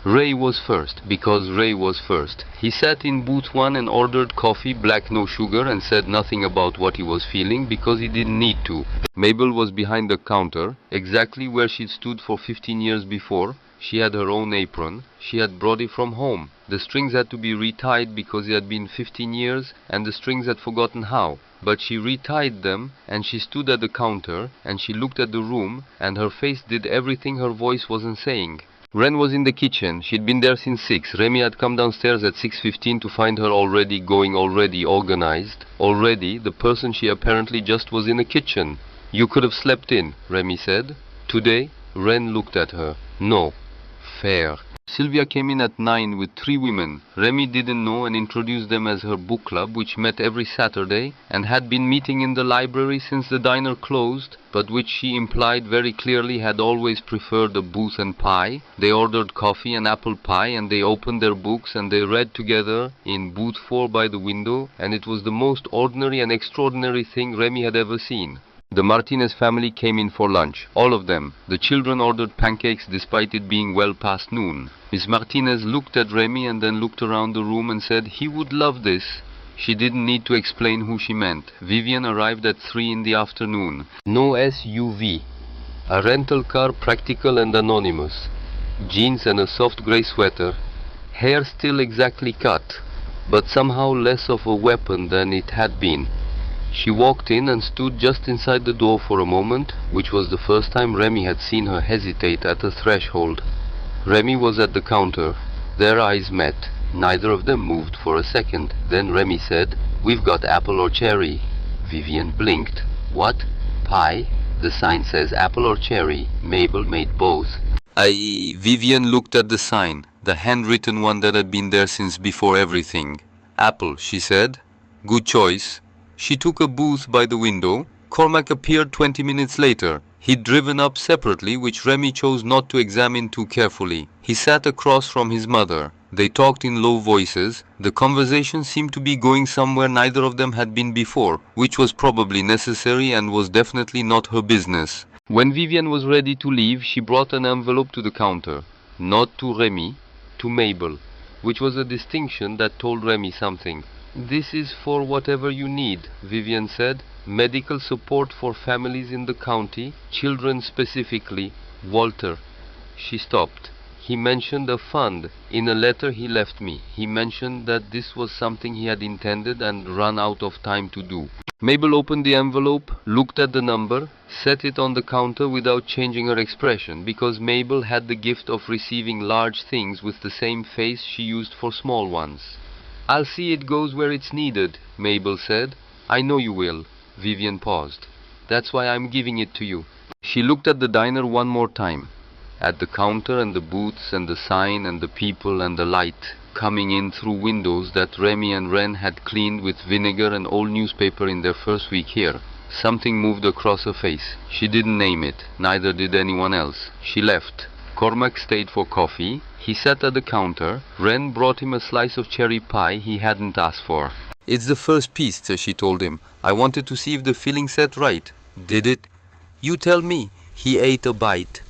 Ray was first, because Ray was first. He sat in booth 1 and ordered coffee, black, no sugar, and said nothing about what he was feeling because he didn't need to. Mabel was behind the counter, exactly where she'd stood for 15 years before. She had her own apron. She had brought it from home. The strings had to be retied because it had been 15 years and the strings had forgotten how. But she retied them and she stood at the counter and she looked at the room and her face did everything her voice wasn't saying. Ren was in the kitchen. She'd been there since 6. Remy had come downstairs at 6:15 to find her already going, already organized. Already, the person she apparently just was in the kitchen. "You could have slept in," Remy said. Today, Ren looked at her. No. Fair. Sylvia came in at 9 with 3 women. Remy didn't know and introduced them as her book club, which met every Saturday and had been meeting in the library since the diner closed, but which she implied very clearly had always preferred a booth and pie. They ordered coffee and apple pie and they opened their books and they read together in booth 4 by the window, and it was the most ordinary and extraordinary thing Remy had ever seen. The Martinez family came in for lunch, all of them. The children ordered pancakes despite it being well past noon. Miss Martinez looked at Remy and then looked around the room and said, "He would love this." She didn't need to explain who she meant. Vivian arrived at 3 in the afternoon. No SUV. A rental car, practical and anonymous. Jeans and a soft grey sweater. Hair still exactly cut, but somehow less of a weapon than it had been. She walked in and stood just inside the door for a moment, which was the first time Remy had seen her hesitate at the threshold. Remy was at the counter. Their eyes met. Neither of them moved for a second. Then Remy said, "We've got apple or cherry." Vivian blinked. "What? Pie? The sign says apple or cherry." Mabel made both. Vivian looked at the sign, the handwritten one that had been there since before everything. "Apple," she said. "Good choice." She took a booth by the window. Cormac appeared 20 minutes later. He'd driven up separately, which Remy chose not to examine too carefully. He sat across from his mother. They talked in low voices. The conversation seemed to be going somewhere neither of them had been before, which was probably necessary and was definitely not her business. When Vivian was ready to leave, she brought an envelope to the counter. Not to Remy, to Mabel, which was a distinction that told Remy something. "This is for whatever you need," Vivian said. "Medical support for families in the county, children specifically. Walter." She stopped. "He mentioned a fund in a letter he left me. He mentioned that this was something he had intended and run out of time to do." Mabel opened the envelope, looked at the number, set it on the counter without changing her expression, because Mabel had the gift of receiving large things with the same face she used for small ones. "I'll see it goes where it's needed," Mabel said. "I know you will." Vivian paused. "That's why I'm giving it to you." She looked at the diner one more time, at the counter and the booths and the sign and the people and the light coming in through windows that Remy and Ren had cleaned with vinegar and old newspaper in their first week here. Something moved across her face. She didn't name it, neither did anyone else. She left. Cormac stayed for coffee. He sat at the counter. Ren brought him a slice of cherry pie he hadn't asked for. "It's the first piece," she told him. "I wanted to see if the filling set right." "Did it?" "You tell me." He ate a bite,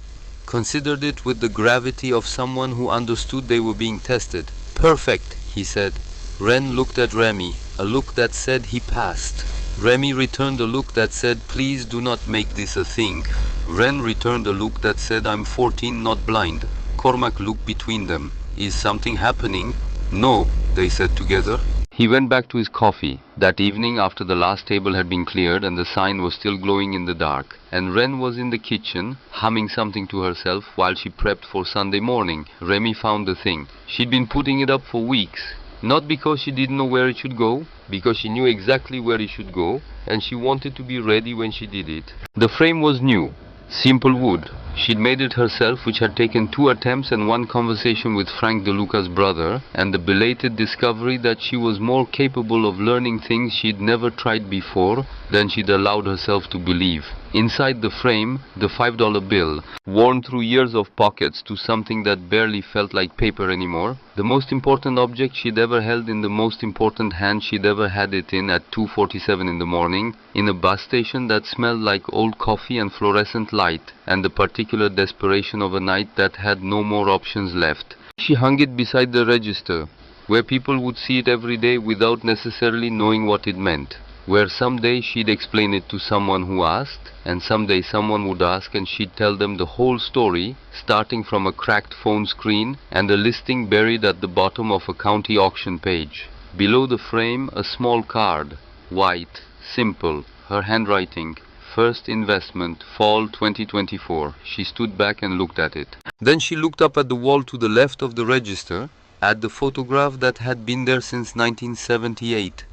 considered it with the gravity of someone who understood they were being tested. "Perfect," he said. Ren looked at Remy, a look that said he passed. Remy returned a look that said, "Please do not make this a thing." Ren returned a look that said, "I'm 14, not blind." Cormac looked between them. "Is something happening?" "No," they said together. He went back to his coffee. That evening, after the last table had been cleared and the sign was still glowing in the dark, and Ren was in the kitchen, humming something to herself while she prepped for Sunday morning, Remy found the thing. She'd been putting it up for weeks. Not because she didn't know where it should go, because she knew exactly where it should go, and she wanted to be ready when she did it. The frame was new. Simple wood. She'd made it herself, which had taken 2 attempts and 1 conversation with Frank DeLuca's brother, and the belated discovery that she was more capable of learning things she'd never tried before than she'd allowed herself to believe. Inside the frame, the $5 bill, worn through years of pockets to something that barely felt like paper anymore, the most important object she'd ever held in the most important hand she'd ever had it in at 2:47 in the morning, in a bus station that smelled like old coffee and fluorescent light, and the particular desperation of a night that had no more options left. She hung it beside the register, where people would see it every day without necessarily knowing what it meant. Where someday she'd explain it to someone who asked, and someday someone would ask and she'd tell them the whole story, starting from a cracked phone screen and a listing buried at the bottom of a county auction page. Below the frame, a small card, white, simple, her handwriting, "First investment, fall 2024. She stood back and looked at it. Then she looked up at the wall to the left of the register, at the photograph that had been there since 1978.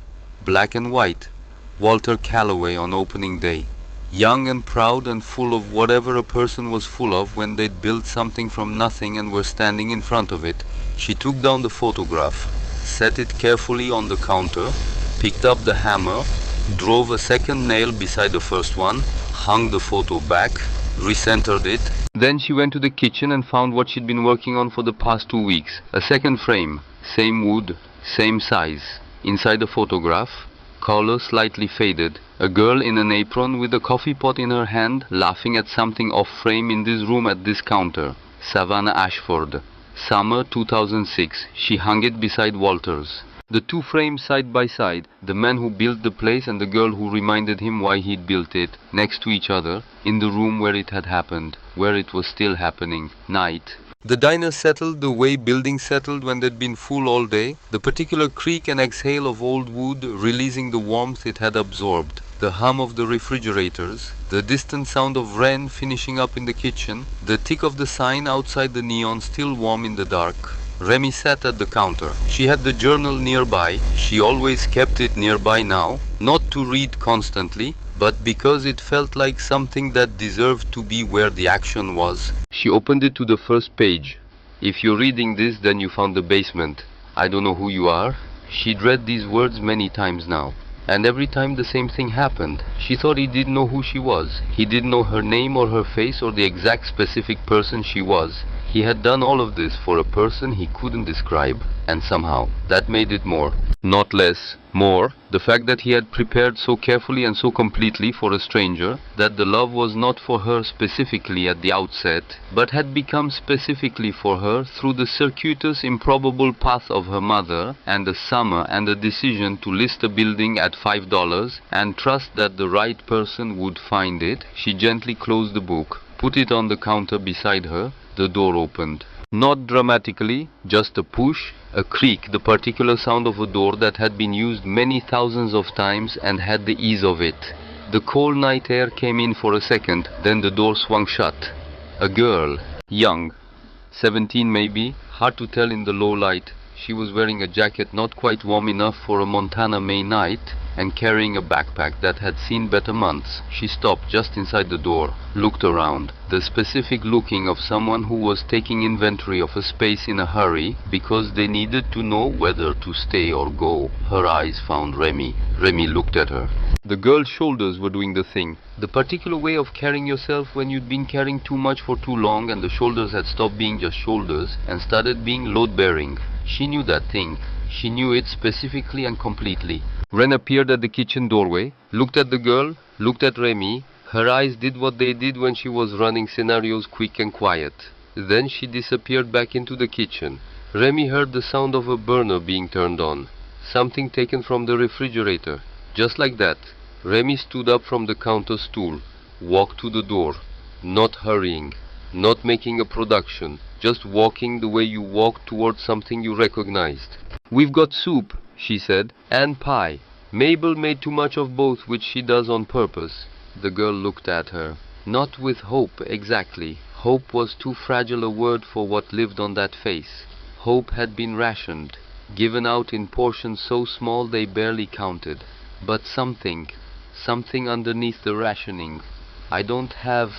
Black and white. Walter Calloway on opening day. Young and proud and full of whatever a person was full of when they'd built something from nothing and were standing in front of it. She took down the photograph, set it carefully on the counter, picked up the hammer, drove a second nail beside the first one, hung the photo back, recentered it. Then she went to the kitchen and found what she'd been working on for the past 2 weeks. A second frame, same wood, same size. Inside the photograph, color slightly faded, a girl in an apron with a coffee pot in her hand, laughing at something off frame in this room at this counter. Savannah Ashford. Summer 2006. She hung it beside Walter's. The 2 frames side by side, the man who built the place and the girl who reminded him why he'd built it, next to each other, in the room where it had happened, where it was still happening. Night. The diner settled the way buildings settled when they'd been full all day, the particular creak and exhale of old wood releasing the warmth it had absorbed, the hum of the refrigerators, the distant sound of Ren finishing up in the kitchen, the tick of the sign outside the neon still warm in the dark. Remy sat at the counter. She had the journal nearby. She always kept it nearby now, not to read constantly, but because it felt like something that deserved to be where the action was. She opened it to the first page. "If you're reading this, then you found the basement. I don't know who you are." She'd read these words many times now, and every time the same thing happened. She thought he didn't know who she was. He didn't know her name or her face or the exact specific person she was. He had done all of this for a person he couldn't describe, and somehow that made it more, not less, more, the fact that he had prepared so carefully and so completely for a stranger, that the love was not for her specifically at the outset, but had become specifically for her through the circuitous, improbable path of her mother, and a summer and a decision to list a building at $5 and trust that the right person would find it. She gently closed the book, put it on the counter beside her. The door opened. Not dramatically, just a push, a creak, the particular sound of a door that had been used many thousands of times and had the ease of it. The cold night air came in for a second, then the door swung shut. A girl, young, 17 maybe, hard to tell in the low light. She was wearing a jacket not quite warm enough for a Montana May night and carrying a backpack that had seen better months. She stopped just inside the door, looked around. The specific looking of someone who was taking inventory of a space in a hurry because they needed to know whether to stay or go. Her eyes found Remy. Remy looked at her. The girl's shoulders were doing the thing. The particular way of carrying yourself when you'd been carrying too much for too long and the shoulders had stopped being just shoulders and started being load-bearing. She knew that thing. She knew it specifically and completely. Ren appeared at the kitchen doorway, looked at the girl, looked at Remy. Her eyes did what they did when she was running scenarios quick and quiet. Then she disappeared back into the kitchen. Remy heard the sound of a burner being turned on. Something taken from the refrigerator. Just like that, Remy stood up from the counter stool, walked to the door, not hurrying, not making a production, just walking the way you walk towards something you recognized. "We've got soup," she said, "and pie. Mabel made too much of both, which she does on purpose." The girl looked at her. Not with hope, exactly. Hope was too fragile a word for what lived on that face. Hope had been rationed, given out in portions so small they barely counted. But something underneath the rationing. "I don't have—"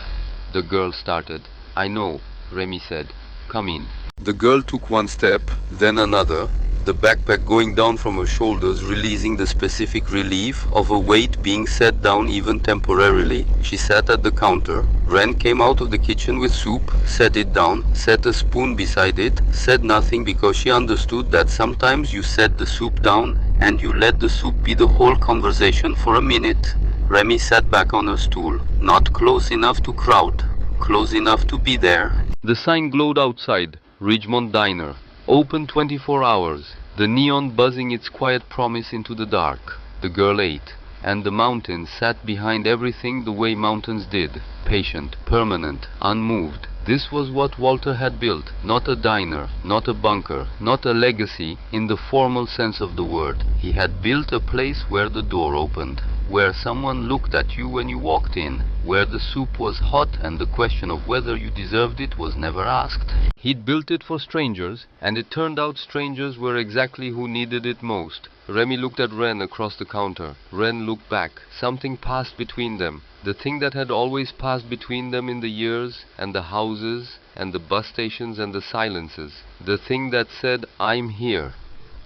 the girl started. "I know," Remy said. "Come in." The girl took one step, then another, the backpack going down from her shoulders, releasing the specific relief of a weight being set down even temporarily. She sat at the counter. Ren came out of the kitchen with soup, set it down, set a spoon beside it, said nothing because she understood that sometimes you set the soup down and you let the soup be the whole conversation for a minute. Remy sat back on her stool, not close enough to crowd, close enough to be there. The sign glowed outside, Ridgemont Diner, open 24 hours, the neon buzzing its quiet promise into the dark. The girl ate, and the mountains sat behind everything the way mountains did, patient, permanent, unmoved. This was what Walter had built, not a diner, not a bunker, not a legacy in the formal sense of the word. He had built a place where the door opened, where someone looked at you when you walked in, where the soup was hot and the question of whether you deserved it was never asked. He'd built it for strangers, and it turned out strangers were exactly who needed it most. Remy looked at Ren across the counter. Ren looked back. Something passed between them. The thing that had always passed between them in the years, and the houses, and the bus stations, and the silences. The thing that said, "I'm here.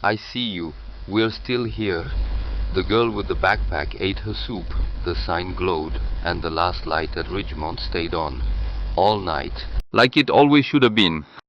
I see you. We're still here." The girl with the backpack ate her soup. The sign glowed, and the last light at Ridgemont stayed on. All night. Like it always should have been.